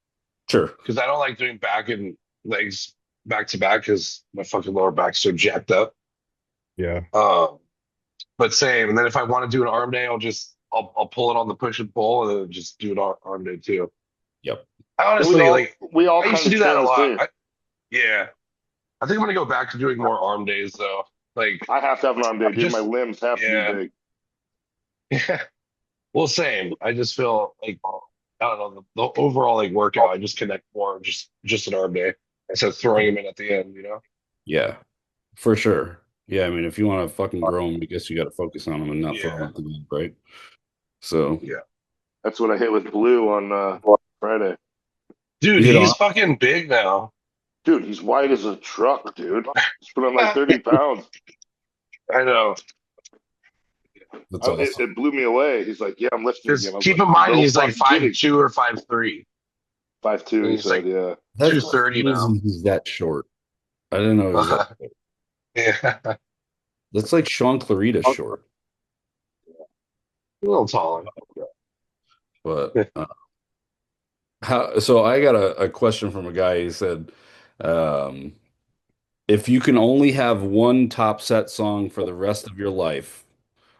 sure. Because I don't like doing back and legs back to back because my fucking lower back's so jacked up. Yeah. But same. And then if I want to do an arm day, I'll pull it on the push and pull and then just do an arm day too. Yep. I We honestly all like we all I used kind to of do that a trans lot. too. Yeah. I think I'm gonna go back to doing more arm days though. Like I have to have an arm day, I dude. My just limbs have to be yeah. big. Yeah. Well, same. I just feel like I don't know the overall like workout. I just connect more just an arm day instead of throwing them in at the end. You know. Yeah, for sure. Yeah, I mean, if you want to fucking grow them, I guess you got to focus on them and not throw them Yeah. at the end, right? So Yeah. That's what I hit with Blue on Friday. Dude, you hit he's on. fucking big now. Dude, he's white as a truck, dude. He's put on like 30 pounds. I know. That's awesome. It blew me away. He's like, "Yeah, I'm lifting again." Just I was keep like, in mind "No he's like fucking kidding." 5'2" or 5'3". 5'2", And he he's said, like "Yeah." That's 230 now. crazy he's that short. I didn't know he was that short. Yeah. That's like Sean Clarita short. A little taller. But so I got a question from a guy. He said, um, if you can only have one top set song for the rest of your life,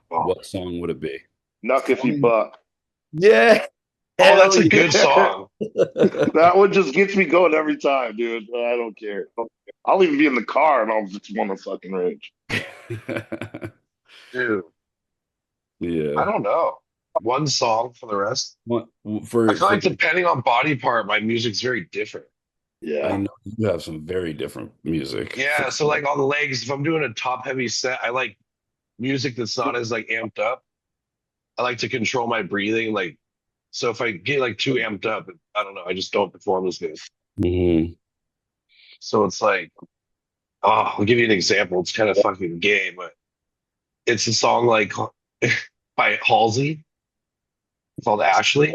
what song would it be? Knuck if you buck. Yeah. Oh, that's Hell a good song. That one just gets me going every time, dude. I don't care. I'll even be in the car and I'll just want to fucking rage. Dude, I Yeah. don't know. One song for the rest. What I feel like depending on body part, my music's very different. I Yeah. know you have some very different music. Yeah, so like on the legs, if I'm doing a top heavy set, I like music that's not as like amped up. I like to control my breathing, like So if I get like too amped up, I don't know, I just don't perform as good. Mm-hmm. So it's like, oh, I'll give you an example. It's kind of fucking gay, but it's a song like by Halsey called Ashley.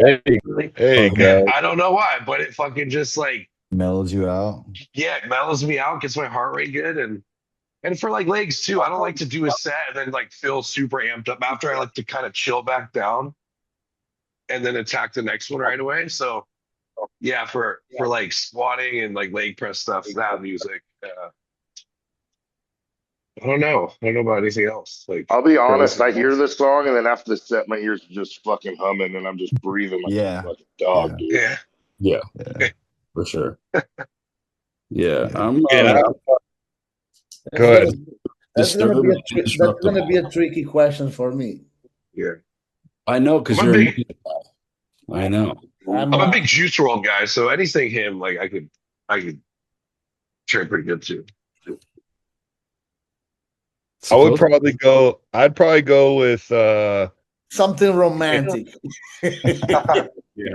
Hey, guys. I don't know why, but it fucking just like, Mellows you out. yeah, it mellows me out, gets my heart rate good, and for like legs too. I don't like to do a set and then like feel super amped up after. I like to kind of chill back down and then attack the next one right away. So yeah, for like squatting and like leg press stuff, that music. I don't know. I don't know about anything else. Like, I'll be honest, I hear this song and then after the set, my ears are just fucking humming and I'm just breathing like Yeah. a fucking dog, dude. yeah. Yeah, Yeah. for sure. Yeah, Yeah. I'm Go ahead. That's gonna be disturbed and disruptive. a tricky question for me. Yeah. I know, because I'm a you're a big- music guy. I know. I'm a big Juice WRLD guy, so anything him, like I could train pretty good too. I'd probably go with something romantic. yeah,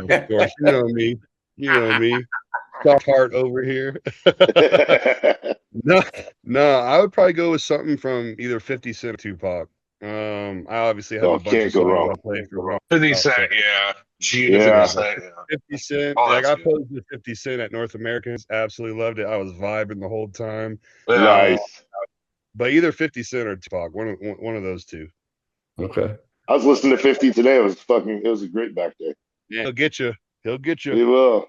of course. You know me. You know me. Soft heart over here. No, I would probably go with something from either 50 Cent or Tupac. I obviously have a bunch can't of go songs wrong. I play for 50 Cent, yeah. Yeah. 50 Cent, yeah. 50 Cent. Oh, Like I that's good. posed with 50 Cent at North Americans, absolutely loved it. I was vibing the whole time. Yeah. Nice. But either 50 Cent or Tupac, one of those two. Okay. I was listening to 50 today. It was a great back day. Yeah, he'll get you. He'll get He you. will.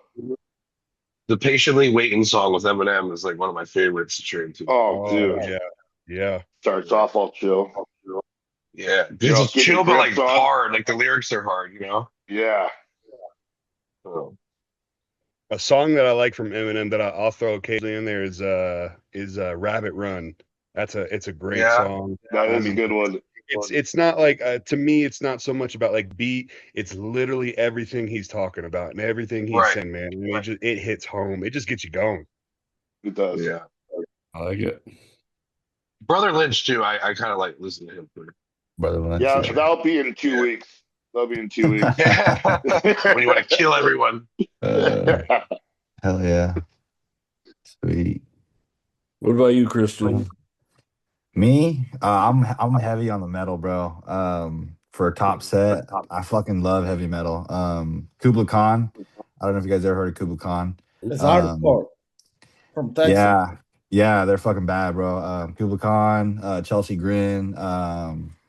The Patiently Waiting song with Eminem is like one of my favorites to train to. Oh, dude. Yeah. Starts off all chill. Yeah. You know, It's get chill, your but like grips on. hard. Like the lyrics are hard, you know? Yeah. So, A song that I like from Eminem that I'll throw occasionally in there is Rabbit Run. It's a great song. That is a good one. It's not like to me it's not so much about like beat, it's literally everything he's talking about and everything he's saying, man. And it hits home. It just gets you going. It does. yeah. I like it. Brother Lynch too. I kind of like listening to him. Brother Lynch. Yeah, that'll be in 2 weeks. That'll be in 2 weeks. Yeah. When you want to kill everyone. Hell yeah. Sweet. What about you, Christian? Me, I'm heavy on the metal, bro. For a top set, I fucking love heavy metal. Kubla Khan. I don't know if you guys ever heard of Kubla Khan. It's hardcore from Texas. Yeah, they're fucking bad, bro. Kubla Khan, Chelsea Grin.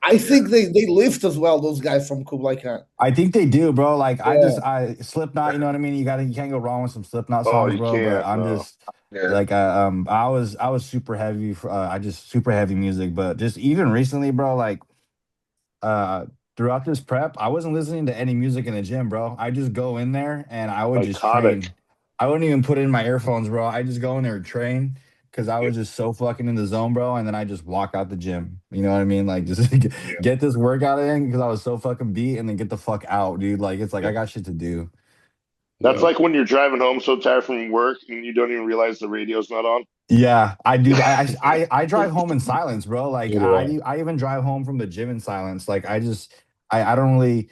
I think they lift as well. Those guys from Kublai Khan. I think they do, bro. Like I Slipknot. You know what I mean? You can't go wrong with some Slipknot songs, bro. But I'm just. Like I was super heavy for I just super heavy music, but just even recently, bro, like throughout this prep, I wasn't listening to any music in the gym, bro. I just go in there and I would just train. I wouldn't even put in my earphones, bro. I just go in there and train because I was just so fucking in the zone, bro. And then I just walk out the gym. You know what I mean? Like just get this workout in because I was so fucking beat, and then get the fuck out, dude. Like it's like I got shit to do. That's like when you're driving home so tired from work and you don't even realize the radio's not on. Yeah, I do. I drive home in silence, bro. Like I even drive home from the gym in silence. Like I don't really.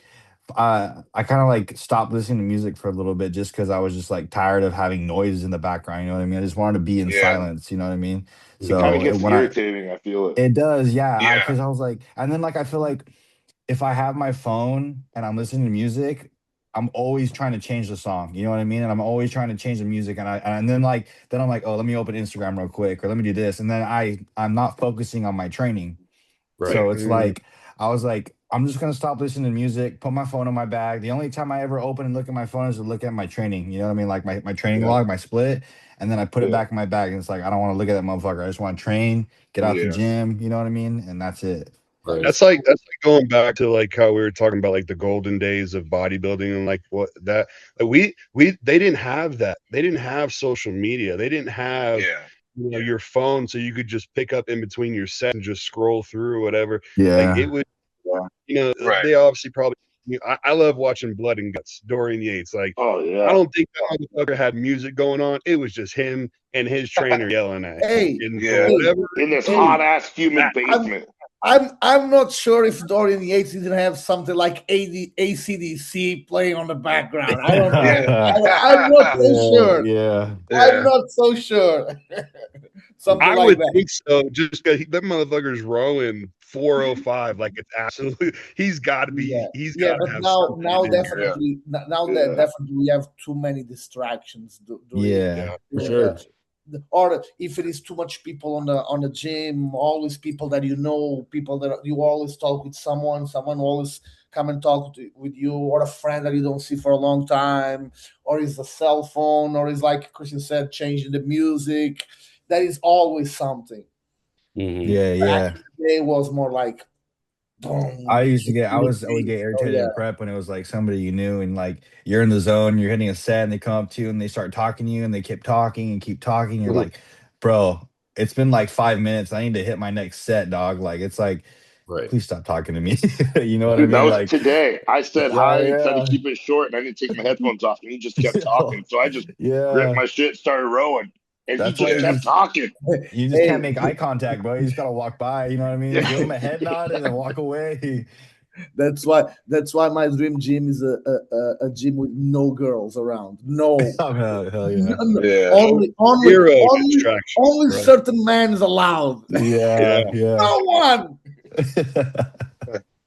I kind of like stopped listening to music for a little bit just because I was just like tired of having noises in the background. You know what I mean? I just wanted to be in silence. You know what I mean? So it kind of gets irritating. I feel it. It does, yeah. Because I was like, and then like I feel like if I have my phone and I'm listening to music, I'm always trying to change the song, you know what I mean? And I'm always trying to change the music, and then I'm like, oh, let me open Instagram real quick, or let me do this, and then I'm not focusing on my training. Right. So it's like I was like, I'm just gonna stop listening to music, put my phone in my bag. The only time I ever open and look at my phone is to look at my training. You know what I mean? Like my training log, my split, and then I put it back in my bag, and it's like I don't want to look at that motherfucker. I just want to train, get out the gym. You know what I mean? And that's it. Right. That's like going back to like how we were talking about like the golden days of bodybuilding and like what that like they didn't have that. They didn't have social media. They didn't have your phone, so you could just pick up in between your sets and just scroll through or whatever. Yeah, like it would. They obviously probably. I love watching Blood and Guts, Dorian Yates. Like, I don't think that motherfucker had music going on. It was just him and his trainer yelling at him. Hey, in this hot ass human basement. I'm not sure if Dorian Yates didn't have something like ACDC playing on the background. I don't know. Yeah. I'm not so sure. Yeah. I'm Yeah. not so sure. Something I like would that. think so, just because that motherfucker's rowing 405 like it's absolutely. He's got to be. Yeah, He's yeah, got to but have now something in there. Yeah. definitely now that Yeah. definitely we have too many distractions Yeah. For during sure. or if it is too much people on the gym, always people that you know, people that you always talk with someone always come and talk with you, or a friend that you don't see for a long time, or is a cell phone, or is like Christian said, changing the music. That is always something. Hmm. Yeah. Back Yeah. in the day was more like, I boom. used to get, I would get Oh irritated yeah. in prep when it was like somebody you knew and like you're in the zone, you're hitting a set and they come up to you and they start talking to you and they keep talking and keep talking. You're like, bro, it's been like 5 minutes. I need to hit my next set, dog. Like, it's like, Right. please stop talking to me. You know what I Dude, that mean? was Like, today. I said hi and tried to yeah, keep it short, and I didn't take my headphones off, and he just kept yeah. talking. So I just gripped Yeah. my shit, started rowing, and he That's why just you kept just, talking. you just can't Hey, make eye contact, bro. You just gotta walk by. You know what I mean? Give Yeah. them a head nod and then walk away. that's why my dream gym is a gym with no girls around. No, Oh, hell yeah. Yeah. only only Zero only distractions, only bro. certain men is allowed. Yeah. Yeah, yeah. No one.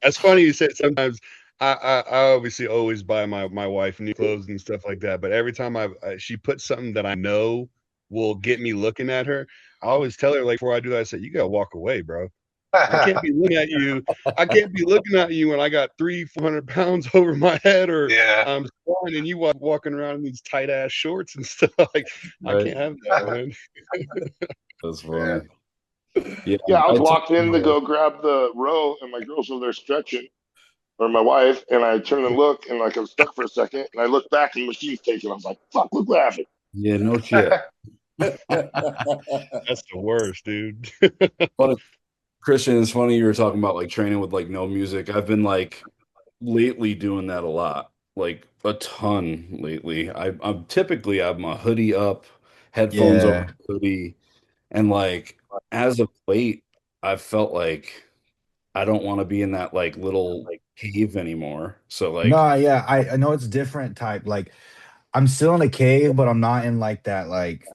That's funny you said sometimes I obviously always buy my wife new clothes and stuff like that, but every time she puts something that I know will get me looking at her, I always tell her like before I do that, I say, you gotta walk away, bro. I can't be looking at you. I can't be looking at you when I got 300-400 pounds over my head or Yeah. I'm squatting and you walking around in these tight ass shorts and stuff. Like I Right. can't have that, man. That's Yeah. funny. Yeah. Yeah, I was I walking in to totally, go grab the row, and my girl's over there stretching, or my wife, and I turn and look, and like I'm stuck for a second, and I look back, and the machine's taking. I was like, "Fuck, look what happened." yeah, no shit. That's the worst, dude. Funny, Christian, it's funny you were talking about like training with like no music. I've been like lately doing that a lot, like a ton lately. I'm a hoodie up, headphones over Yeah. the hoodie, and like as of late, I've felt like I don't want to be in that like little cave anymore. So like No, yeah, I know it's different type. Like I'm still in a cave, but I'm not in like that like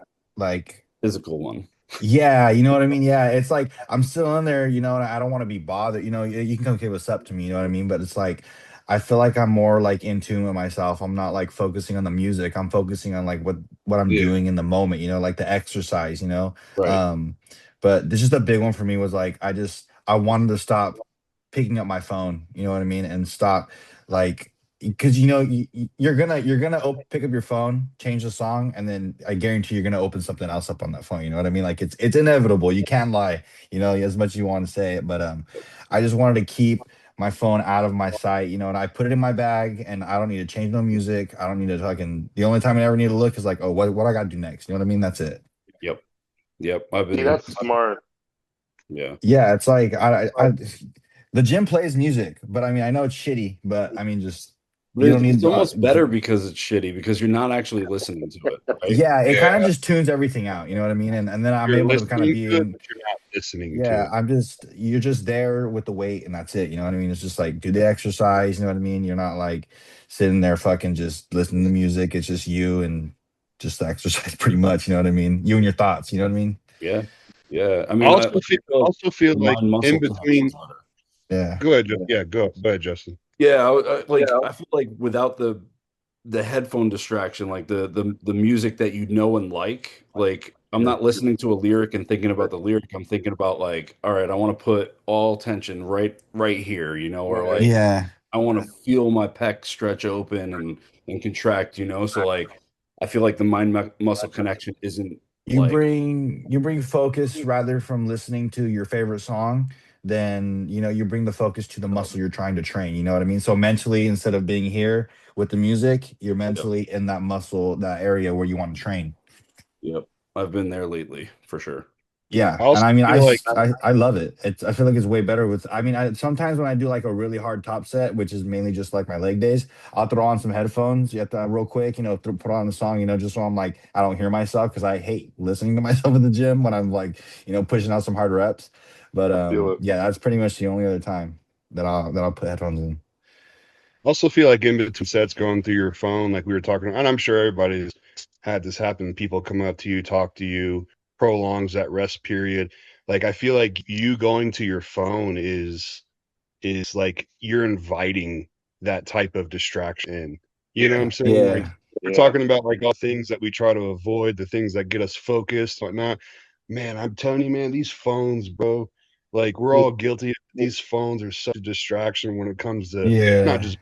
physical one. yeah, you know what I mean? Yeah, it's like I'm still in there, you know, and I don't want to be bothered. You know, you can come give us up to me, you know what I mean? But it's like I feel like I'm more like in tune with myself. I'm not like focusing on the music. I'm focusing on like what I'm Yeah. doing in the moment, you know, like the exercise, you know. Right. But this just a big one for me was like I wanted to stop picking up my phone, you know what I mean, and stop like because you know you're gonna pick up your phone, change the song, and then I guarantee you're gonna open something else up on that phone. You know what I mean? Like it's inevitable. You can't lie. You know, as much as you want to say it, but I just wanted to keep my phone out of my sight. You know, and I put it in my bag, and I don't need to change no music. I don't need to fucking. The only time I ever need to look is like, oh, what I got to do next. You know what I mean? That's it. Yep. Yep. I've See, been that's smart. yeah. Yeah, it's like the gym plays music, but I mean I know it's shitty, but I mean just But you don't it's need almost better because it's shitty because you're not actually listening to it, right? yeah, it kind of Yeah. just tunes everything out, you know what I mean? And then I'm You're able to kind of listening be to it, in but you're not listening to yeah, it. you're just there with the weight and that's it, you know what I mean? It's just like do the exercise, you know what I mean? You're not like sitting there fucking just listening to music. It's just you and just the exercise pretty much, you know what I mean? You and your thoughts, you know what I mean? Yeah. Yeah. I I mean, also feel feel like also feel the like mind in muscle between. connection better. Yeah. Go ahead, yeah, go ahead, Justin. Yeah, like I feel like without the headphone distraction, like the music that you know and like I'm Yeah. not listening to a lyric and thinking about the lyric. I'm thinking about like, all right, I want to put all tension right here, or Yeah. like Yeah. I want to feel my pec stretch open and contract, So like I feel like the mind muscle connection isn't like You bring focus rather from listening to your favorite song than you bring the focus to the muscle you're trying to train, you know what I mean? So mentally instead of being here with the music, you're yep, mentally in that muscle, that area where you want to train. yep. I've been there lately for sure. Yeah, I and also I mean, feel like I love it. I feel like it's way better with. I mean, sometimes when I do like a really hard top set, which is mainly just like my leg days, I'll throw on some headphones. You have to real quick, put on the song, just so I'm like I don't hear myself because I hate listening to myself in the gym when I'm like pushing out some hard reps. But I feel it. yeah, that's pretty much the only other time that I'll put headphones in. Also feel like in between sets going through your phone, like we were talking, and I'm sure everybody's had this happen. People come up to you, talk to you, prolongs that rest period. Like I feel like you going to your phone is like you're inviting that type of distraction in. You know what I'm saying? Like Yeah. we're talking about like all things that we try to avoid, the things that get us focused, whatnot. Man, I'm telling you, man, these phones, bro, like we're all guilty of these phones are such a distraction when it comes to not Yeah. just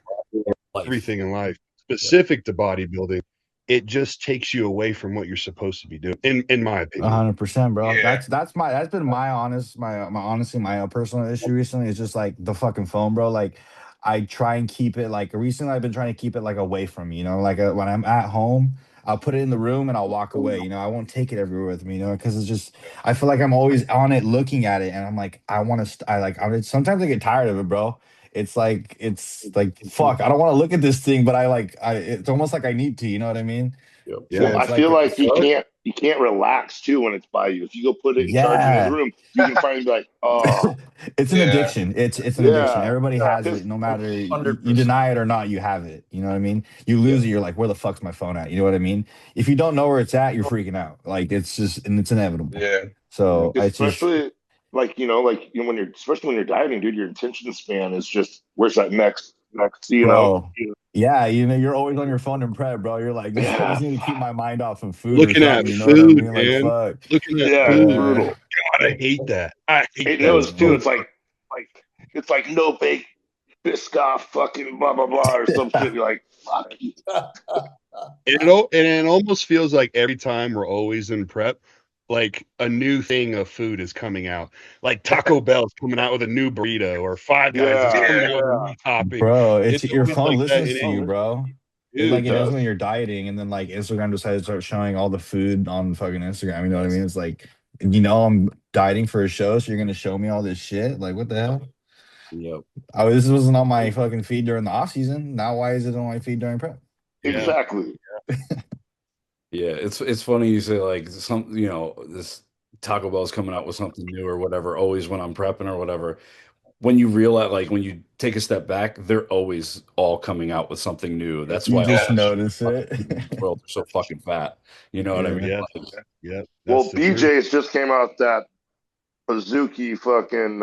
Life. everything in life, specific to bodybuilding. It just takes you away from what you're supposed to be doing, in my opinion. 100%, bro. Yeah. That's been my honestly my personal issue recently. Is just like the fucking phone, bro. Like I try and keep it like recently. I've been trying to keep it like away from me. You know, like when I'm at home, I'll put it in the room and I'll walk away. You know, I won't take it everywhere with me. You know, because it's just I feel like I'm always on it, looking at it, and I'm like I want to. I like. Sometimes I get tired of it, bro. It's like fuck. I don't want to look at this thing, but it's almost like I need to. You know what I mean? Yep. So Well, Yeah. I it's like feel like you can't relax too when it's by you. If you go put it and charge it in the yeah. room, you can finally be like, oh It's an Yeah. addiction. It's an addiction. yeah, Everybody has it, because no matter you 100%. deny it or not, you have it. You know what I mean? You Yeah. lose it, you're like, where the fuck's my phone at? You know what I mean? If you don't know where it's at, you're freaking out. Like it's just and it's inevitable. Yeah. So I just especially when you're especially when you're dieting, dude, your attention span is just where's that next. bro. Yeah, you know, you're always on your phone and prep, bro. You're like, I Yeah, just need to keep my mind off of food or Looking at something. You know what I food, mean? Like man. fuck. Looking at yeah, it's food. Yeah. brutal. God, I hate that. I hate It that knows too. so It's like no bake Biscoff fucking blah blah blah or some shit. You're like, fuck. And it almost feels like every time we're always in prep, like a new thing of food is coming out. Like Taco Bell's coming out with a new burrito, or Five Guys is Yeah, coming Yeah. out with a new topping. Bro, it's It's your almost phone like that. listens to you, bro. It Dude, like it does does. when you're dieting, and then like Instagram decides to start showing all the food on fucking Instagram. You know what I mean? It's like, I'm dieting for a show, so you're gonna show me all this shit. Like, what the hell? Yep. Oh, this wasn't on my fucking feed during the off season. Now why is it on my feed during prep? Yeah. exactly. Yeah, it's funny you say like this Taco Bell's coming out with something new or whatever, always when I'm prepping or whatever. When you realize, like when you take a step back, they're always all coming out with something new. That's You why all just Yeah. the notice it. people in the world are so fucking fat. You know what I Yeah. mean? Yeah. Like, Yeah. That's Well, the truth. BJ's just came out that Hazuki fucking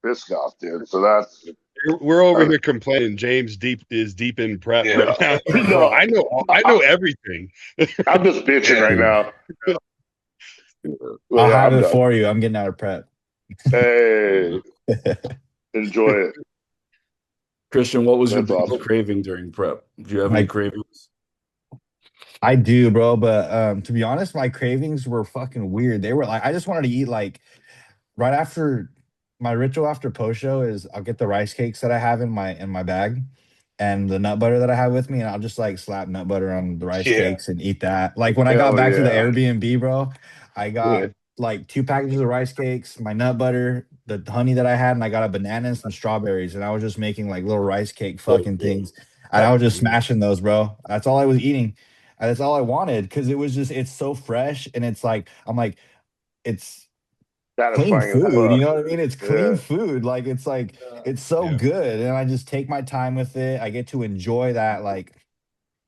Biscoff, dude. So that's We're over here complaining. James is deep in prep Yeah. right now. Bro, no. I know everything. I'm just bitching right now. Well, I'll yeah, have I'm it done. for you. I'm getting out of prep. Hey, enjoy it. Christian, what was your That's biggest awesome. craving during prep? Do you have any My cravings? I do, bro, but to be honest, my cravings were fucking weird. They were like I just wanted to eat like right after my ritual after post show is I'll get the rice cakes that I have in my bag and the nut butter that I have with me, and I'll just like slap nut butter on the rice Yeah. cakes and eat that. Like when I got Hell back to the yeah. Airbnb, bro, I Yeah. got like 2 packages of rice cakes, my nut butter, the honey that I had, and I got a banana and some strawberries, and I was just making like little rice cake fucking things, and I was just smashing those, bro. That's all I was eating. And that's all I wanted because it's so fresh, and it's like I'm like it's clean Satisfying as food, you fuck. know what I mean? It's clean Yeah. food. Like it's so Yeah. good. And I just take my time with it. I get to enjoy that, like,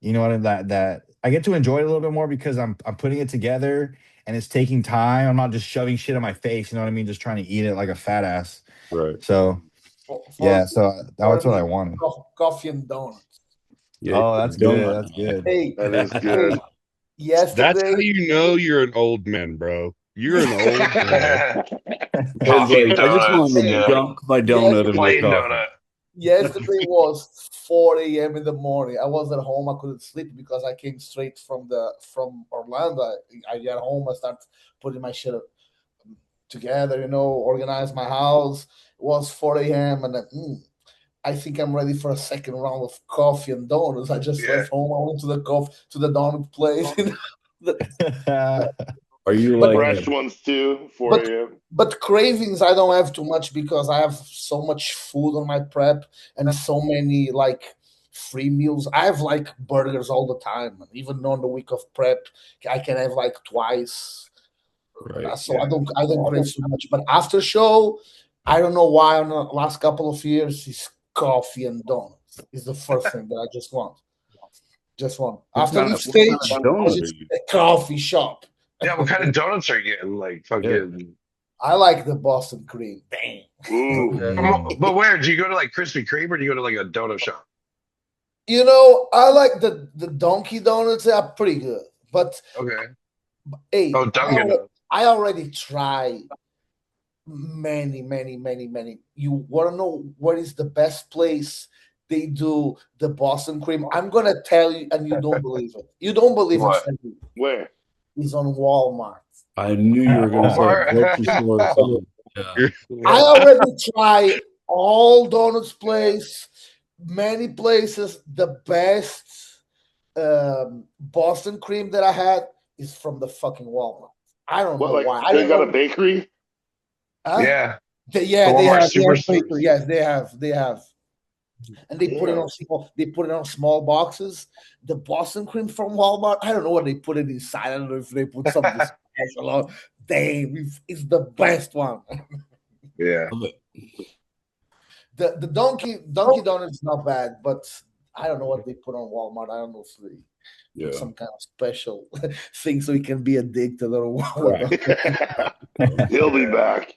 you know what I mean? That I get to enjoy it a little bit more because I'm putting it together and it's taking time. I'm not just shoving shit in my face, you know what I mean? Just trying to eat it like a fat ass. Right. So For yeah, so for that's what I me, wanted. coffee and donuts. Yeah. Oh, that's good. Donut That's good. Hey, That is hey, good. That's how yesterday, you know you're an old man, bro. You're an old man. It's Coffee and like I just want donuts. to hey, Yeah. dunk my yes, donut in my Plain coffee. donut. yesterday was 4 a.m. in the morning. I was at home. I couldn't sleep because I came straight from Orlando. I got home. I started putting my shit together. Organize my house. It was 4 a.m. and then, I think I'm ready for a second round of coffee and donuts. I just Yeah. left home. I went to the donut place. Are you but like Fresh ones too, 4 but a.m. but cravings I don't have too much because I have so much food on my prep and so many like free meals. I have like burgers all the time. Even on the week of prep, I can have like twice Right. So I don't crave so much. But after show, I don't know why on the last couple of years it's coffee and donuts. Is the first thing that I just want. Just one. After each stage, I just a coffee shop. Yeah, what kind of donuts are you getting? Like fucking. I like the Boston cream. Bang. Ooh. But where do you go to, like Krispy Kreme, or do you go to like a donut shop? You know, I like the Donkey Donuts. They are pretty good. But Okay. hey, Oh, Dunkin'. I already tried many. You want to know what is the best place they do the Boston cream? I'm gonna tell you, and you don't believe it. You don't believe What? it. Where? It's on Walmart. I knew you were going to say Walmart. grocery store or something. Yeah. I already tried all donuts place, many places. The best Boston cream that I had is from the fucking Walmart. I don't know why. I They don't got know. a bakery? Huh? Yeah. They Walmart have Superstores. bakery. Yes, they have. And they put it on small boxes. The Boston cream from Walmart. I don't know what they put it inside. I don't know if they put something special on. It's the best one. Yeah. The Donkey Donut is not bad, but I don't know what they put on Walmart. I don't know if they put some kind of special thing so he can be addicted or what. Right. He'll be back.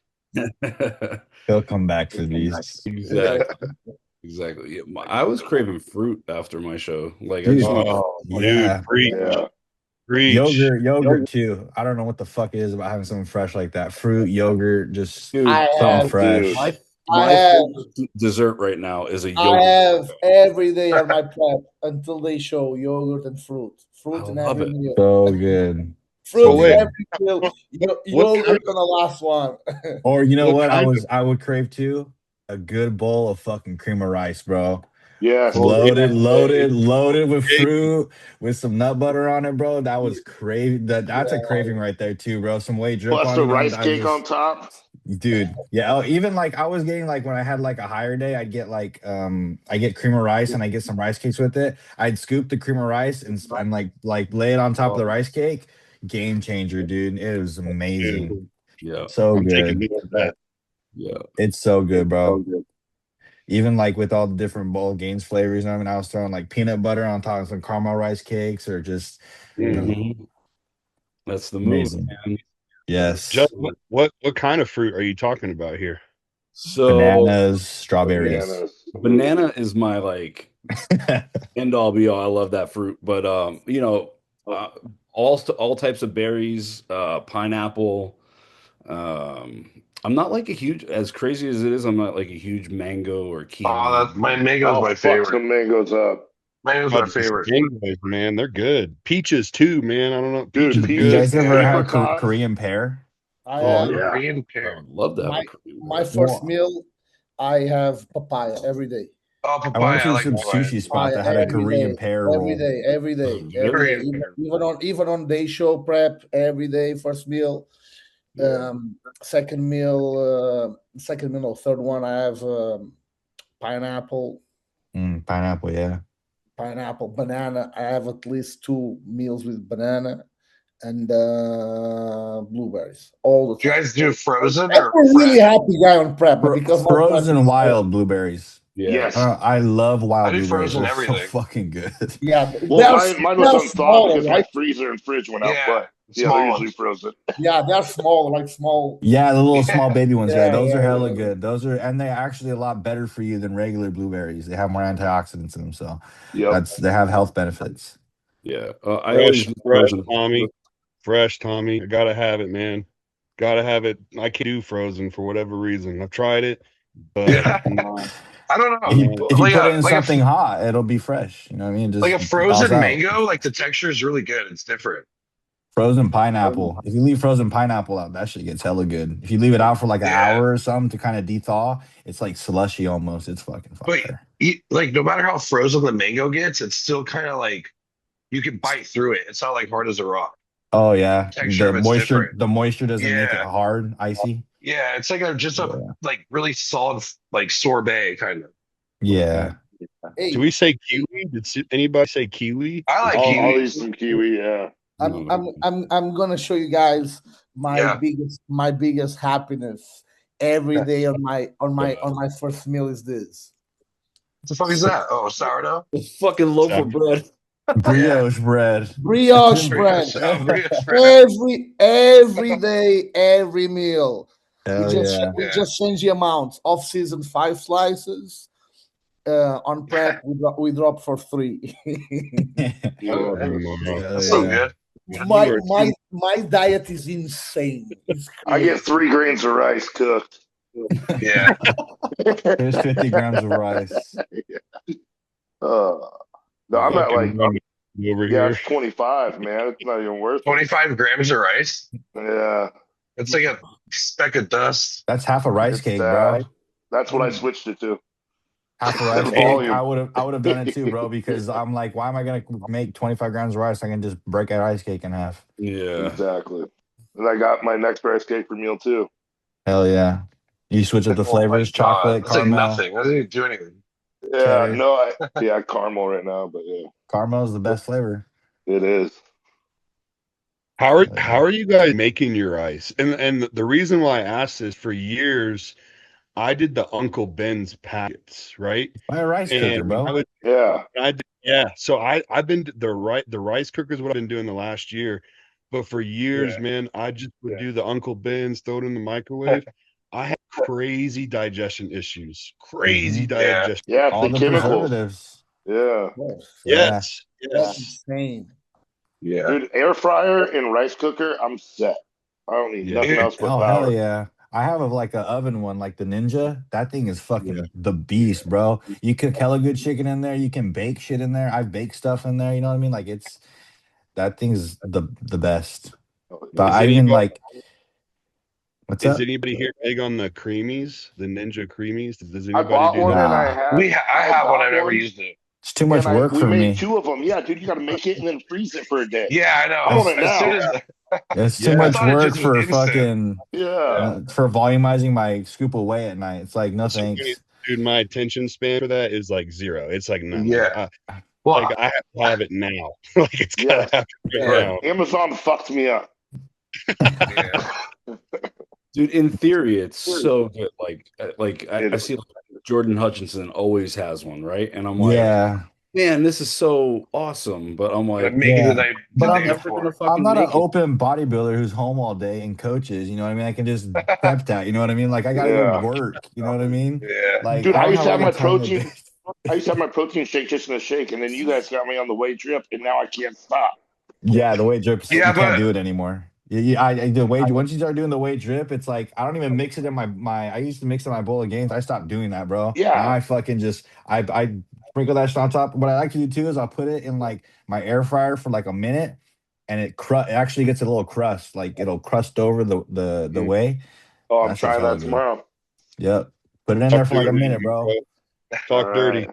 He'll come back for these. Exactly. Yeah, I was craving fruit after my show. Like, Dude, I just want yeah. Preach. Yogurt too. I don't know what the fuck it is about having something fresh like that. Fruit, yogurt, just something fresh. My favorite dessert right now is a yogurt. I have every day on my prep until they show yogurt and fruit. Fruit in every meal. So good. Fruit in every meal. Yogurt on the last one. Or you know what? I would crave too? A good bowl of fucking cream of rice, bro. Yeah. Loaded with fruit, with some nut butter on it, bro. That was crazy. That's a craving right there too, bro. Some whey drip Plus on the it. rice cake on top. Dude, yeah. Even like I was getting like when I had like a higher day, I'd get like I get cream of rice and I get some rice cakes with it. I'd scoop the cream of rice and like lay it on top of the rice cake. Game changer, dude. It was amazing. Yeah. So good. Yeah. It's so good, bro. Even like with all the different bowl gains flavors, I mean, I was throwing like peanut butter on top of some caramel rice cakes or just that's the move, man. Yes. Just what kind of fruit are you talking about here? So bananas, strawberries. Banana is my like end all be all. I love that fruit, but all types of berries, pineapple. I'm not like a huge, as crazy as it is, I'm not like a huge mango or kiwi. My mango is my favorite. Fuck some mangoes up. Mango's my favorite. Mangoes, man, they're good. Peaches too, man. I don't know. Dude, peaches you guys ever had apricot. Korean pear? Korean pear. I would love that. My first meal, I have papaya every day. Oh, I papaya. went to like some sushi spot that had a Korean pear roll. Every day. Even on day show prep, every day, first meal. Second meal, or third one, I have pineapple. Pineapple, yeah. Pineapple, banana. I have at least 2 meals with banana and blueberries all the time. Do you guys do frozen? I'm a really happy guy on prep because frozen wild blueberries. Yes. I love wild blueberries. Frozen They're everything. so fucking good. Yeah. Well, mine was unthawed because my freezer and fridge went out, but they're usually frozen. Yeah, they're small. Yeah, the little small baby ones. Yeah, those are hella good. And they're actually a lot better for you than regular blueberries. They have more antioxidants in them, so they have health benefits. Yeah, fresh Tommy. I gotta have it, man. Gotta have it. I can't do frozen for whatever reason. I've tried it, but I don't know. If you put it in something hot, it'll be fresh. You know what I mean? Just like a frozen mango, like the texture is really good. It's different. Frozen pineapple. If you leave frozen pineapple out, that shit gets hella good. If you leave it out for like an hour or something to kind of de-thaw, it's like slushy almost. It's fucking fire. But like no matter how frozen the mango gets, it's still kind of like you can bite through it. It's not like hard as a rock. Oh yeah, the moisture doesn't make it hard, icy. Yeah, it's like like really solid like sorbet kind of. Yeah. Do we say kiwi? Did anybody say kiwi? I like kiwi. I'll eat some kiwi. Yeah. I'm gonna show you guys my biggest happiness every day on my first meal is this. What the fuck is that? Oh, sourdough? A fucking loaf of bread. Brioche bread. Brioche bread. Brioche bread. Every day, every meal. We Hell just yeah. we just change the amount. Off season 5 slices. On prep we drop for 3. Oh, That's so good. My diet is insane. It's I crazy. get 3 grains of rice cooked. Yeah. There's 50 grams of rice. No, I'm at like over yeah, here. it's 25, man. It's not even worth it. 25 grams of rice. Yeah, It's like a speck of dust. That's half a rice it's cake, sad. bro. That's what I switched it to. Half a rice cake. Volume. I would have done it too, bro, because I'm like, why am I gonna make 25 grams of rice? I can just break a rice cake in half. Yeah. Exactly. And I got my next rice cake for meal too. Hell yeah. You switch up the flavors, chocolate, That's like caramel. nothing. That doesn't do anything. Yeah, Cherry. no, caramel right now, but yeah, Caramel is the best flavor. it is. How are you guys making your rice? And the reason why I asked this, for years, I did the Uncle Ben's packets, right? Buy a rice cooker, bro. So I've been the rice cooker is what I've been doing the last year, but for years, man, I just would do the Uncle Ben's, throw it in the microwave. I had crazy digestion issues. Crazy digestion. Yeah, All the chemicals. preservatives. Yeah. Yes. That's insane. Yeah. Dude, air fryer and rice cooker, I'm set. I don't need nothing else but power. Hell yeah. I have like an oven one, like the Ninja. That thing is fucking the beast, bro. You cook hella good chicken in there. You can bake shit in there. I bake stuff in there. You know what I mean? Like that thing's the best. But I even like. What's up? Is anybody here big on the creamies, the Ninja creamies? Does I anybody bought do one that? and I have. I have one. I've never used it. It's too much work we for made me. 2 of them. Yeah, dude, you got to make it and then freeze it for a day. Yeah, I know. I'm on it now. It's too much work for instant. fucking for volumizing my scoop of whey at night. It's like, no thanks. Dude, my attention span for that is like 0. It's like no. Yeah. Like I have to have it now. Like it's gotta happen right now. Amazon fucked me up. Dude, in theory, it's so good. I see Jordan Hutchinson always has one, right? And I'm like, man, this is so awesome. But I'm like, but I'm not an open bodybuilder who's home all day and coaches. You know what I mean? I can just prep that. You know what I mean? Like I gotta go work. You know what I mean? Yeah. Like, dude, I used to have my protein. I used to have my protein shake just in a shake, and then you guys got me on the weight drip, and now I can't stop. Yeah, the weight drip. You can't do it anymore. The weight. Once you start doing the weight drip, it's like I don't even mix it in my. I used to mix it in my bowl of gains. I stopped doing that, bro. Yeah. Now I fucking just I sprinkle that shit on top. What I like to do too is I'll put it in like my air fryer for like a minute, and it actually gets a little crust. Like it'll crust over the whey. Oh, I'm trying that tomorrow. Yep. Put it in there for like a minute, bro. Talk dirty.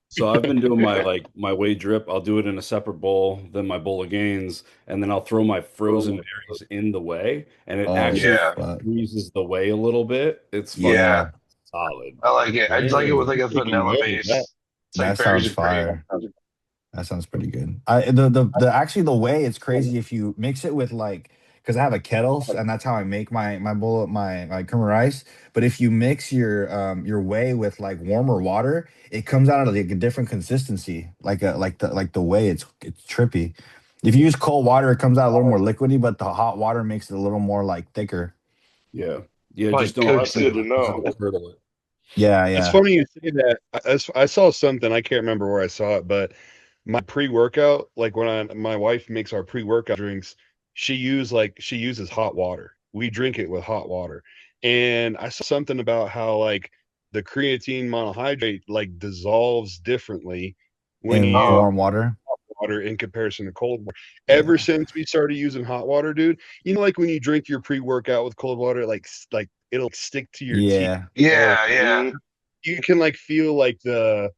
So I've been doing my whey drip. I'll do it in a separate bowl, then my bowl of gains, and then I'll throw my frozen berries in the whey, and it actually freezes the whey a little bit. It's fucking solid. I like it. I like it with like a vanilla base. That sounds fire. That sounds pretty good. The whey, it's crazy if you mix it with like, because I have a kettle and that's how I make my bowl, my cream of rice. But if you mix your whey with like warmer water, it comes out of like a different consistency. Like the whey, it's trippy. If you use cold water, it comes out a little more liquidy, but the hot water makes it a little more like thicker. Yeah, just don't have to curdle it. Yeah. It's funny you say that. I saw something, I can't remember where I saw it, but my pre-workout, like when my wife makes our pre-workout drinks, she uses hot water. We drink it with hot water. And I saw something about how like the creatine monohydrate like dissolves differently when you use warm water in comparison to cold water. Ever since we started using hot water, dude, you know, like when you drink your pre-workout with cold water, like it'll stick to your teeth. Yeah. You can like feel like the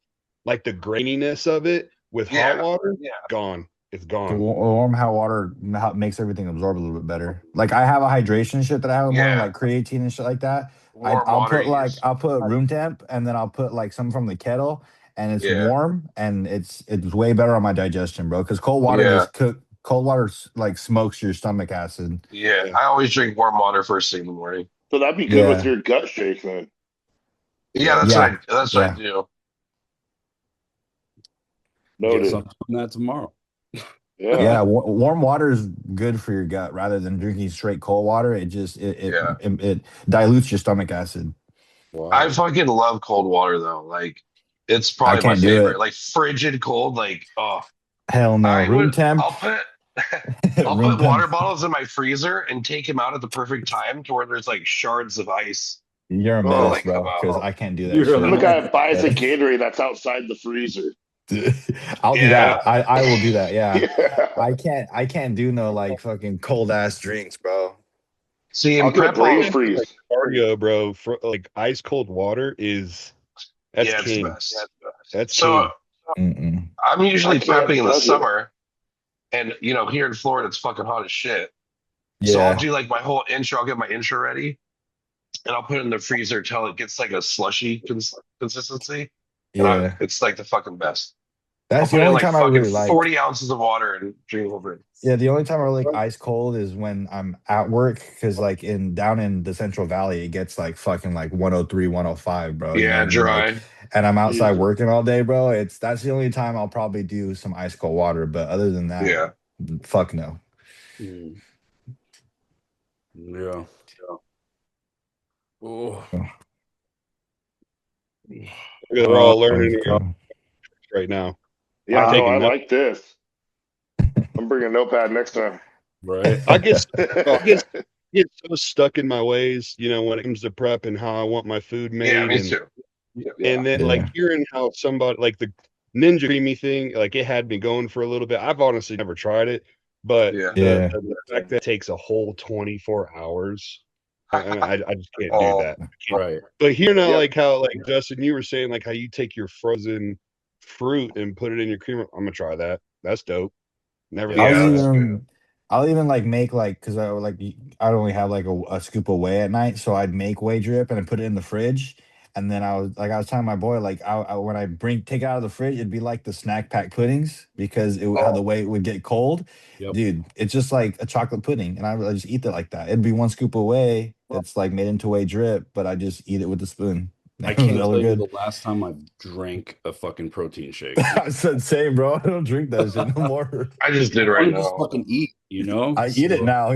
graininess of it with hot water. Gone. It's gone. Warm hot water makes everything absorb a little bit better. Like I have a hydration shit that I have in the morning, like creatine and shit like that. I'll put room temp, and then I'll put like some from the kettle, and it's Yeah. warm, and it's way better on my digestion, bro. Because cold water Yeah. just cold water like smokes your stomach acid. Yeah. I always drink warm water first thing in the morning. So that'd be good with Yeah, your gut shake then. Yeah, yeah, that's what I yeah. do. Guess Noted. I'm doing that tomorrow. Yeah. Yeah, warm water is good for your gut rather than drinking straight cold water. It just Yeah. it dilutes your stomach acid. I Wow. fucking love cold water though. Like it's I probably my can't do favorite. it. Like frigid cold, like oh Hell no. Room temp. I'll put I'll Room put temp. water bottles in my freezer and take them out at the perfect time to where there's like shards of ice You're a that Oh, menace, like come bro. out. Because I can't do that You're I'm the shit. guy that buys a Gatorade that's outside the freezer. I'll do Yeah. that. I will do that. Yeah. Yeah. I can't do no like fucking cold ass drinks, bro. See, I'll in get prep all brain freeze. Cardio, bro. For like ice cold water that's yeah, it's the king. best. That's So king. Mm-mm. I'm usually I can't prepping in the touch it. summer, and here in Florida it's fucking hot as shit. So I'll Yeah. do like my whole intro. I'll get my intro ready, and I'll put it in the freezer till it gets like a slushy consistency. And Yeah. it's like the fucking best. I'll That's the put in only like time I fucking really like. 40 ounces of water and drink over it. Yeah, the only time I like ice cold is when I'm at work because like down in the Central Valley it gets like fucking like 103, 105, bro. You know Yeah, what I mean? Like, dry. and I'm outside Jesus. working all day, bro. That's the only time I'll probably do some ice cold water. But other than that, Yeah. fuck no. Mm. Yeah. Oh. We're all Let's learning go. right now. Yeah, I'm no, taking I notes. like this. I'm bringing a notepad next time. Right. I get so stuck in my ways, when it comes to prep and how I want my food made. Yeah, me and too. and then Yeah. like hearing how somebody like the Ninja Creamy thing, like it had me going for a little bit. I've honestly never tried it, but Yeah. Yeah. the fact that it takes a whole 24 hours, I just can't do Oh, that. Right. But hearing how Yep. like how like Justin, you were saying like how you take your frozen fruit and put it in your creamer. I'm gonna try that. That's dope. Never Yeah, thought I'll of that's that. even I'll even like make like because I'd only have like a scoop of whey at night, so I'd make whey drip and I put it in the fridge. And then I was telling my boy like when I take it out of the fridge, it'd be like the snack pack puddings because how the whey would get cold, Yep. dude. It's just like a chocolate pudding, and I just eat it like that. It'd be one scoop of whey that's like made into whey drip, but I just eat it with a spoon. I It was can't hella tell you good. the last time I drank a fucking protein shake. I said same, bro. I don't drink that shit no more. I just did I right want to just now. fucking eat, I eat it So now.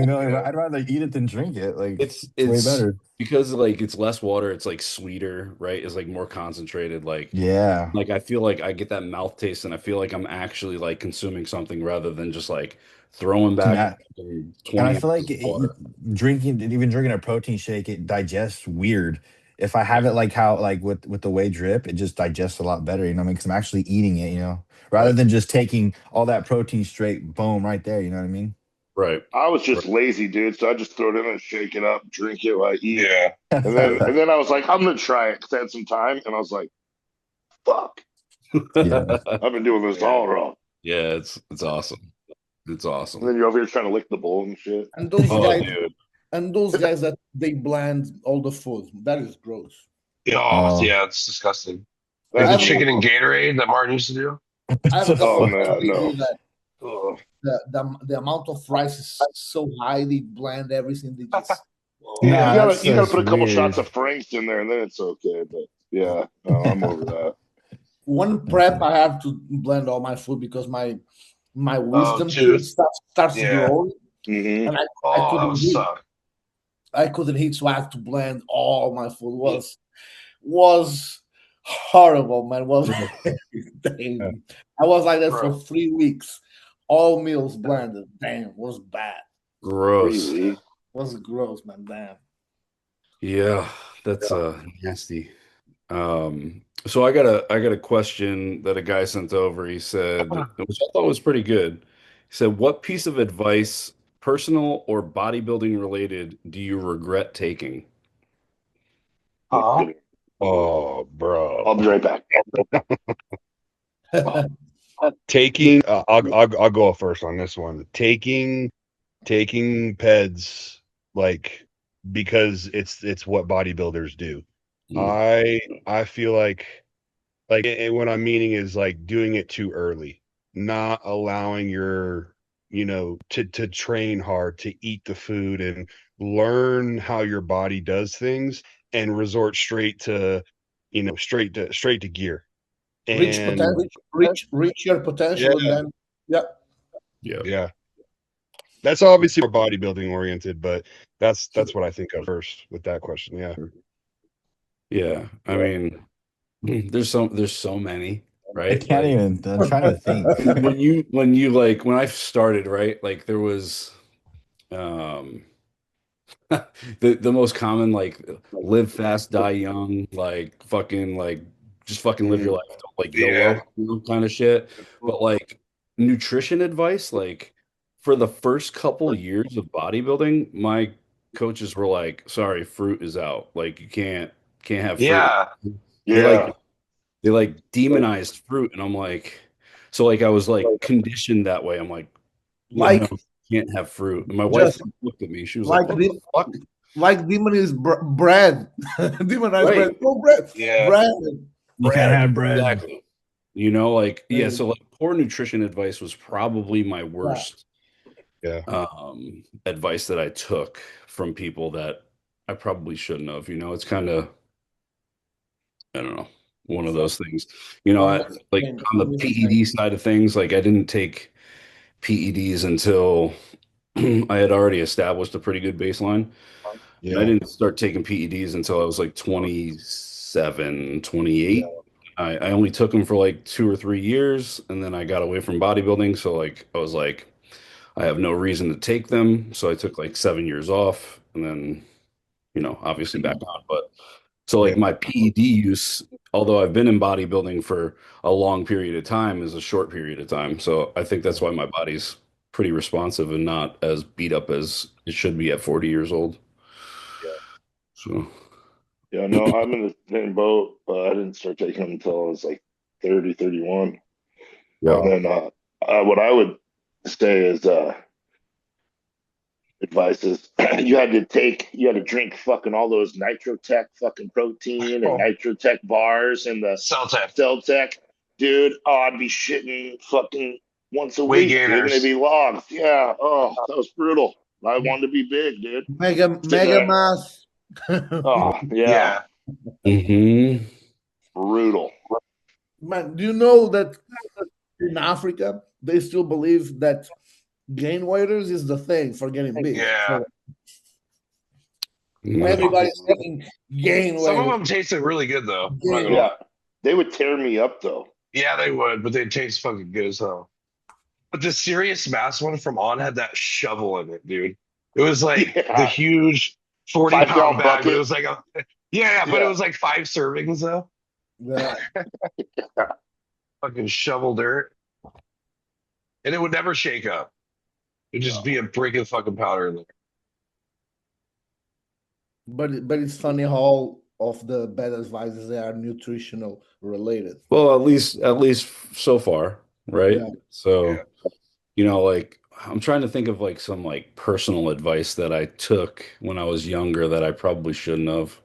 I'd rather eat it than drink it. Like it's way it's better. because like it's less water, it's like sweeter, right? It's like more concentrated. Yeah. Like I feel like I get that mouth taste and I feel like I'm actually like consuming something rather than just like throwing back Yeah. fucking And I 20 feel ounces like of water. even drinking a protein shake, it digests weird. If I have it like how like with the whey drip, it just digests a lot better. You know what I mean? Because I'm actually eating it. Rather Right. than just taking all that protein straight, boom, right there. You know what I mean? Right. I was Right. just lazy, dude. So I just throw it in and shake it up, drink it while I eat. Yeah. And then I was like, I'm gonna try it because I had some time, and I was like, fuck, Yeah. I've been doing this all wrong. Yeah, it's awesome. It's And awesome. then you're over here trying to lick the bowl and shit. And those Oh, guys, dude. that they blend all the food. That is gross. Oh. Yeah, it's disgusting. Like I the have, chicken and Gatorade that Martin used to do. I have a couple Oh of friends man, they no. do that. Ugh. The amount of rice is so high, they blend everything. They just Nah, You that's gotta just put a couple weird. shots of Franks in there, and then it's okay. But yeah, no, I'm over that. one prep. I have to blend all my food because my wisdom tooth. starts Yeah. growing, Hmm. and I Oh, that couldn't would eat. suck. I couldn't eat, so I had to blend all my food. Was horrible, man. Was damn. I was like that for Bro. 3 weeks. All meals blended. Damn, was bad. Gross. Really? Was gross, man. Damn. Yeah, that's nasty. So I got a question that a guy sent over. He said, which I thought was pretty good. He said, "What piece of advice, personal or bodybuilding related, do you regret taking?" Huh? Oh, I'll bro. be right back. Taking I'll go first on this one. Taking peds like because it's what bodybuilders do. Mm. I feel like Like, and what I'm meaning is like doing it too early, not allowing your, to train hard, to eat the food and learn how your body does things and resort straight to, straight to gear. Reach And potential, reach your yeah, potential, and then yeah. Yeah. yeah, that's obviously more bodybuilding oriented, but that's what I think of first with that question. Yeah. Yeah. I mean, there's so many, I right? can't Like even. I'm trying to think. when you like when I started, right? Like there was um the most common like live fast, die young, like fucking like just fucking live your life, don't like Yeah. YOLO, kind of shit. But like nutrition advice, like for the first couple years of bodybuilding, my coaches were like, "Sorry, fruit is out. Like you can't have fruit." Yeah. They like Yeah. they like demonized fruit, and I'm like, so like I was like conditioned that way. I'm like, well, no, Like you can't have fruit. And my wife just looked at me. She was like, like "What the the fuck?" like demonized bread, demonized bread. Right. No bread, Yeah. bread. You can't Bread. have bread. Exactly. Like, yeah, And, so like poor nutrition advice was probably my yeah. worst Yeah. advice that I took from people that I probably shouldn't have. It's kind of, I don't know, one of those things. I'm I the like same. on the I'm the same. PED side of things, like I didn't take PEDs until I had already established a pretty good baseline. And I Yeah. didn't start taking PEDs until I was like 27, 28. I only took them for like 2 or 3 years, and then I got away from bodybuilding. So like I was like, I have no reason to take them. So I took like 7 years off, and then obviously back on. But so Yeah. like my PED use, although I've been in bodybuilding for a long period of time, is a short period of time. So I think that's why my body's pretty responsive and not as beat up as it should be at 40 years old. So Yeah, no, I'm in the same boat. I didn't start taking them until I was like 30, 31. yeah. And then what I would say is advice is you had to drink fucking all those Nitrotech fucking protein and Oh, Nitrotech bars and the Celtech. Celtech. Dude, oh, I'd be shitting fucking once a Weight week, dude, and they'd gainers. be logs. Yeah, oh, that was brutal. I wanted to be big, dude. Sitting Mega there. mass. Oh, yeah, Yeah. Hmm. brutal. Man, do you know that in Africa they still believe that gain weighters is the thing for getting big? Yeah. So everybody's taking gain Some of weighters. them tasted really good though. I'm not Gain. gonna lie. Yeah, they would tear me up though. Yeah, they would, but they taste fucking good as hell. But the Serious Mass one from On had that shovel in it, dude. It was like the Yeah, huge 40 five pound gallon bag, but it bucket. was like yeah, but it Yeah, was like 5 servings though. Yeah. Fucking shovel dirt. And it would never shake up. It'd just be a brick of fucking powder in there. But it's funny how all of the bad advices they are nutritional related. Well, at least so far, right? Yeah. So, Yeah. like I'm trying to think of like some like personal advice that I took when I was younger that I probably shouldn't have.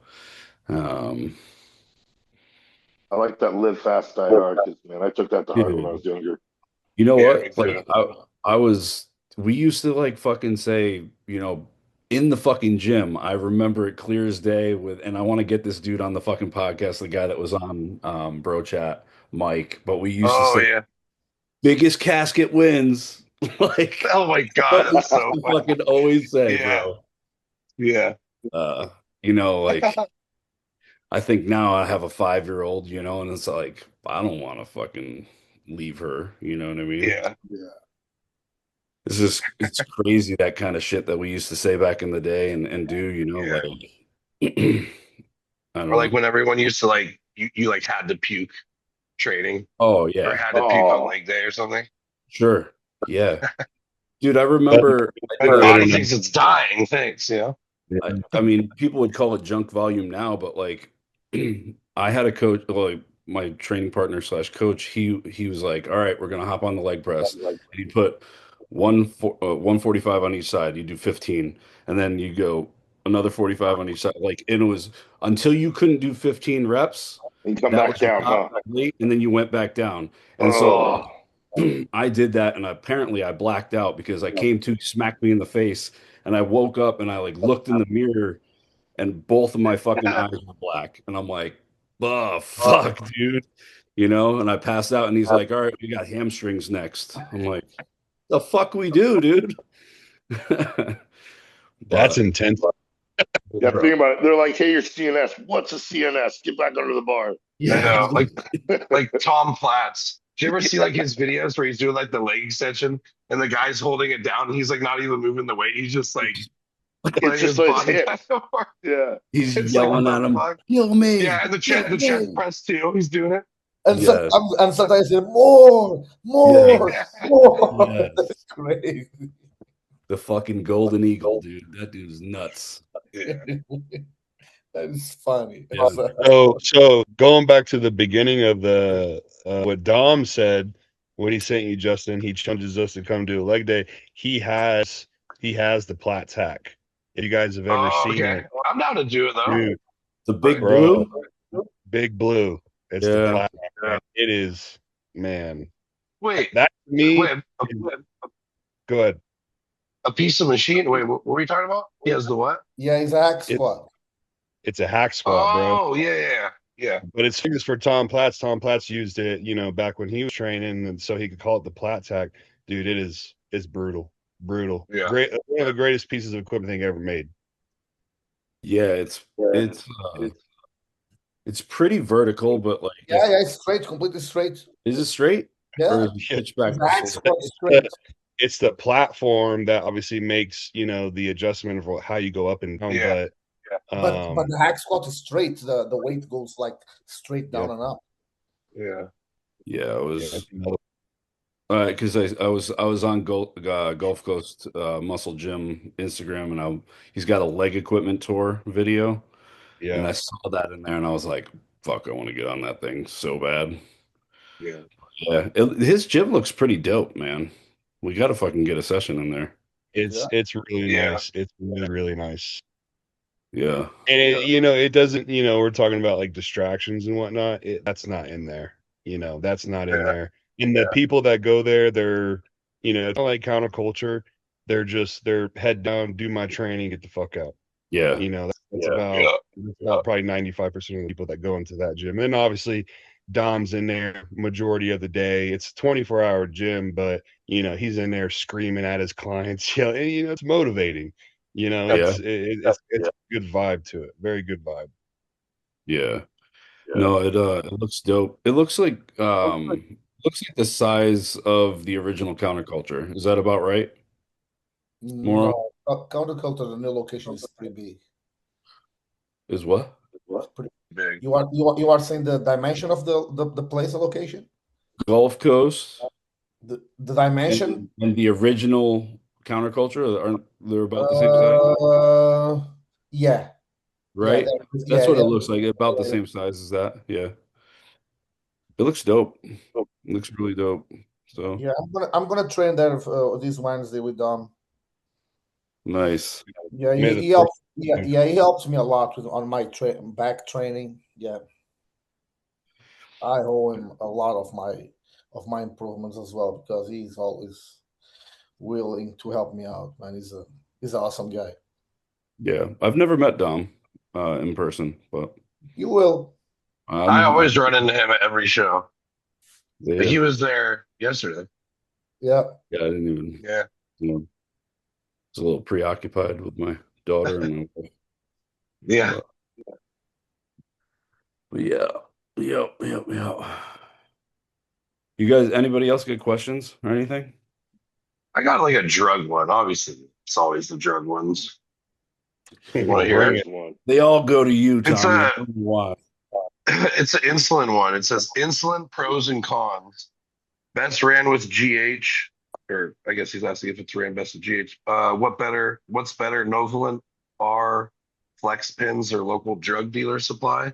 Um, I like that live fast, die hard because man, I took that to heart when I dude, was younger. you know Yeah, me what? too. Like we used to like fucking say, in the fucking gym. I remember it clear as day and I want to get this dude on the fucking podcast, the guy that was on Bro Chat, Mike, but we used to Oh say yeah. biggest casket wins. Like Oh my God, what we that's used so to funny. fucking always say, Yeah. bro. Yeah. Like I think now I have a 5-year-old, and it's like I don't want to fucking leave her, you know what I mean? Yeah. Yeah. It's crazy that kind of shit that we used to say back in the day and do, Yeah. like I Or don't like know. when everyone used to like you like had to puke training Oh or yeah, had to puke on Oh, leg day or something. sure. Yeah. Dude, I That remember I Now did your a body thinks it's dying, thanks, you know? I mean, people would call it junk volume now, but like I had a coach, like my training partner slash coach, he was like, all right, we're gonna hop on the leg press. And he put 145 on each side. You do 15, and then you go another 45 on each side. Like, and it was until you couldn't do 15 reps, You come That back was your down, top huh? weight, and then you went back down. And so Oh, I did that, and apparently I blacked out because I came to smack me in the face, and I woke up and I like looked in the mirror, and both of my fucking eyes were black, and I'm like, "Oh fuck, dude," And I passed out, and he's like, "All right, we got hamstrings next." I'm like, "The fuck we do, dude?" That's But intense. yeah. bro, Think about it. They're like, "Hey, you're CNS. What's a CNS? Get back under the bar." I yeah, know, like Tom Platz. Do you ever see like his videos where he's doing like the leg extension and the guy's holding it down and he's like not even moving the weight. He's just like It's putting just his like his body hip. back and forth. Yeah. he's It's like, what yelling at the him, fuck? "Kill Yeah, me, and kill the chest me!" press too. He's doing it. Yeah, And sometimes I say more, yeah, more, more. yes. That's crazy. The fucking golden eagle, dude. That dude's nuts. Yeah. That is funny. Yeah. So going back to the beginning of the what Dom said when he sent you, Justin, he challenges us to come do a leg day. He has the Platts hack. If you guys have ever Oh, seen okay. it, I'm down to do it though. dude, The big bro, blue? Big Blue. It's the Yeah. Platt hack, man. It is, man. Wait, That to me, wait, go ahead. a piece of machine. Wait, what were you talking about? He has the what? Yeah, he's a hack It, squad. it's a hack squat, bro. Oh, yeah. But it's famous for Tom Platts. Tom Platts used it, back when he was training, and so he could call it the Platts hack. Dude, it's brutal, brutal. Yeah. Great, one of the greatest pieces of equipment I think ever made. Yeah, it's pretty vertical, but like Yeah, it's straight, completely straight. is it straight? Or Yeah, is it pitched back? it's a hack squad straight. It's the platform that obviously makes the adjustment for how you go up and down. Yeah. But the hack squat is straight. The weight goes like straight down and up. Yeah. Yeah, it was because I was on Gulf Coast Muscle Gym Instagram, and he's got a leg equipment tour video, and I saw that in there, and I was like, "Fuck, I want to get on that thing so bad." Yeah. Yeah, his gym looks pretty dope, man. We got to fucking get a session in there. It's really Yeah. nice. It's really, really nice. Yeah, And it doesn't, we're talking about like distractions and whatnot. That's not in there. That's not in there. And the people that go there, they're, it's not like counterculture. They're head down, do my training, get the fuck out. yeah, That's about probably 95% of the people that go into that gym. And then obviously Dom's in there majority of the day. It's a 24-hour gym, but he's in there screaming at his clients. And it's motivating. It's a good vibe to it. Very good vibe. yeah. No, it looks dope. It looks like the size of the original Counterculture. Is that about right? More No, counterculture. The new location is pretty big. is what? It's pretty Big. You are saying the dimension of the place, the location, Gulf Coast the dimension. and the original Counterculture, aren't they about the same size? Yeah, Right? That's yeah, what it yeah. looks like. About the same size as that. Yeah. It looks dope. It looks really dope. So Yeah, I'm gonna train there this Wednesday with Dom. nice. Yeah, May he the helps. Yeah, he helps me a lot on my back training. Yeah, I owe him a lot of my improvements as well because he's always willing to help me out. Man, he's an awesome guy. Yeah. I've never met Dom in person, but You will. I always run into him at every show. yeah. He was there yesterday. Yeah. Yeah, I didn't even Yeah. Was a little preoccupied with my daughter and my wife. Yeah. But yeah. Yep. You guys, anybody else get questions or anything? I got like a drug one. Obviously, it's always the drug ones. You want to hear Bring it? it. They all go to you, It's Tommy. a- I don't know why. It's an insulin one. It says insulin pros and cons. Best ran with GH, or I guess he's asking if it's ran best with GH. What's better, Novolent R, Flex Pins, or local drug dealer supply?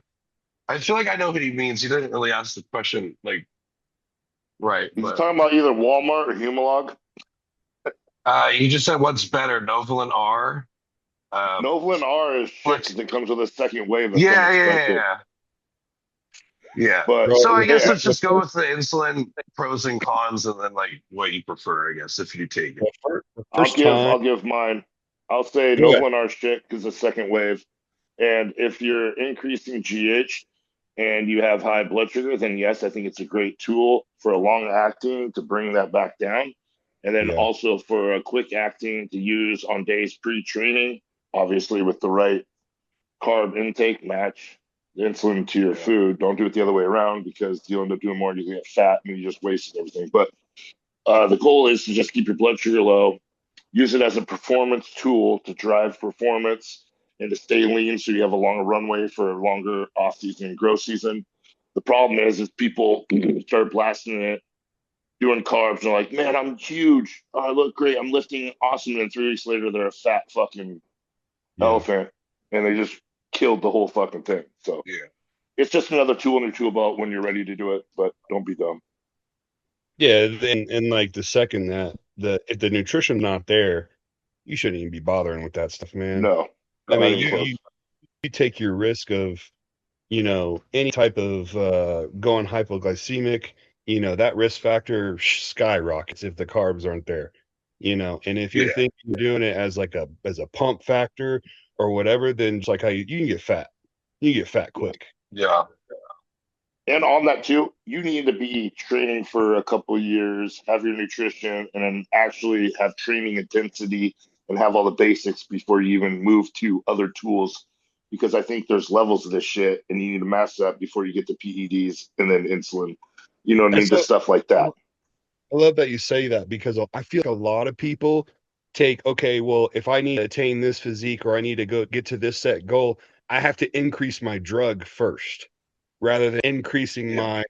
I feel like I know what he means. He doesn't really ask the question like right. He's But talking about either Walmart or Humalog. he just said what's better, Novolent R. Novolent R is shit because it comes with a second wave. That's Yeah. unexpected. Yeah. But So I guess yeah, let's just go with the insulin pros and cons, and then like what you prefer. I guess if you take it. The first time, I'll give mine. I'll say go no ahead. Lennar shit because the second wave. And if you're increasing GH and you have high blood sugar, then yes, I think it's a great tool for a long acting to bring that back down. And then Yeah. also for a quick acting to use on days pre-training, obviously with the right carb intake, match the insulin to your food. Don't do it the other way around because you'll end up doing more and you get fat and you just wasted everything. But the goal is to just keep your blood sugar low, use it as a performance tool to drive performance and to stay lean so you have a longer runway for a longer off season and growth season. The problem is people start blasting it, doing carbs, and they're like, man, I'm huge. Oh, I look great. I'm lifting awesome. And 3 weeks later, they're a fat fucking elephant and they just killed the whole fucking thing. So Yeah. it's just another tool in your tool belt when you're ready to do it, but don't be dumb. Yeah, and like the second that if the nutrition not there, you shouldn't even be bothering with that stuff, man. No, I not mean, even close. you take your risk of, any type of going hypoglycemic, that risk factor skyrockets if the carbs aren't there, and if you're Yeah. thinking you're doing it as like as a pump factor or whatever, then just like how you can get fat. You can get fat quick. Yeah. And on that too, you need to be training for a couple of years, have your nutrition, and then actually have training intensity and have all the basics before you even move to other tools. Because I think there's levels of this shit, and you need to master that before you get to PEDs and then insulin. You know what I mean? That's Just stuff like that. I love that you say that because I feel like a lot of people take, okay, well, if I need to attain this physique or I need to go get to this set goal, I have to increase my drug first rather than increasing my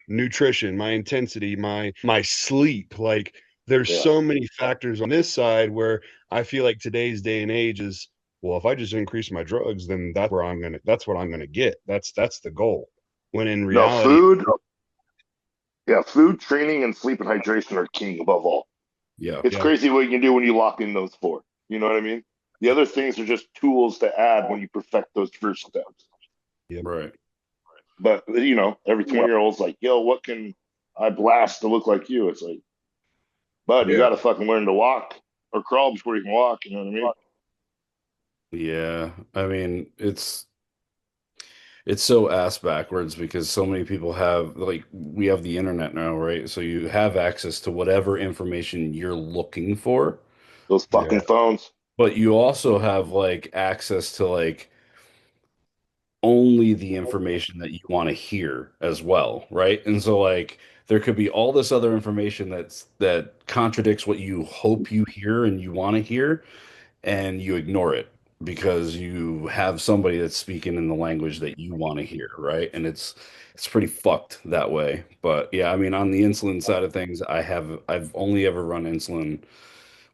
nutrition, my intensity, my sleep. Like there's Yeah. so many factors on this side where I feel like today's day and age is, well, if I just increase my drugs, then that's what I'm gonna get. That's the goal. When in No, reality, food, training, and sleep and hydration are king above all. Yeah. It's crazy what you can do when you lock in those four. You know what I mean? The other things are just tools to add when you perfect those first steps. Right. But every 20-year-old's like, yo, what can I blast to look like you? It's like, bud, you Yeah. got to fucking learn to walk or crawl before you can walk. You know what I mean? Yeah. I mean, it's so ass backwards because so many people have like we have the internet now, right? So you have access to whatever information you're looking for, Those fucking phones. but you also have like access to like only the information that you want to hear as well, right? And so like there could be all this other information that contradicts what you hope you hear and you want to hear, and you ignore it because you have somebody that's speaking in the language that you want to hear, right? And it's pretty fucked that way. But yeah, I mean, on the insulin side of things, I've only ever run insulin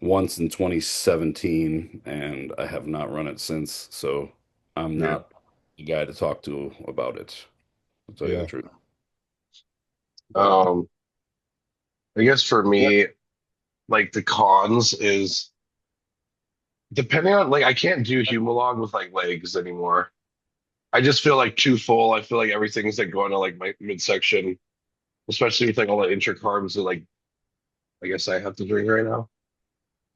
once in 2017, and I have not run it since. So I'm Yeah. not the guy to talk to about it, to tell you the truth. I guess for me, like the cons is depending on like I can't do Humalog with like legs anymore. I just feel like too full. I feel like everything's like going to like my midsection, especially with like all the intracarbs that like I guess I have to drink right now.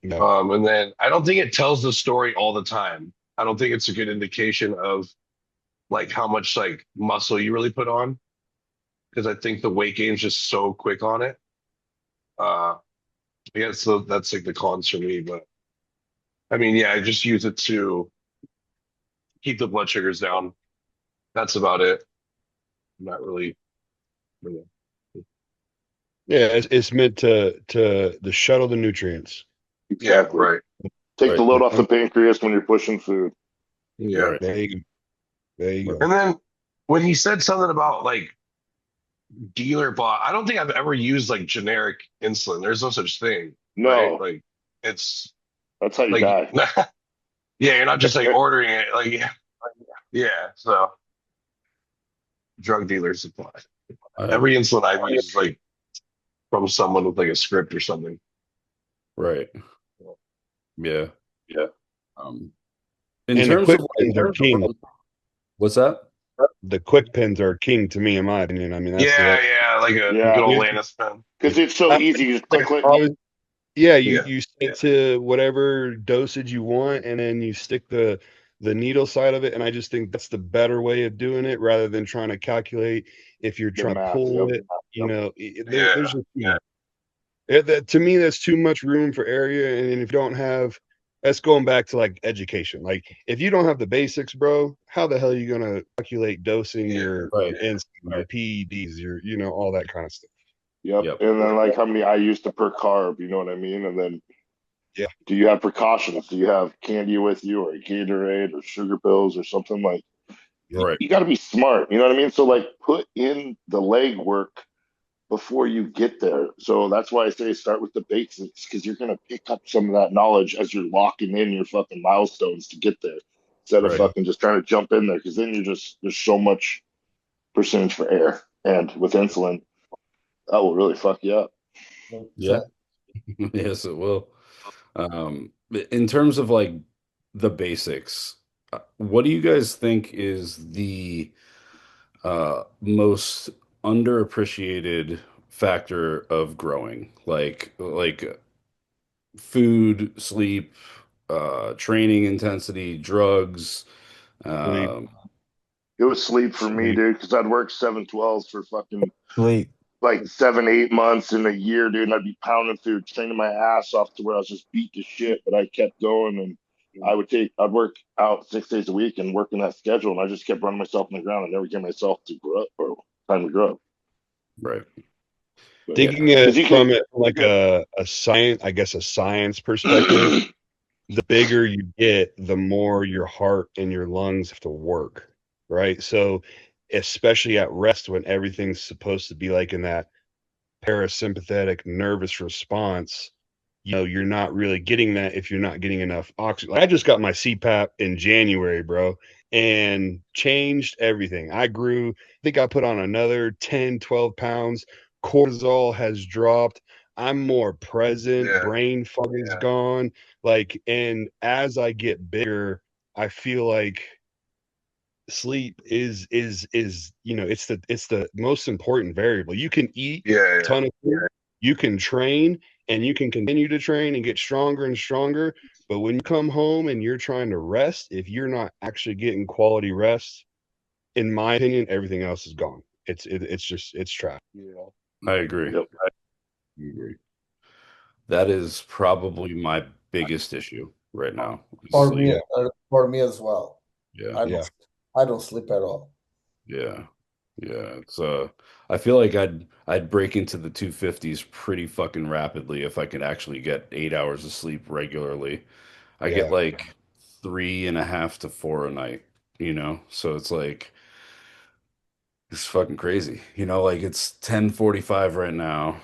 And then I don't think it tells the story all the time. I don't think it's a good indication of like how much like muscle you really put on because I think the weight gain's just so quick on it. Yeah, so that's like the cons for me, but I mean, yeah, I just use it to keep the blood sugars down. That's about it. Not really. Yeah, it's meant to shuttle the nutrients. Exactly. Yeah, right. Take the load Right. off the pancreas when you're pushing food. Yeah. Right. There you go. There you go. And then when he said something about like dealer bought, I don't think I've ever used like generic insulin. There's no such thing, right? No, Like it's that's how you like die. yeah, you're not just like ordering it. Like yeah. So drug dealer supply. Every insulin I've used is like from someone with like a script or something. Right. Yeah. Yeah. In And terms quick of wins are king. what's that? the quick pins are king to me, in my opinion. I mean, that's the Yeah, yeah, like a Yeah. good old yeah, Lannis pen. Because it's so easy. You just click, click. yeah, Yeah. you stick to whatever dosage you want, and then you stick the needle side of it. And I just think that's the better way of doing it, rather than trying to calculate if you're The trying to math. pull Yep. it. You know, Yeah. there's just to me that's too much room for area. And if you don't have, that's going back to like education. Like if you don't have the basics, bro, how the hell are you gonna calculate dosing your Right. insulin, your PEDs, your all that kind of stuff. Yep. Yep. And then like how many I used to per carb, you know what I mean? And then Yeah. do you have precautions? Do you have candy with you or a Gatorade or sugar pills or something like Right. you got to be smart, you know what I mean? So like put in the leg work before you get there. So that's why I say start with the basics because you're going to pick up some of that knowledge as you're locking in your fucking milestones to get there instead of Right. fucking just trying to jump in there because then you're just there's so much percentage for air. And with insulin, that will really fuck you up. Yeah. Yes, it will. In terms of like the basics, what do you guys think is the most underappreciated factor of growing? Like food, sleep, training intensity, drugs. Sleep, Um, It was sleep for me, sleep. dude, because I'd work 7/12s for fucking Sleep. like 7, 8 months in a year, dude. And I'd be pounding through, training my ass off to where I was just beat to shit, but I kept going and I'd work out 6 days a week and work in that schedule. And I just kept running myself on the ground. I never gave myself to grow up or time to grow up. right. But Yeah. Thinking because it you from can, it like a science, I guess a science perspective, the bigger you get, the more your heart and your lungs have to work, right? So, especially at rest when everything's supposed to be like in that parasympathetic nervous response, you're not really getting that if you're not getting enough oxygen. Like I just got my CPAP in January, bro, and changed everything. I grew, I think I put on another 10, 12 pounds. Cortisol has dropped. I'm more present. Yeah. Brain fog is gone. Like, and as I get bigger, I feel like sleep is it's the most important variable. You can eat Yeah. a ton of food, you can train, and you can continue to train and get stronger and stronger, but when you come home and you're trying to rest, if you're not actually getting quality rest, in my opinion, everything else is gone. It's trash. I agree. yep. I agree. That is probably my biggest issue right now. Is For sleep. me, for me as well. Yeah. I Yeah. don't, I don't sleep at all. Yeah. Yeah. It's I feel like I'd break into the 250s pretty fucking rapidly if I could actually get 8 hours of sleep regularly. I get Yeah. like 3.5 to 4 a night, So it's like it's fucking crazy. Like it's 10:45 right now.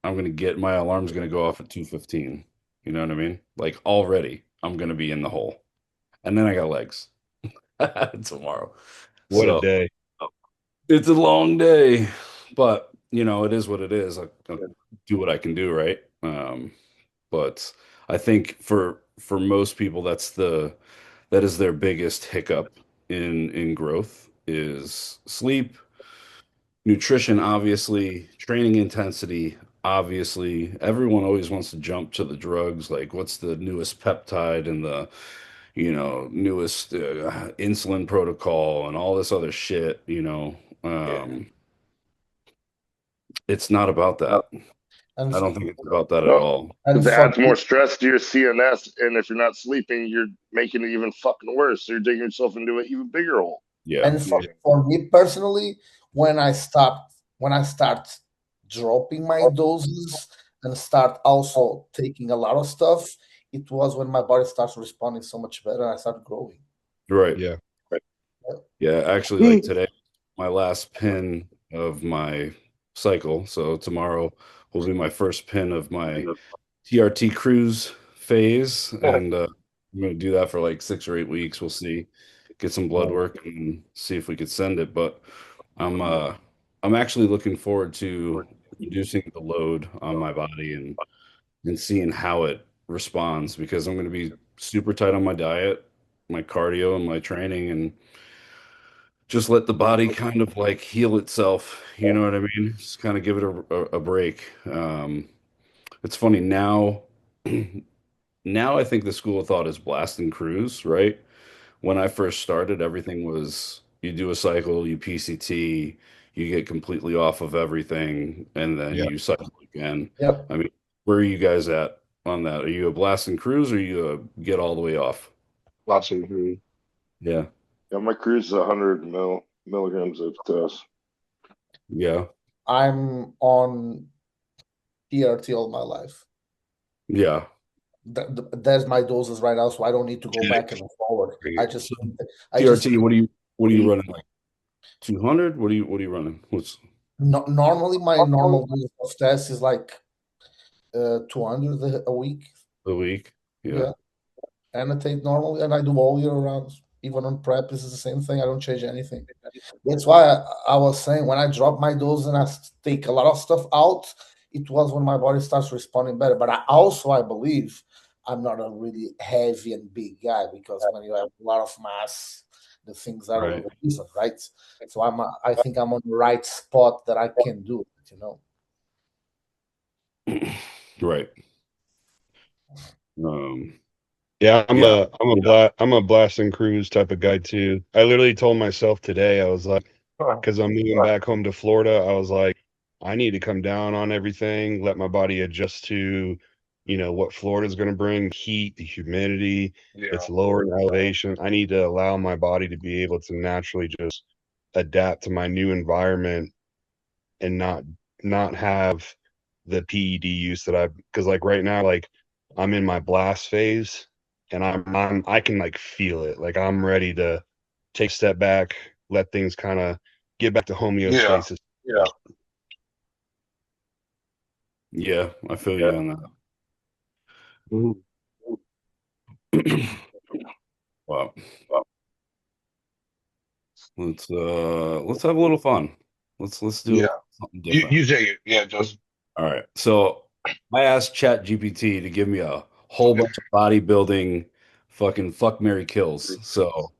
I'm gonna get my alarm's gonna go off at 2:15. You know what I mean? Like already I'm gonna be in the hole. And then I got legs tomorrow. What a So day. it's a long day, but it is what it is. I'll do what I can do, right? But I think for most people, that is their biggest hiccup in growth is sleep, nutrition, obviously, training intensity, obviously. Everyone always wants to jump to the drugs, like what's the newest peptide and the newest insulin protocol and all this other shit. Yeah. It's not about that. And I don't think it's about that at No, all. because and it for adds more stress to your CNS. And if you're not sleeping, you're making it even fucking worse. So you're digging yourself into an even bigger hole. Yeah. and for me personally, when I start dropping my doses and start also taking a lot of stuff, it was when my body starts responding so much better and I start growing. Right. Yeah. Yeah. Actually, like today, my last pin of my cycle. So tomorrow will be my first pin of my TRT cruise phase. And I'm going to do that for like 6 or 8 weeks. We'll see, get some blood work and see if we could send it. But I'm, uh, I'm actually looking forward to reducing the load on my body and seeing how it responds because I'm going to be super tight on my diet, my cardio, and my training, and just let the body kind of like heal itself. You know what I mean? Just kind of give it a break. It's funny now. Now I think the school of thought is blast and cruise, right? When I first started, everything was you do a cycle, you PCT, you get completely off of everything, and then Yeah. you cycle again. Yep. I mean, where are you guys at on that? Are you a blast and cruise, or you get all the way off? Lots of food. Yeah, Yeah, my cruise is 100 milligrams of test. yeah, I'm on PRT all my life. yeah. There's my doses right now, so I don't need to go back and forward. I just So TRT, what are you eat. running like 200? What are you running? What's Normally my normal dose of test is like 200 a week. the week? Yeah. Yeah. Annotate normally, and I do all year round. Even on prep, this is the same thing. I don't change anything. That's why I was saying when I drop my dose and I take a lot of stuff out, it was when my body starts responding better. But I believe I'm not a really heavy and big guy, because when you have a lot of mass, the things are a Right. little different, right? So I think I'm on the right spot that I can do it, you know. Right. Um, Yeah, yeah. I'm a blast and cruise type of guy too. I literally told myself today, I was like, because I'm moving back home to Florida, I was like, I need to come down on everything, let my body adjust to, what Florida's going to bring, heat, the humidity, Yeah. it's lower in elevation. I need to allow my body to be able to naturally just adapt to my new environment and not have the PED use that because like right now, like I'm in my blast phase and I can like feel it. Like I'm ready to take a step back, let things kind of get back to homeostasis. Yeah. Yeah, I feel you on that. Wow. Let's have a little fun. Let's do Yeah. something different. You take it. Yeah, just All right. So I asked Chat GPT to give me a whole bunch of bodybuilding fucking fuck Mary kills. So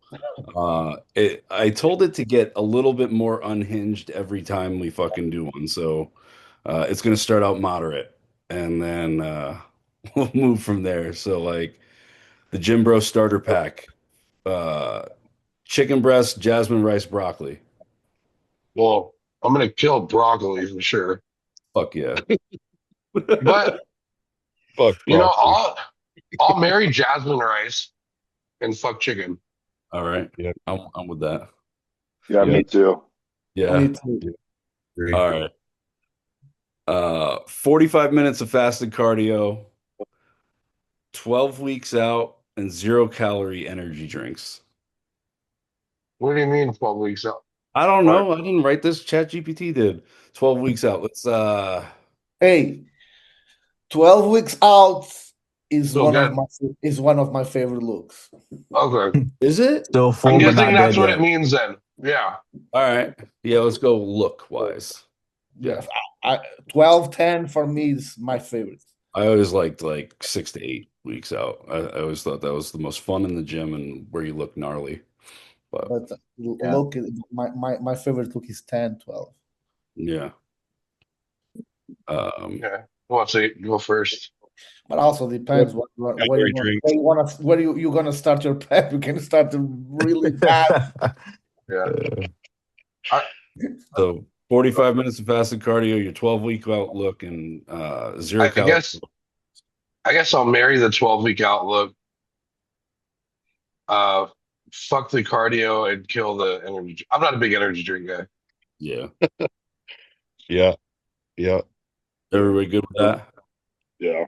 I told it to get a little bit more unhinged every time we fucking do one. So it's gonna start out moderate and then we'll move from there. So like the Gym Bro starter pack, uh chicken breast, jasmine rice, broccoli. well, I'm gonna kill broccoli for sure. Fuck yeah. But Fuck broccoli. I'll marry jasmine rice and fuck chicken. All right. Yeah. I'm with that. Yeah, Yeah. me too. Yeah. Me too. All right. 45 minutes of fasted cardio, 12 weeks out, and 0 calorie energy drinks. What do you mean 12 weeks out? I don't What? know. I didn't write this. Chat GPT did. 12 weeks out. Let's Hey, 12 weeks out is So good. one of my favorite looks. Okay. is it? Still I'm full, but guessing not that's dead what yet. it means then. Yeah. All right. Yeah, let's go look wise. Yeah. 12, 10 for me is my favorite. I always liked like 6 to 8 weeks out. I always thought that was the most fun in the gym and where you look gnarly. But But look, my favorite look is 10, 12. yeah. Yeah. Well, so you go first. But also depends Calorie drinks. where you're gonna start your prep. You can start really fast. Yeah. So 45 minutes of fasted cardio, your 12-week outlook, and zero I calories. guess I'll marry the 12-week outlook. Fuck the cardio and kill the energy. I'm not a big energy drink guy. Yeah. Yeah. Yeah. Everybody good with that? Yeah.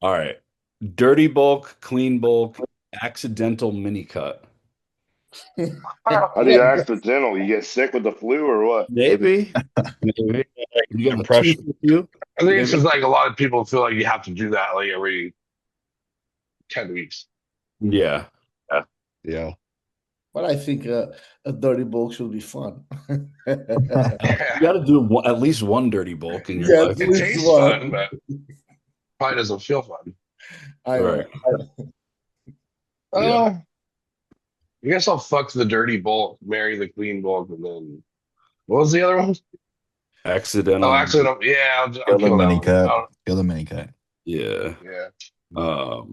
All right. Dirty bulk, clean bulk, accidental mini cut. How do you accidental? You get sick with the flu or what? Maybe. Maybe. You got a Impression. tooth with you? I think it's Maybe. just like a lot of people feel like you have to do that like every 10 weeks. Yeah. Yeah. But I think a dirty bulk should be fun. You got to do at least one dirty bulk in your Yeah, life. at It least tastes one. fun, but probably doesn't feel fun. I know. Right. Yeah. I guess I'll fuck the dirty bulk, marry the clean bulk, and then what was the other one? Accidental. Oh, accidental. Yeah, I'll Kill the kill that mini one. cut. Kill the mini cut. Yeah. Yeah. All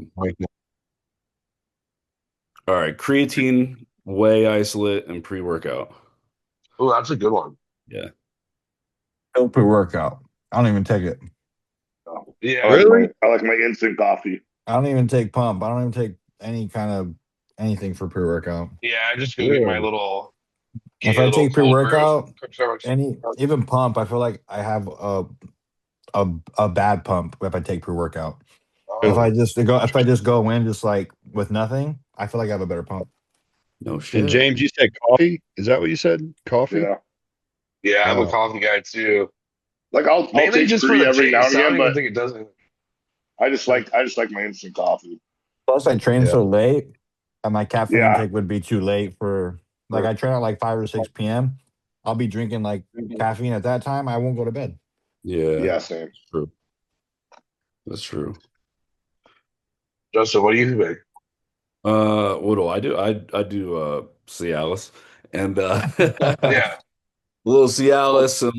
right. Creatine, whey isolate, and pre-workout. Oh, that's a good one. Yeah. Kill pre-workout. I don't even take it. Yeah. I like my instant coffee. I don't even take pump. I don't even take any kind of anything for pre-workout. Yeah, I just go get my little. If I take pre-workout, any even pump, I feel like I have a bad pump if I take pre-workout. If I just go in just like with nothing, I feel like I have a better pump. No shit. And James, you said coffee? Is that what you said? Coffee? Yeah, I'm a coffee guy too. Like I'll take just pre for the every now and taste. I again, don't even but think it does it. I just like my instant coffee. Plus, I train so late, and my caffeine Yeah. intake would be too late for like I train at like 5 or 6 p.m. I'll be drinking like caffeine at that time. I won't go to bed. Yeah. Yeah, same. True. That's true. Justin, what do you think? What do? I do Cialis and Yeah. little Cialis and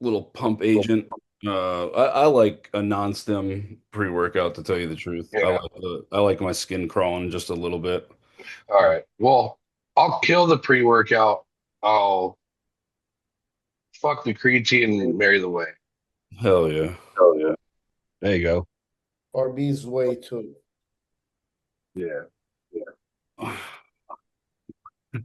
little pump agent. I like a non-stim pre-workout to tell you the truth. Yeah. I like my skin crawling just a little bit. All right. Well, I'll kill the pre-workout. I'll fuck the creatine and marry the whey. Hell yeah. There you go. Or B's way too. Yeah.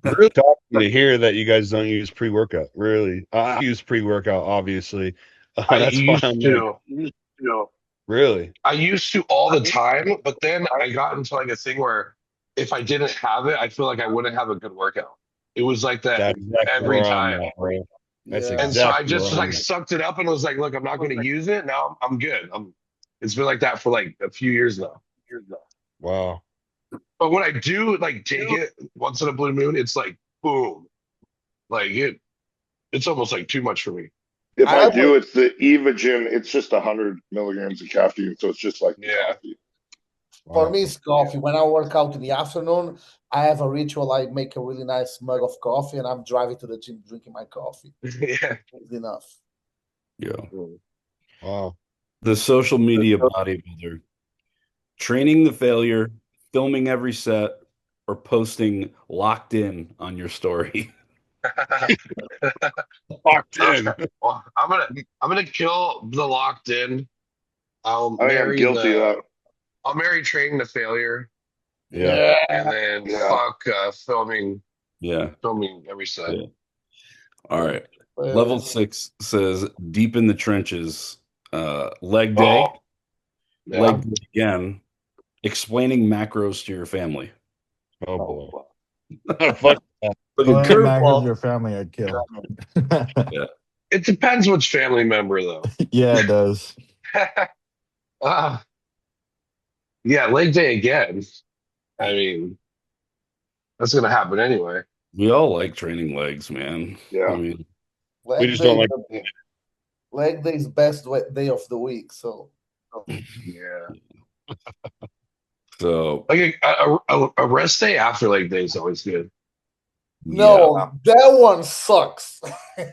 Really talking to hear that you guys don't use pre-workout. Really, I use pre-workout, obviously. That's why I'm like, really. I used to all the time, but then I got into like a thing where if I didn't have it, I feel like I wouldn't have a good workout. It was like that That's exactly every where I'm time. at, bro. That's Yeah. And so I exactly just where I'm like at. sucked it up and was like, look, I'm not going to use it. Now I'm good. It's been like that for like a few years now. Wow. But when I do like take it once in a blue moon, it's like boom. Like it's almost like too much for me. If I do, it's the Evogen. It's just 100 milligrams of caffeine, so it's just like coffee. For me, it's coffee. When I work out in the afternoon, I have a ritual. I make a really nice mug of coffee, and I'm driving to the gym drinking my coffee. Yeah. It's enough. Yeah. Wow. The social media bodybuilder. Training the failure, filming every set, or posting locked in on your story. Locked in. Well, I'm gonna kill the locked in. I'll I am guilty of that. I'll marry training the failure. Yeah. And then fuck filming every set. Yeah. All right. Level 6 says deep in the trenches. Leg day. Leg day again. Explaining macros to your family. Oh boy. Fuck that. Macros your family, I'd kill. Yeah. It depends which family member though. Yeah, it does. Yeah, leg day again. I mean, that's gonna happen anyway. We all like training legs, man. Yeah. I mean, We just don't like leg day is best day of the week. So yeah. So like a rest day after leg day is always good. no, that one sucks. I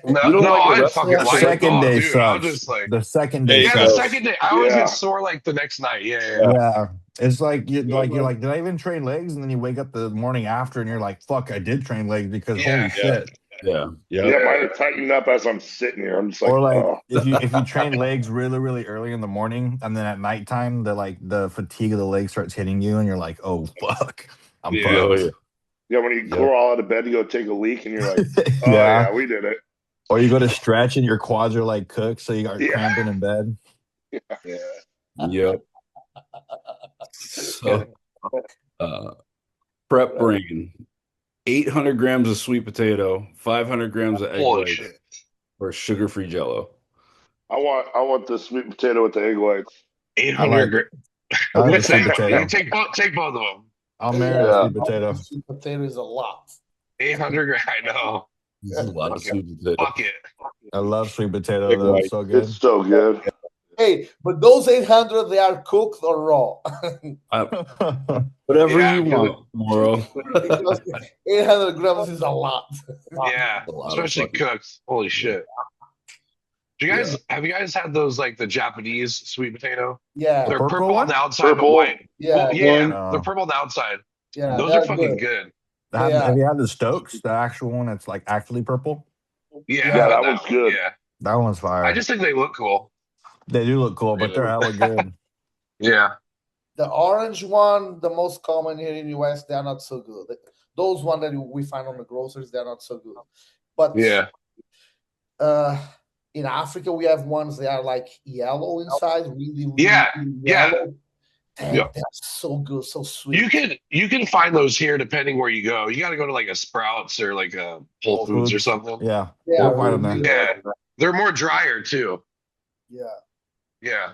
fucking the second day sucks. I'll just like the second day. Yeah, sucks. the second day. I always get sore like the next night. Yeah. It's like you're like, did I even train legs? And then you wake up the morning after and you're like, fuck, I did train legs because holy shit. Yeah. Mine are tightening up as I'm sitting here. I'm just like, or like if you train legs really, really early in the morning and then at nighttime the fatigue of the legs starts hitting you and you're like, oh fuck. I'm fucked. Yeah, when you crawl out of bed to go take a leak and you're like, oh yeah, we did it. Or you go to stretch and your quads are like cooked, so you got cramping in bed. Yep. So, prep brain. 800 grams of sweet potato, 500 grams of egg whites, or sugar-free Jello. I want the sweet potato with the egg whites. 800 grams. You take both of them. I'll marry a sweet potato. Sweet potato is a lot. 800 grams. I know. This is a lot of sweet potato. Fuck it. I love sweet potato though. It's so good. It's so good. Hey, but those 800, they are cooked or raw. Whatever Yeah, you want, Mauro. Because 800 grams is a lot. yeah, A lot of especially fucking- cooked. Holy shit! Do you guys have you guys had those like the Japanese sweet potato? Yeah, They're purple purple on one? the outside, but Purple? white. yeah, Well, yeah, Oh. they're purple on the outside. yeah. Those are they're fucking good. good. Have you had the Stokes, the actual one that's like actually purple? Yeah, Yeah, I had that one's one, good. Yeah, That one's fire. I just think they look cool. They do look cool, but they're hella good. Yeah, The orange one, the most common here in the US, they're not so good. Those one that we find on the groceries, they're not so good. But yeah, in Africa, we have ones that are like yellow inside, really, really, Yeah, really yeah. yellow. Damn, Yep. that's so good, so sweet. you can find those here depending where you go. You got to go to like a Sprouts or like a Whole Foods or something. Yeah. Yeah, We'll find them there. Yeah, they're more drier too. Yeah. Yeah,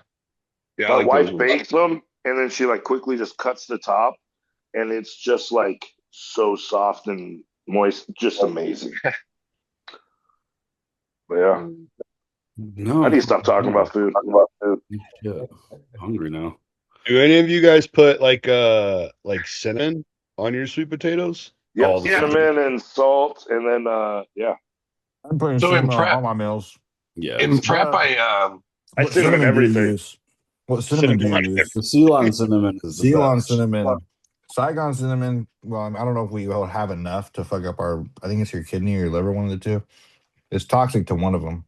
yeah. I My like wife those ones. bakes them, and then she like quickly just cuts the top, and it's just like so soft and moist, just amazing. But yeah, No, I need to stop talking about food. Yeah, hungry now. Do any of you guys put like cinnamon on your sweet potatoes? Yeah, All the time. cinnamon and salt, and then yeah, I'm putting So in cinnamon on prep- all my meals. Yeah, In prep, I What cinnamon do you everything. use? What cinnamon do you Cinnamon. use? the Ceylon cinnamon is the Ceylon best. cinnamon. Saigon cinnamon. Well, I don't know if we will have enough to fuck up our. I think it's your kidney or your liver, one of the two. It's toxic to one of them.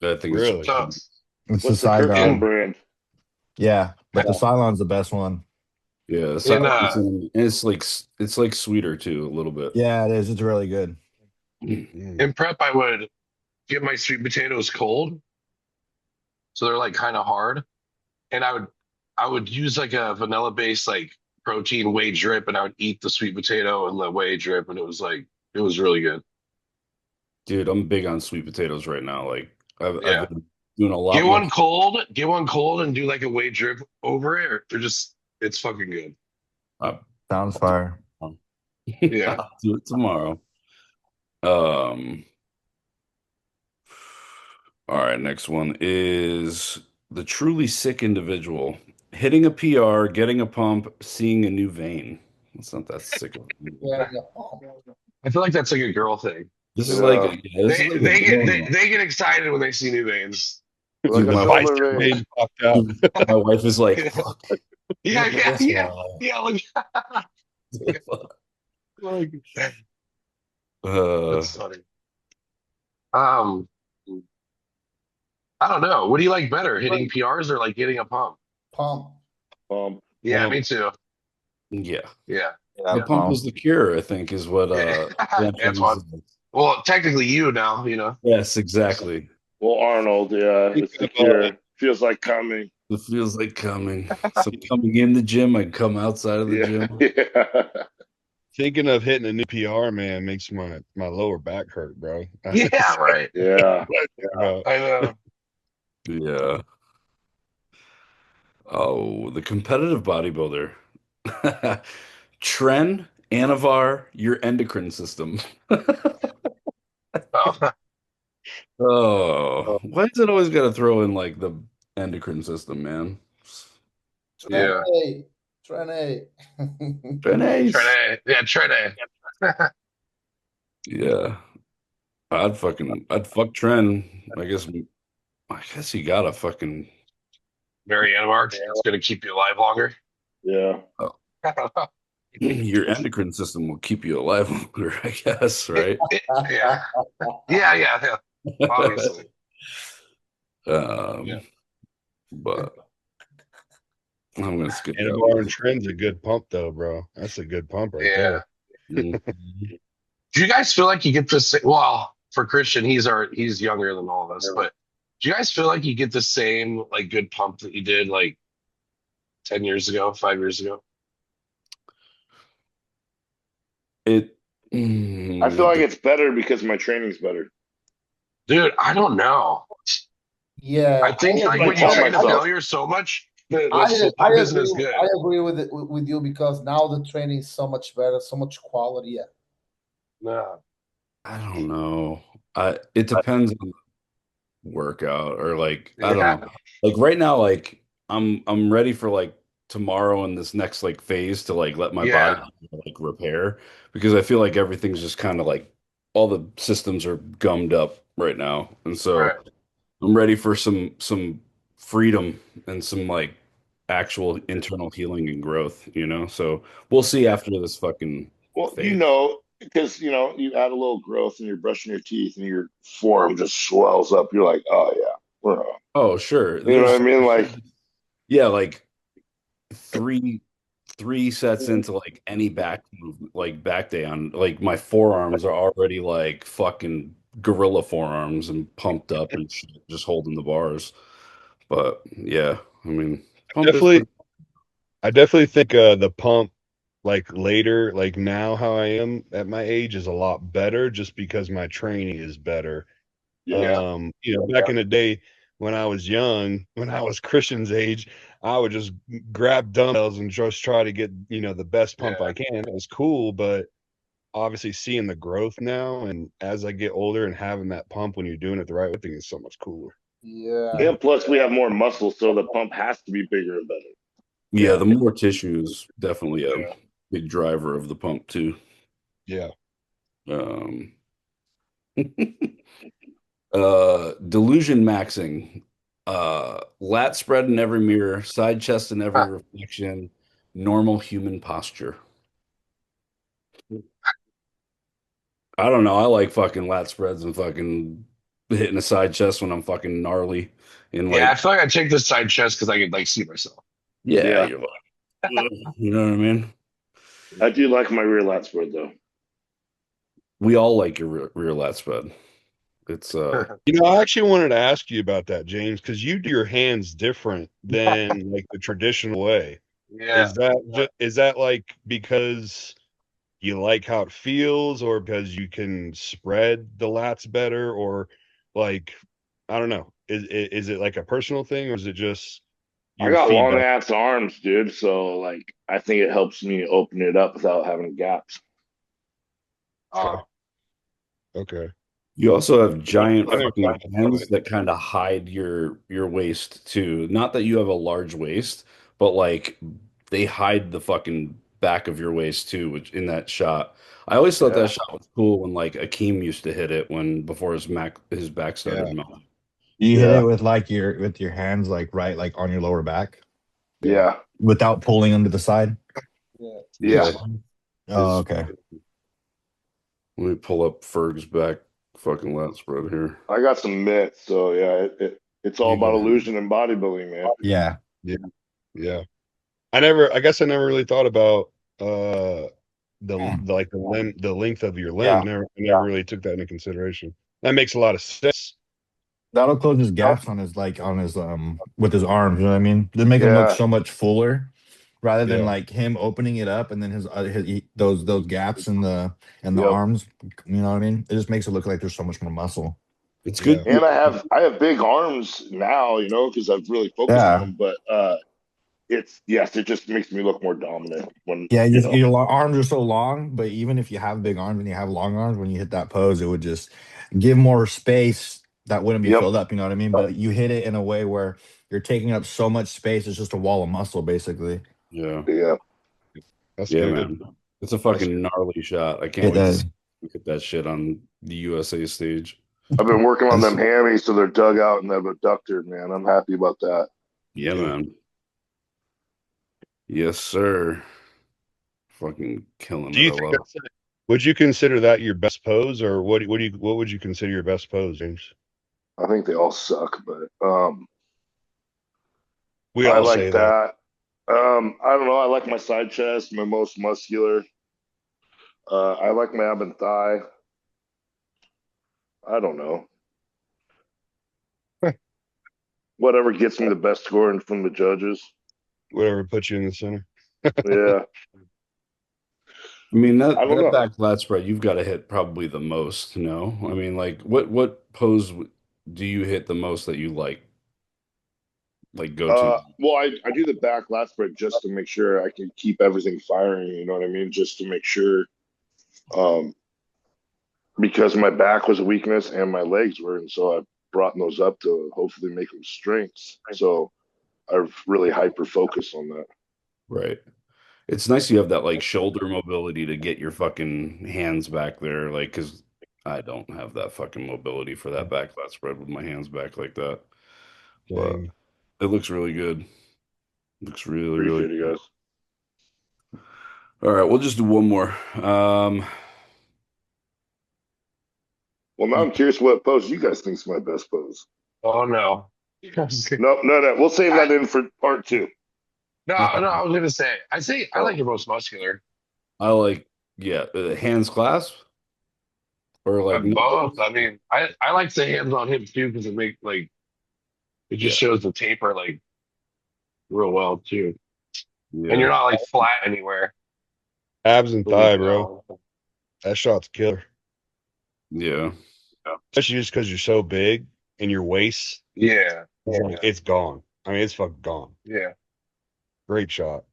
I think Really? it's so It's the what's the Kirkland Saigon. brand? Yeah, but the Ceylon's the best one. yeah. In, Ceylon cinnamon. And it's like sweeter too, a little bit. Yeah, it is. It's really good. in prep, I would get my sweet potatoes cold, so they're like kind of hard, and I would use like a vanilla based like protein whey drip, and I would eat the sweet potato and the whey drip, and it was really good. Dude, I'm big on sweet potatoes right now. Like I've been doing a lot Get more. get one cold, and do like a whey drip over it. Or it's fucking good. Sounds fire. Yeah. I'll do it tomorrow. All right, next one is the truly sick individual. Hitting a PR, getting a pump, seeing a new vein. It's not that sick. Yeah. I feel like that's like a girl thing. This is Yeah. like this They is like they a get girl. they get excited when they see new veins. Like Dude, a my shoulder vein. Vein popped out. My wife is like, fuck. Yeah, look at yeah, this yeah, guy. yeah. Look, that's funny. I don't know. What do you like better, hitting PRs or like getting a pump? Pump. Yeah, Pump. me too. Yeah. Yeah. The pump is the cure, I think, is what That's what. Well, technically, you now, you know. Yes, exactly. Well, Arnold, yeah, it's the cure. Feels like coming. It feels like coming. So coming in the gym, I come outside of the gym. Yeah. Thinking of hitting a new PR, man, makes my lower back hurt, bro. Yeah, right. Yeah. I know. Yeah. Oh, the competitive bodybuilder. Tren, Anavar, your endocrine system. Oh, Oh, why is it always got to throw in like the endocrine system, man? yeah. Trene. Trene. Trene. Yeah. I'd fuck Tren. I guess you gotta fucking Very Anamark. It's going to keep you alive longer. Yeah. your endocrine system will keep you alive longer, I guess, right? Yeah. Yeah. Obviously. Yeah. But I'm gonna skip And a that bar one. and trend's a good pump, though, bro. That's a good pump right Yeah. there. Mhm. Do you guys feel like you get this? Well, for Christian, he's younger than all of us, but do you guys feel like you get the same like good pump that you did like 10 years ago, 5 years ago? I I feel like it's better because my training's better. Dude, I don't know. Yeah. I think like when you tell train to myself. failure so much, the I pump isn't as agree, good. I agree with you because now the training is so much better, so much quality. Yeah. No. don't know. It depends on workout or like I don't Yeah. know. Like right now, like I'm ready for like tomorrow and this next like phase to like let my body Yeah. like repair because I feel like everything's just kind of like all the systems are gummed up right now. And Right. so I'm ready for some freedom and some like actual internal healing and growth, you know? So we'll see after this fucking Well, phase. because you add a little growth and you're brushing your teeth and your forearm just swells up. You're like, oh yeah, we're on. Oh, sure. You know what There's I mean? Like, yeah, like three three sets into like any back movement, like back day on like my forearms are already like fucking gorilla forearms and pumped up and shit, just holding the bars. But yeah, I mean, pump is Definitely, pretty. I definitely think the pump like later, like now how I am at my age is a lot better just because my training is better. yeah, Back in the day when I was young, when I was Christian's age, I would just grab dumbbells and just try to get, the best pump Yeah. I can. It was cool, but obviously seeing the growth now and as I get older and having that pump when you're doing it the right way, I think is so much cooler. Yeah. yeah. Plus, we have more muscle, so the pump has to be bigger and better. Yeah, Yeah. the more tissue is definitely a big driver of the pump too. Yeah. Um, delusion maxing, lat spread in every mirror, side chest in every reflection, normal human posture. I don't know. I like fucking lat spreads and fucking hitting a side chest when I'm fucking gnarly and Yeah, I like, feel like I take this side chest because I could like see myself. yeah, Yeah, you're like, ugh, you know what I mean? I do like my rear lat spread though. We all like your rear lat spread. It's I actually wanted to ask you about that, James, because you do your hands different than like the traditional way. Yeah. Is that like because you like how it feels, or because you can spread the lats better, or like I don't know. Is it like a personal thing, or is it just I your got long feedback? ass arms, dude. So like, I think it helps me open it up without having gaps. Okay. Oh, Okay. you also have giant I never fucking thought about hands it. that kind of hide your waist too. Not that you have a large waist, but like they hide the fucking back of your waist too, which in that shot. I always thought that Yeah, shot was cool when like Akeem used to hit it when before his back started Yeah. melting. You hit it yeah, with like your hands like right like on your lower back Yeah. yeah, without pulling them to the side. Yeah. yeah. Yeah. Oh, His okay. let me pull up Ferg's back fucking lat spread here. I got some mitts, so yeah, it's all You about got illusion and bodybuilding, man. Yeah. Yeah. Yeah. I guess I never really thought about uh the length of your limb. I never really took that into consideration. That makes a lot of sense. That'll close his gaps on his with his arms, you know what I mean? They make him look Yeah, so much fuller rather than Yeah. like him opening it up and then those gaps in the yep. arms, you know what I mean? It just makes it look like there's so much more muscle. it's Yeah. good. And I have big arms now, because I've really focused on Yeah. them. But it just makes me look more dominant when Yeah, arms are so long, but even if you have big arms and you have long arms, when you hit that pose, it would just give more space that wouldn't be Yep, filled up. You know what I mean? But you hit it in a way where you're taking up so much space, it's just a wall of muscle, basically. Yeah. yeah. That's Yeah, good. man. It's a That's fucking gnarly shot. I can't It wait to does. see get that shit on the USA stage. I've been working on That's them hammies so they're dug out and they're abducted, man. I'm happy about that. Yeah, good. man. Yes, sir. Fucking killing Do it. you I think love it. would you consider that your best pose, or what would you consider your best pose, James? I think they all suck, but We I all like say that. that. I don't know. I like my side chest, my most muscular. I like my ab and thigh. I don't know. Whatever gets me the best score from the judges. Whatever puts you in the center. Yeah, I mean I don't that know. back flat spread you've got to hit probably the most, no? I mean, like what pose do you hit the most that you like go to? Well, I do the back lat spread just to make sure I can keep everything firing. You know what I mean? Just to make sure, um, because my back was a weakness and my legs were, and so I brought those up to hopefully make them strengths. So I've really hyper focused on that. Right. It's nice you have that like shoulder mobility to get your fucking hands back there, like because I don't have that fucking mobility for that back flat spread with my hands back like that. But Dang. it looks really good. Looks really, really Appreciate it, good. guys. All right, we'll just do one more. Well, now I'm curious what pose you guys think is my best pose. Oh no. No, no, no. We'll save that in for part two. No, I was gonna say. I say I like your most muscular. I like, yeah, hands clasp or like no. Both. I mean, I like the hands on him too because it make like it Yeah, just shows the taper like real well too, and yeah, you're not like flat anywhere. Abs and When you thigh, bro. go. That shot's killer. yeah. Especially just because you're so big and your waist, Yeah, yeah, it's gone. I mean, it's fucking gone. yeah. Great shot.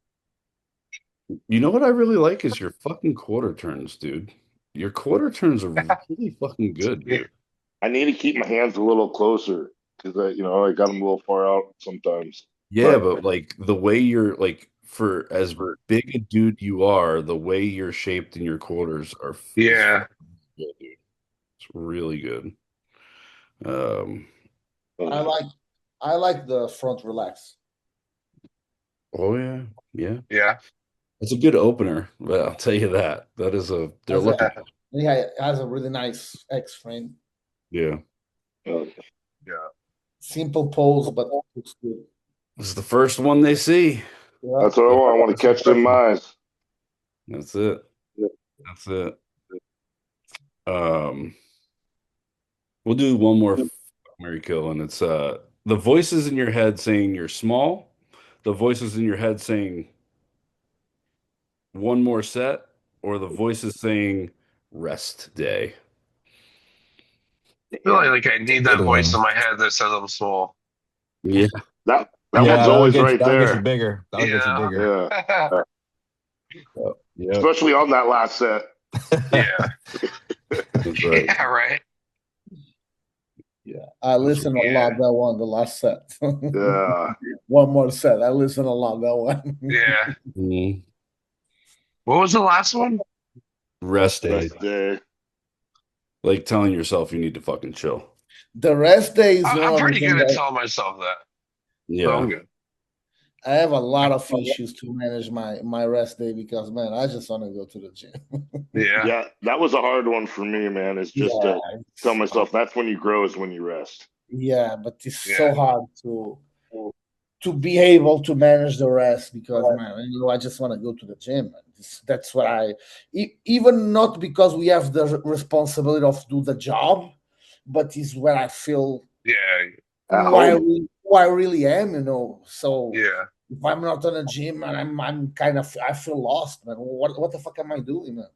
You know what I really like is your fucking quarter turns, dude. Your quarter turns are really fucking good, Yeah. dude. I need to keep my hands a little closer because I got them a little far out sometimes. Yeah, but like the way you're like for as big a dude you are, the way you're shaped in your quarters is Yeah. good, dude. It's really good. Um, I like I like the front relax. oh yeah, yeah. Yeah. It's a good opener, but I'll tell you that. They're Has looking. yeah, it has a really nice X frame. Yeah. Uh, Yeah. Simple pose, but looks good. This is the first one they see. Yeah. that's what I want. I want to catch them eyes. That's it. That's it. Um, we'll do one more Mary Kill, and it's the voices in your head saying you're small, the voices in your head saying one more set, or the voices saying rest day. I feel like I need Good that voice one. in my head that says I'm small. Yeah. That Yeah, one's always right that'll get you there. bigger. That'll get you Yeah. bigger. Yeah, Yeah. especially on that last set. Yeah. That's right. Yeah. Right. Yeah. I listen a lot that one, the last set. Yeah, One more set. I listen a lot that one. Yeah. Mhm. What was the last one? Rest day. rest day. Like telling yourself you need to fucking chill. The rest day is one I'm of the pretty things good at that telling myself that. So Yeah. I'm good. I have a lot of issues to manage my rest day because man, I just want to go to the gym. Yeah. Yeah, that was a hard one for me, man. It's just Yeah, to tell myself that's when you grow is when you rest. yeah, but it's so Yeah. hard to be able to manage the rest because man, I just want to go to the gym. That's what even not because we have the responsibility of do the job, but is where I feel Yeah. At home, who I really am. So Yeah. if I'm not in a gym and I'm kind of I feel lost, man. What the fuck am I doing, man?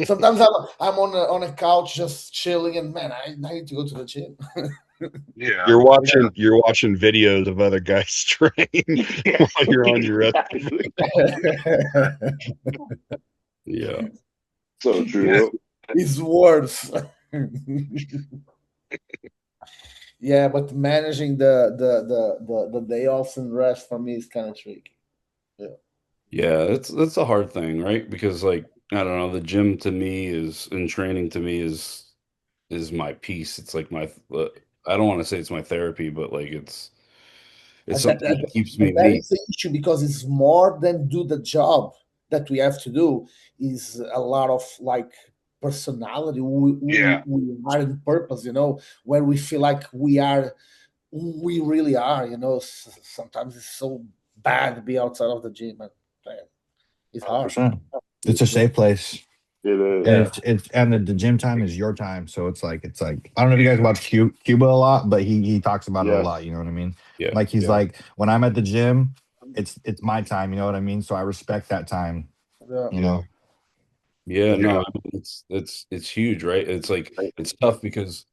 Sometimes I'm on a couch just chilling, and man, I need to go to the gym. Yeah. You're watching videos of other guys train yeah, while you're on your rest. exactly. Yeah. So true. It's worse. Yeah, but managing the day off and rest for me is kind of tricky. Yeah. Yeah, that's a hard thing, right? Because like I don't know, the gym to me is and training to me is my peace. It's like my I don't want to say it's my therapy, but like it's And that, something that, that keeps me and that me. is the issue because it's more than do the job that we have to do is a lot of like personality Yeah. we are in purpose, where we feel like we are who we really are. Sometimes it's so bad to be outside of the gym, and man, it's hard. 100%. It's a safe place. It is. And the gym time is your time. So it's like I don't know if you guys watch Cuba a lot, but he talks about it a Yes. lot, you know what I mean? Yeah. Like he's like, when I'm at the gym, it's my time, you know what I mean? So I respect that time, Yeah. you know. Yeah, no, Yeah. it's huge, right? It's like it's tough because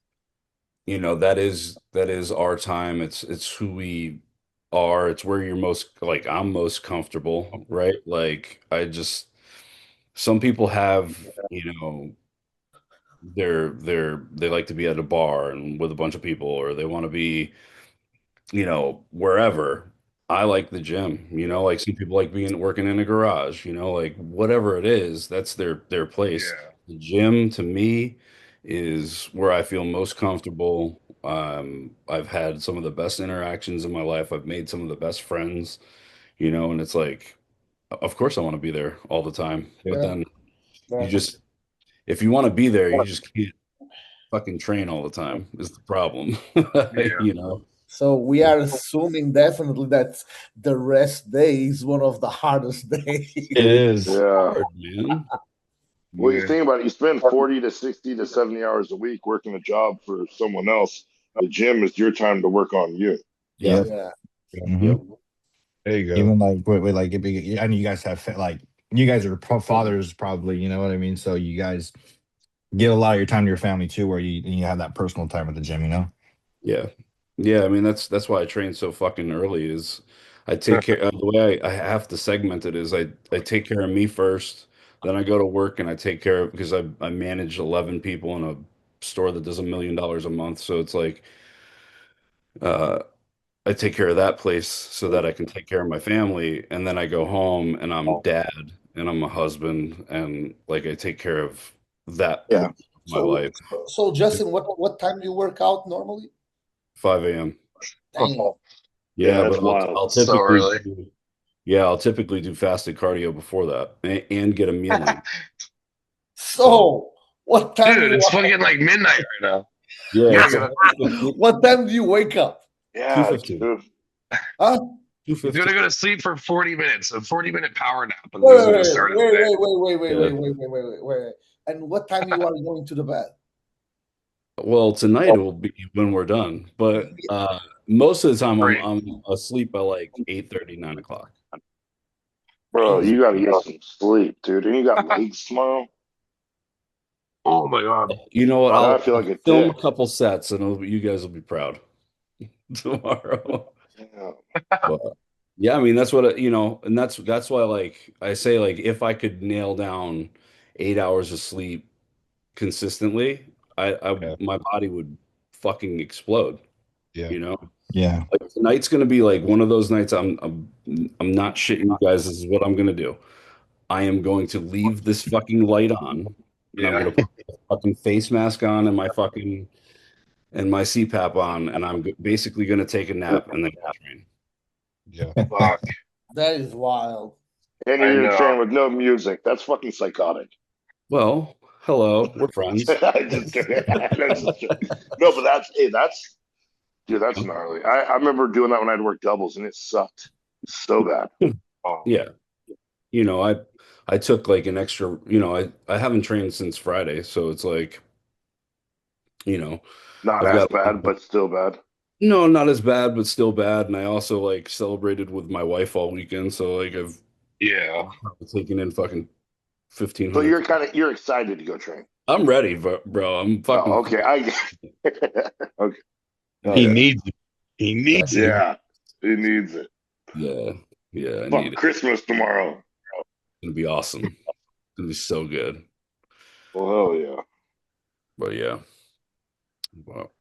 that is our time. It's who we are. It's where you're most like I'm most comfortable, right? Like I just some people have, they like to be at a bar and with a bunch of people, or they want to be, wherever. I like the gym, like some people like being working in a garage, like whatever it is, that's their place. Yeah. The gym to me is where I feel most comfortable. I've had some of the best interactions in my life. I've made some of the best friends, and it's like, of course I want to be there all the time. But Yeah. then you Yeah. just, if you want to be there, you just can't fucking train all the time is the problem, Yeah. you know? So we are assuming definitely that the rest day is one of the hardest days. It is. Yeah. Hard, man. Well, you Yeah. think about it, you spend 40 to 60 to 70 hours a week working a job for someone else. The gym is your time to work on you. Yeah. Yep. Yeah. hmm Yep. There you go. Even like with like I know you guys have like you guys are fathers probably, you know what I mean? So you guys give a lot of your time to your family too, where you have that personal time at the gym, you know? Yeah. Yeah. I mean, that's why I train so fucking early is I take care the way I have to segment it is I take care of me first, then I go to work and I take care of because I manage 11 people in a store that does $1 million a month. So it's like uh I take care of that place so that I can take care of my family. And then I go home and I'm dad and I'm a husband and like I take care of that Yeah. portion of my So life. so Justin, what time do you work out normally? 5 a.m. Dang. Yeah, Yeah, that's but wild. So early. I'll typically do fasted cardio before that and get a meal in. So So what time Dude, you it's fucking like midnight right now. yeah, You it's gotta like go. 2:15, what time do you wake up? Yeah, 2:15, dude. Huh? He's gonna 2:15. go to sleep for 40 minutes, a 40-minute power nap, and then Wait, he's wait, gonna start his wait, day. wait, wait, wait, wait, Yeah. wait, wait, wait, wait, wait, wait. And what time you are going to the bed? Well, tonight it will be when we're done, but most of the time I'm Great. I'm asleep by like 8:30, 9 o'clock. Bro, Dang. you got to get some sleep, dude. And you got legs tomorrow. Oh my god. You know what? Now I feel I'll like a film a dick. couple sets and you guys will be proud tomorrow. Yeah. But yeah, I mean that's what and that's why like I say like if I could nail down 8 hours of sleep consistently, I Yeah. my body would fucking explode, Yeah. you know? Yeah. Like tonight's gonna be like one of those nights I'm not shitting you guys. This is what I'm gonna do. I am going to leave this fucking light on and I'm Yeah. gonna put a fucking face mask on and my CPAP on, and I'm basically gonna take a nap and then go train. Yeah. Fuck. That is wild. And I you're going to know. train with no music. That's fucking psychotic. Well, hello, we're friends. I just that's just no, but dude, that's gnarly. I remember doing that when I'd work doubles and it sucked so bad. Oh, Yeah, I took like an extra. I haven't trained since Friday, so it's like you know Not I've as got bad, but still bad. no, not as bad, but still bad. And I also like celebrated with my wife all weekend, so like I've yeah. taken in fucking So 1,500. you're excited to go train. I'm ready, bro. I'm Oh, fucking okay. Okay. Oh He yeah. needs it. He needs it. Yeah. He needs it. yeah, yeah. I need Fuck it. Christmas tomorrow. It's gonna be awesome. It's gonna be so good. Well, hell yeah. But yeah, well,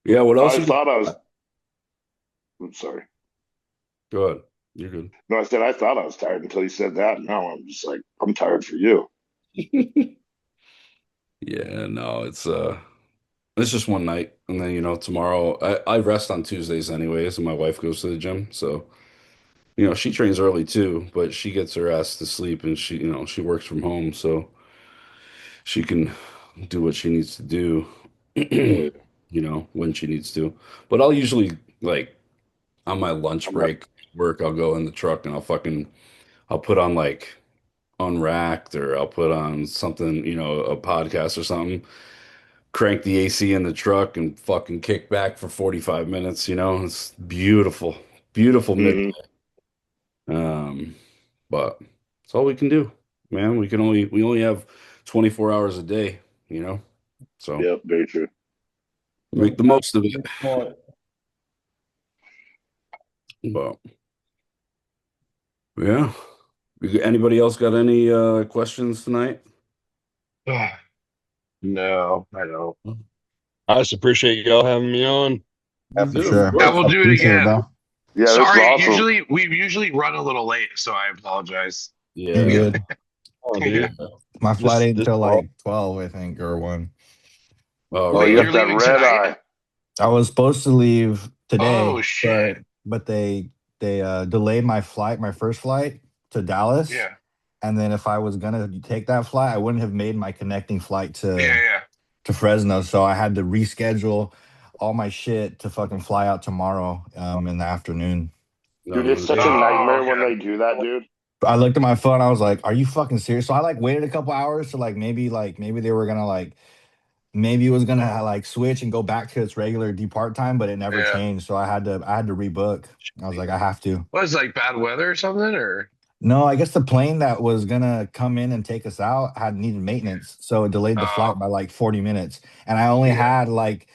yeah. What else I you got? thought I was. I'm sorry. Go ahead. You're good. No, I said I thought I was tired until you said that. Now I'm just like I'm tired for you. Yeah, no, it's just one night, and then tomorrow I rest on Tuesdays anyways, and my wife goes to the gym, so she trains early too, but she gets her ass to sleep, and she works from home, so she can do what she needs to do, Oh, yeah. when she needs to. But I'll usually like on my lunch break at work, I'll go in the truck and I'll put on like Unracked or I'll put on something, a podcast or something, crank the AC in the truck and fucking kick back for 45 minutes, It's beautiful, beautiful Mm-hmm. midday. Um, but it's all we can do, man. We only have 24 hours a day, you know? So Yep. Very true. make the most of it. More. But yeah. Anybody else got any questions tonight? No, I don't. I just appreciate y'all having me on. Me For too, of sure. I course. will do it Appreciate it, again. bro. Yeah, this is Sorry, awesome. we've usually run a little late, so I apologize. You're Yeah. good. Oh, Yeah. dude. My flight ain't This until like 12, I think, or 1. Oh, Oh, Wait, you really? you're got that leaving red tonight? eye. I was supposed to leave Oh today, shit. but they delayed my flight, my first flight to Dallas. Yeah. And then if I was gonna take that flight, I wouldn't have made my connecting flight Yeah, yeah. to Fresno. So I had to reschedule all my shit to fucking fly out tomorrow in the afternoon. Dude, No, it's such a Oh, nightmare when okay. they do that, dude. I looked at my phone, I was like, are you fucking serious? So I like waited a couple hours to maybe they were gonna maybe it was gonna like switch and go back to its regular depart time, but it never Yeah. changed. So I had to rebook. I was like, I have to. Was like bad weather or something, or No, I guess the plane that was gonna come in and take us out had needed maintenance, so it delayed the oh flight by like 40 minutes. And I only yeah. had like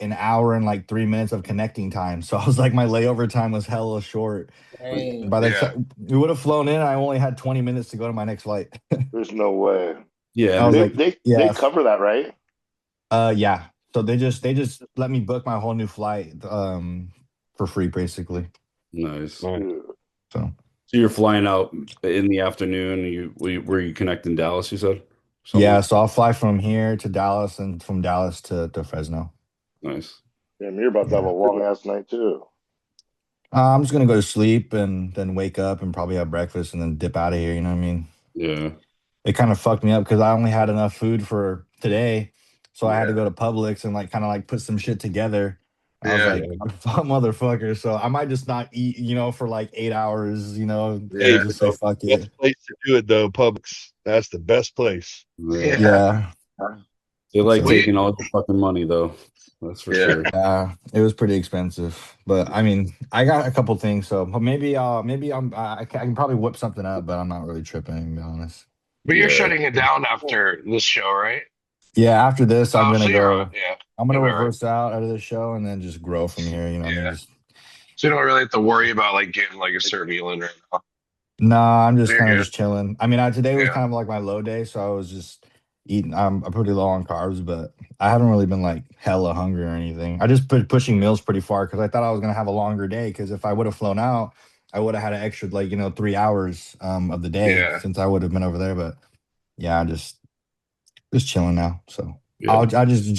an hour and like 3 minutes of connecting time. So I was like, my layover time was hella short. Dang. By the Yeah. time we would have flown in, I only had 20 minutes to go to my next flight. There's no way. yeah, I was and They like, they they yeah, cover that, right? yeah. So they just let me book my whole new flight for free basically. nice. nice. Dude. So So you're flying out in the afternoon. Were you connecting Dallas? You said yeah, somewhere. so I'll fly from here to Dallas and from Dallas to Fresno. Nice. Damn, you're about to have a Yeah. long ass night too. I'm just gonna go to sleep and then wake up and probably have breakfast and then dip out of here. You know what I mean? Yeah. It kind of fucked me up because I only had enough food for today, so I had to Yeah. go to Publix and like kind of like put some shit together. I was Yeah. like, I'm a motherfucker, so I might just not eat, for like 8 hours, Hey, and Yeah. just say bro, fuck it. best place to do it though, Publix. That's the best place. Yeah. Yeah. Yeah, They like so taking We all your fucking money, though. That's for yeah. sure. yeah, it was pretty expensive, but I mean, I got a couple things, so maybe I can probably whip something up, but I'm not really tripping, to be honest. But you're Yeah. shutting it down after this show, right? Yeah, after this, Oh, so you're on. Yeah. I'm gonna You'll be all right. reverse out of the show and then just grow from here. You know what I mean? Yeah. Just So you don't really have to worry about like getting like a certain meal in right now. nah, I'm So just you're kind of good. just chilling. I mean, today was Yeah. kind of like my low day, so I was just eating. I'm pretty low on carbs, but I haven't really been like hella hungry or anything. I just put pushing meals pretty far because I thought I was gonna have a longer day. Because if I would have flown out, I would have had an extra 3 hours of the day Yeah. since I would have been over there. But yeah, I just chilling now. So Yeah. I just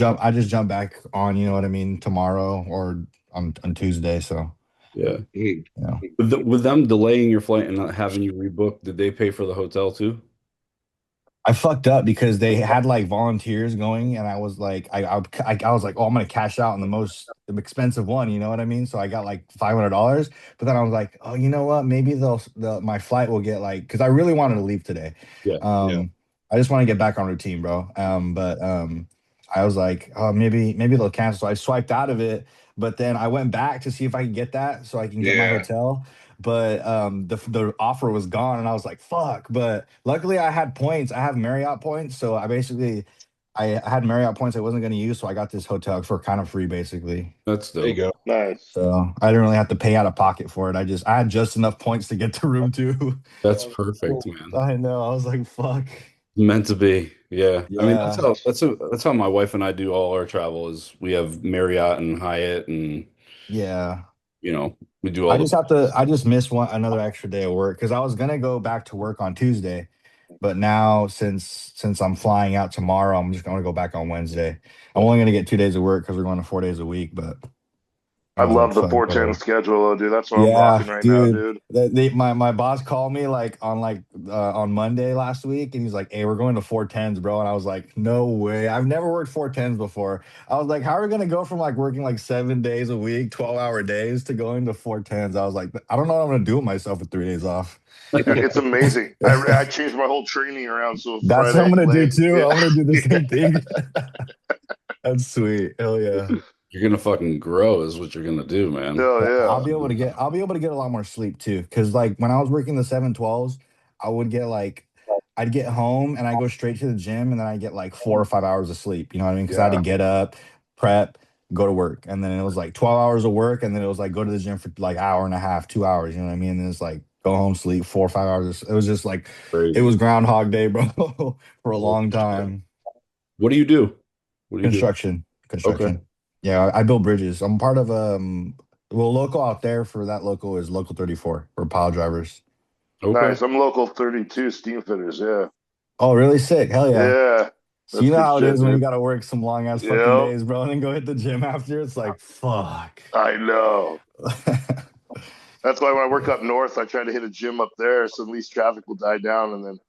jump back on. You know what I mean? Tomorrow or on Tuesday. So Yeah. Mm. you know. With them delaying your flight and not having you rebook, did they pay for the hotel too? I fucked up because they had like volunteers going, and I was like, I was like, oh, I'm gonna cash out on the most expensive one, you know what I mean? So I got like $500, but then I was like, oh, you know what? Maybe my flight will get like, because I really wanted to leave today. Yeah. Yeah. I just want to get back on routine, bro. But I was like, oh, maybe they'll cancel. So I swiped out of it, but then I went back to see if I could get that so I can get my Yeah. hotel, but the offer was gone and I was like fuck. But luckily I had points. I have Marriott points, so I had Marriott points I wasn't going to use, so I got this hotel for kind of free basically. That's There you dope. go. Nice. So I didn't really have to pay out of pocket for it. I had just enough points to get the room too. That's perfect, man. I know, I was like fuck. Meant to be. Yeah. I mean, Yeah, that's how my wife and I do all our travel is we have Marriott and Hyatt and yeah. we do all the I just missed another extra day of work because I was gonna go back to work on Tuesday, but now since I'm flying out tomorrow, I'm just gonna go back on Wednesday. I'm only gonna get 2 days of work because we're going to 4 days a week, but I I was like, love the fuck, 410 bro. schedule, though, dude. That's what I'm Yeah, rocking right now, dude. dude. My boss called me on Monday last week, and he's like, "Hey, we're going to 410s, bro." And I was like, "No way! I've never worked 410s before." I was like, "How are we gonna go from like working like 7 days a week, 12-hour days, to going to 410s?" I was like, "I don't know what I'm gonna do with myself with 3 days off." Dude, it's amazing. I changed my whole training around so That's what I'm Friday gonna do leg. too. Yeah. I'm gonna do the same thing. That's sweet. Hell yeah. you're gonna fucking grow is what you're gonna do, man. Hell Yeah, yeah. I'll be able to get a lot more sleep too. Cause like when I was working the 712s, I would get like I'd get home and I go straight to the gym and then I get like 4 or 5 hours of sleep. You know what I mean? Cause I had to Yeah. get up, prep, go to work. And then it was like 12 hours of work. And then it was like go to the gym for like hour and a half, 2 hours. You know what I mean? And then it's like go home, sleep 4 or 5 hours. It was just like it Crazy. was Groundhog Day, bro, for a Oh, long for sure. time. What do you do? What do you do? Construction. Okay. Construction. Yeah, I build bridges. I'm part of well, local out there for that local is local 34 for pile drivers. Okay. Nice. I'm local 32 steam fitters. Yeah. Oh, really sick. Hell yeah. Yeah. So That's you know good how it shit, is when you dude. gotta work some long ass fucking Yep. days, bro, and then go hit the gym after. It's like fuck. I know. That's why when I work up north, I try to hit a gym up there so at least traffic will die down and then,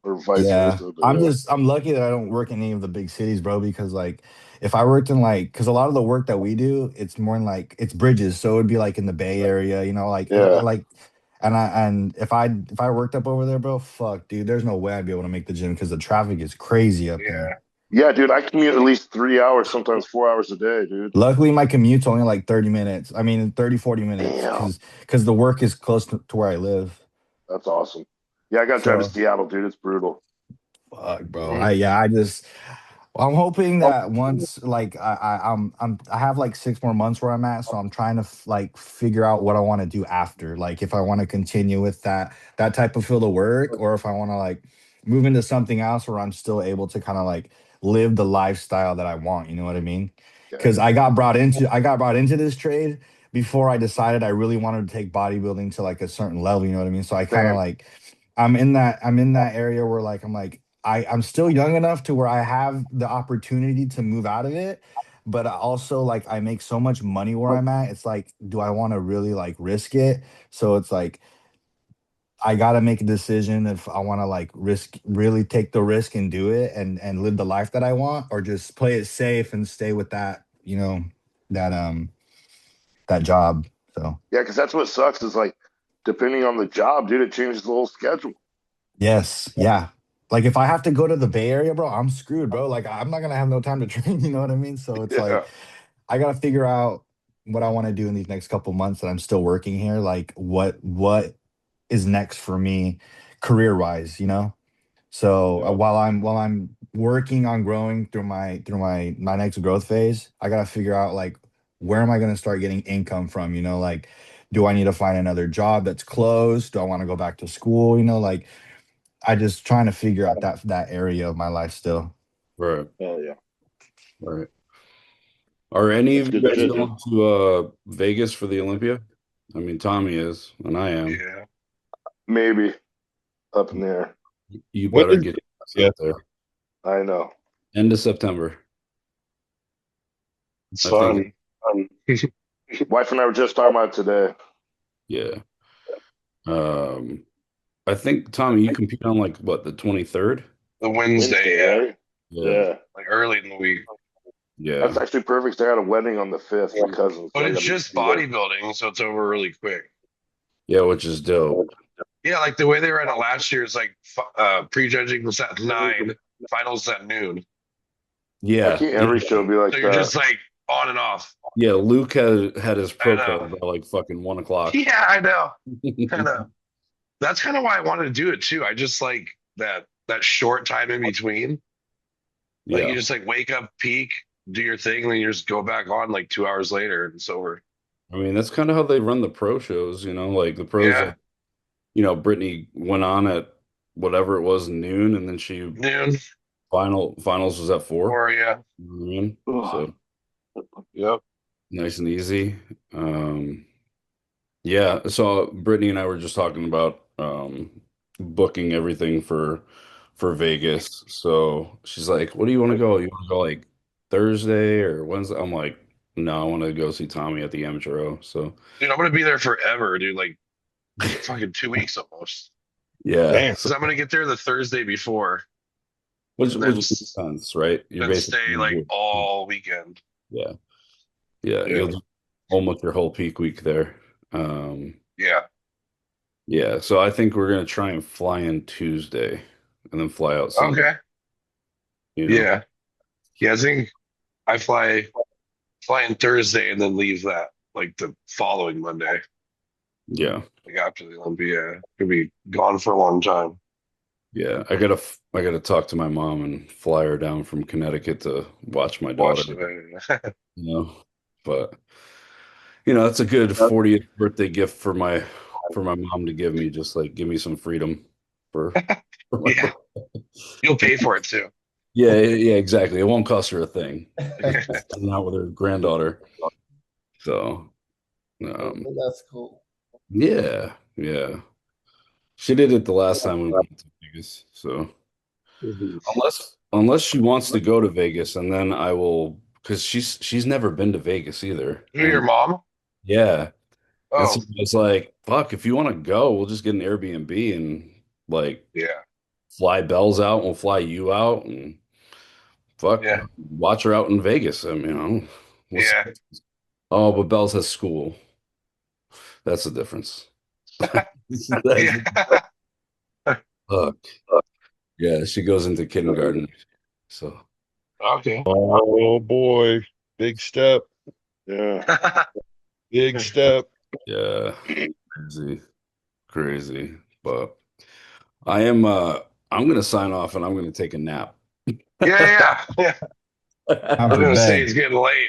or vice Yeah. versa. But yeah. I'm lucky that I don't work in any of the big cities, bro, because like if I worked in like because a lot of the work that we do, it's more in like it's bridges. So it'd be like in the Bay Area, you know, Yeah. like and if I worked up over there, bro, fuck, dude, there's no way I'd be able to make the gym because the traffic is crazy up there. Yeah. Yeah, dude, I commute at least 3 hours, sometimes 4 hours a day, dude. Luckily, my commute's only like 30 minutes. I mean, 30, 40 minutes Damn. because the work is close to where I live. That's awesome. Yeah, I got to drive to So, Seattle, dude. It's brutal. fuck, bro. Mhm. I'm hoping that once like I have like 6 more months where I'm at, so I'm trying to like figure out what I want to do after. Like if I want to continue with that type of field of work, or if I want to like move into something else where I'm still able to kind of like live the lifestyle that I want. You know what I mean? Yeah. Because I got brought into this trade before I decided I really wanted to take bodybuilding to like a certain level. You know what I mean? So I kind of Same. like I'm in that area where like I'm still young enough to where I have the opportunity to move out of it, but I also like I make so much money where I'm at. It's like, do I want to really like risk it? So it's like I gotta make a decision if I want to like really take the risk and do it and live the life that I want, or just play it safe and stay with that, you know, that that job. So Yeah, because that's what sucks is like, depending on the job, dude, it changes the whole schedule. yes, yeah. Like if I have to go to the Bay Area, bro, I'm screwed, bro. Like I'm not gonna have no time to train, you know what I mean? So it's Yeah. like I gotta figure out what I want to do in these next couple months that I'm still working here. Like what is next for me career wise, you know? So Yeah. while I'm working on growing through my next growth phase, I gotta figure out like where am I gonna start getting income from? You know, like do I need to find another job that's close? Do I want to go back to school? You know, like I just trying to figure out that area of my life still. Right. Hell yeah. Right. Are any That's of you good guys shit, dude. going to Vegas for the Olympia? I mean, Tommy is, and I am. Yeah. Maybe up in there. You When better is get us yeah, out there. I know. End of September. It's I think. fun. Wife and I were just talking about it today. Yeah. Um, I think Tommy, you compete on like what, the 23rd? The Wednesday, yeah. Right? Yeah. Yeah. Like early in the week. Yeah. That's actually perfect. I got a wedding on the 5th, my cousin. But So I it's gotta just be there. bodybuilding, so it's over really quick. Yeah, which is dope. Yeah, like the way they ran it last year is like prejudging was at 9, finals at noon. Why Yeah. can't every Yeah. show be like So you're that? just like on and off. Yeah. Luke had his I pro know. card by like fucking 1 o'clock. Yeah, I know. I know. That's kind of why I wanted to do it too. I just like that short time in between. Like you Yeah. just like wake up, peak, do your thing, and then you just go back on like 2 hours later and it's over. I mean, that's kind of how they run the pro shows, you know, like the pros, Yeah. like, Brittany went on at whatever it was noon, and then she Noon. finals was at 4. Or yeah. You know what I mean? Ugh. So Yep. nice and easy. Yeah, so Brittany and I were just talking about booking everything for Vegas. So she's like, "What do you want to go? You want to go like Thursday or Wednesday?" I'm like, "No, I want to go see Tommy at the Amateur." So Dude, I'm gonna be there forever, dude. Like fucking 2 weeks almost. yeah, damn. so, Because I'm gonna get there the Thursday before which and then makes sense, right? You're then stay like basically all weekend. yeah, yeah. Yeah. You'll do almost your whole peak week there. Yeah. Yeah, so I think we're gonna try and fly in Tuesday and then fly out Sunday. Okay. You know? Yeah. Yeah, I think I fly in Thursday and then leave that like the following Monday, Yeah. like after the Olympia. Could be gone for a long time. Yeah, I gotta talk to my mom and fly her down from Connecticut to watch my Watch daughter, the you know. But it's a good 40th birthday gift for my mom to give me, just like give me some freedom for, for my Yeah. You'll pay for it too. Yeah, exactly. It won't cost her a thing. Not with her granddaughter. So, um, That's cool. yeah. She did it the last time we went to Vegas. So unless she wants to go to Vegas, and then I will, because she's never been to Vegas either. Who, your And mom? yeah, and Oh, so it's like, fuck, if you want to go, we'll just get an Airbnb and like yeah, fly Bells out, we'll fly you out, and fuck, yeah, watch her out in Vegas. I mean, we'll see. yeah, Oh, but Bells has school. That's the difference. yeah. Fuck. Yeah, she goes into kindergarten. So Okay. Oh boy, big step, Yeah. big step. yeah, crazy. But I'm gonna sign off and I'm gonna take a nap. Yeah. I Time was for gonna say bed. it's getting late.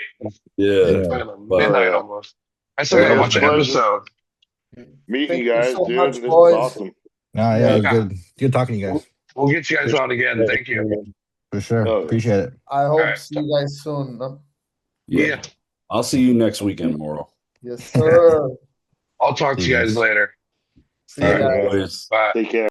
Yeah. Yeah. Fucking But midnight yeah. almost. I still Hey, gotta it was watch a an pleasure episode. meeting Thank you you guys, so dude. much, This was boys. awesome. No, yeah, yeah, it was good. Good talking to you We'll, guys. we'll get you guys on again. Thank you. For sure. Oh, yeah. Appreciate it. I All hope right. to see you guys soon. yeah. Yeah. I'll see you next weekend, Mauro. Yes, sir. I'll talk See to you you guys guys. later. See All you right. guys. Always. Bye. Take care.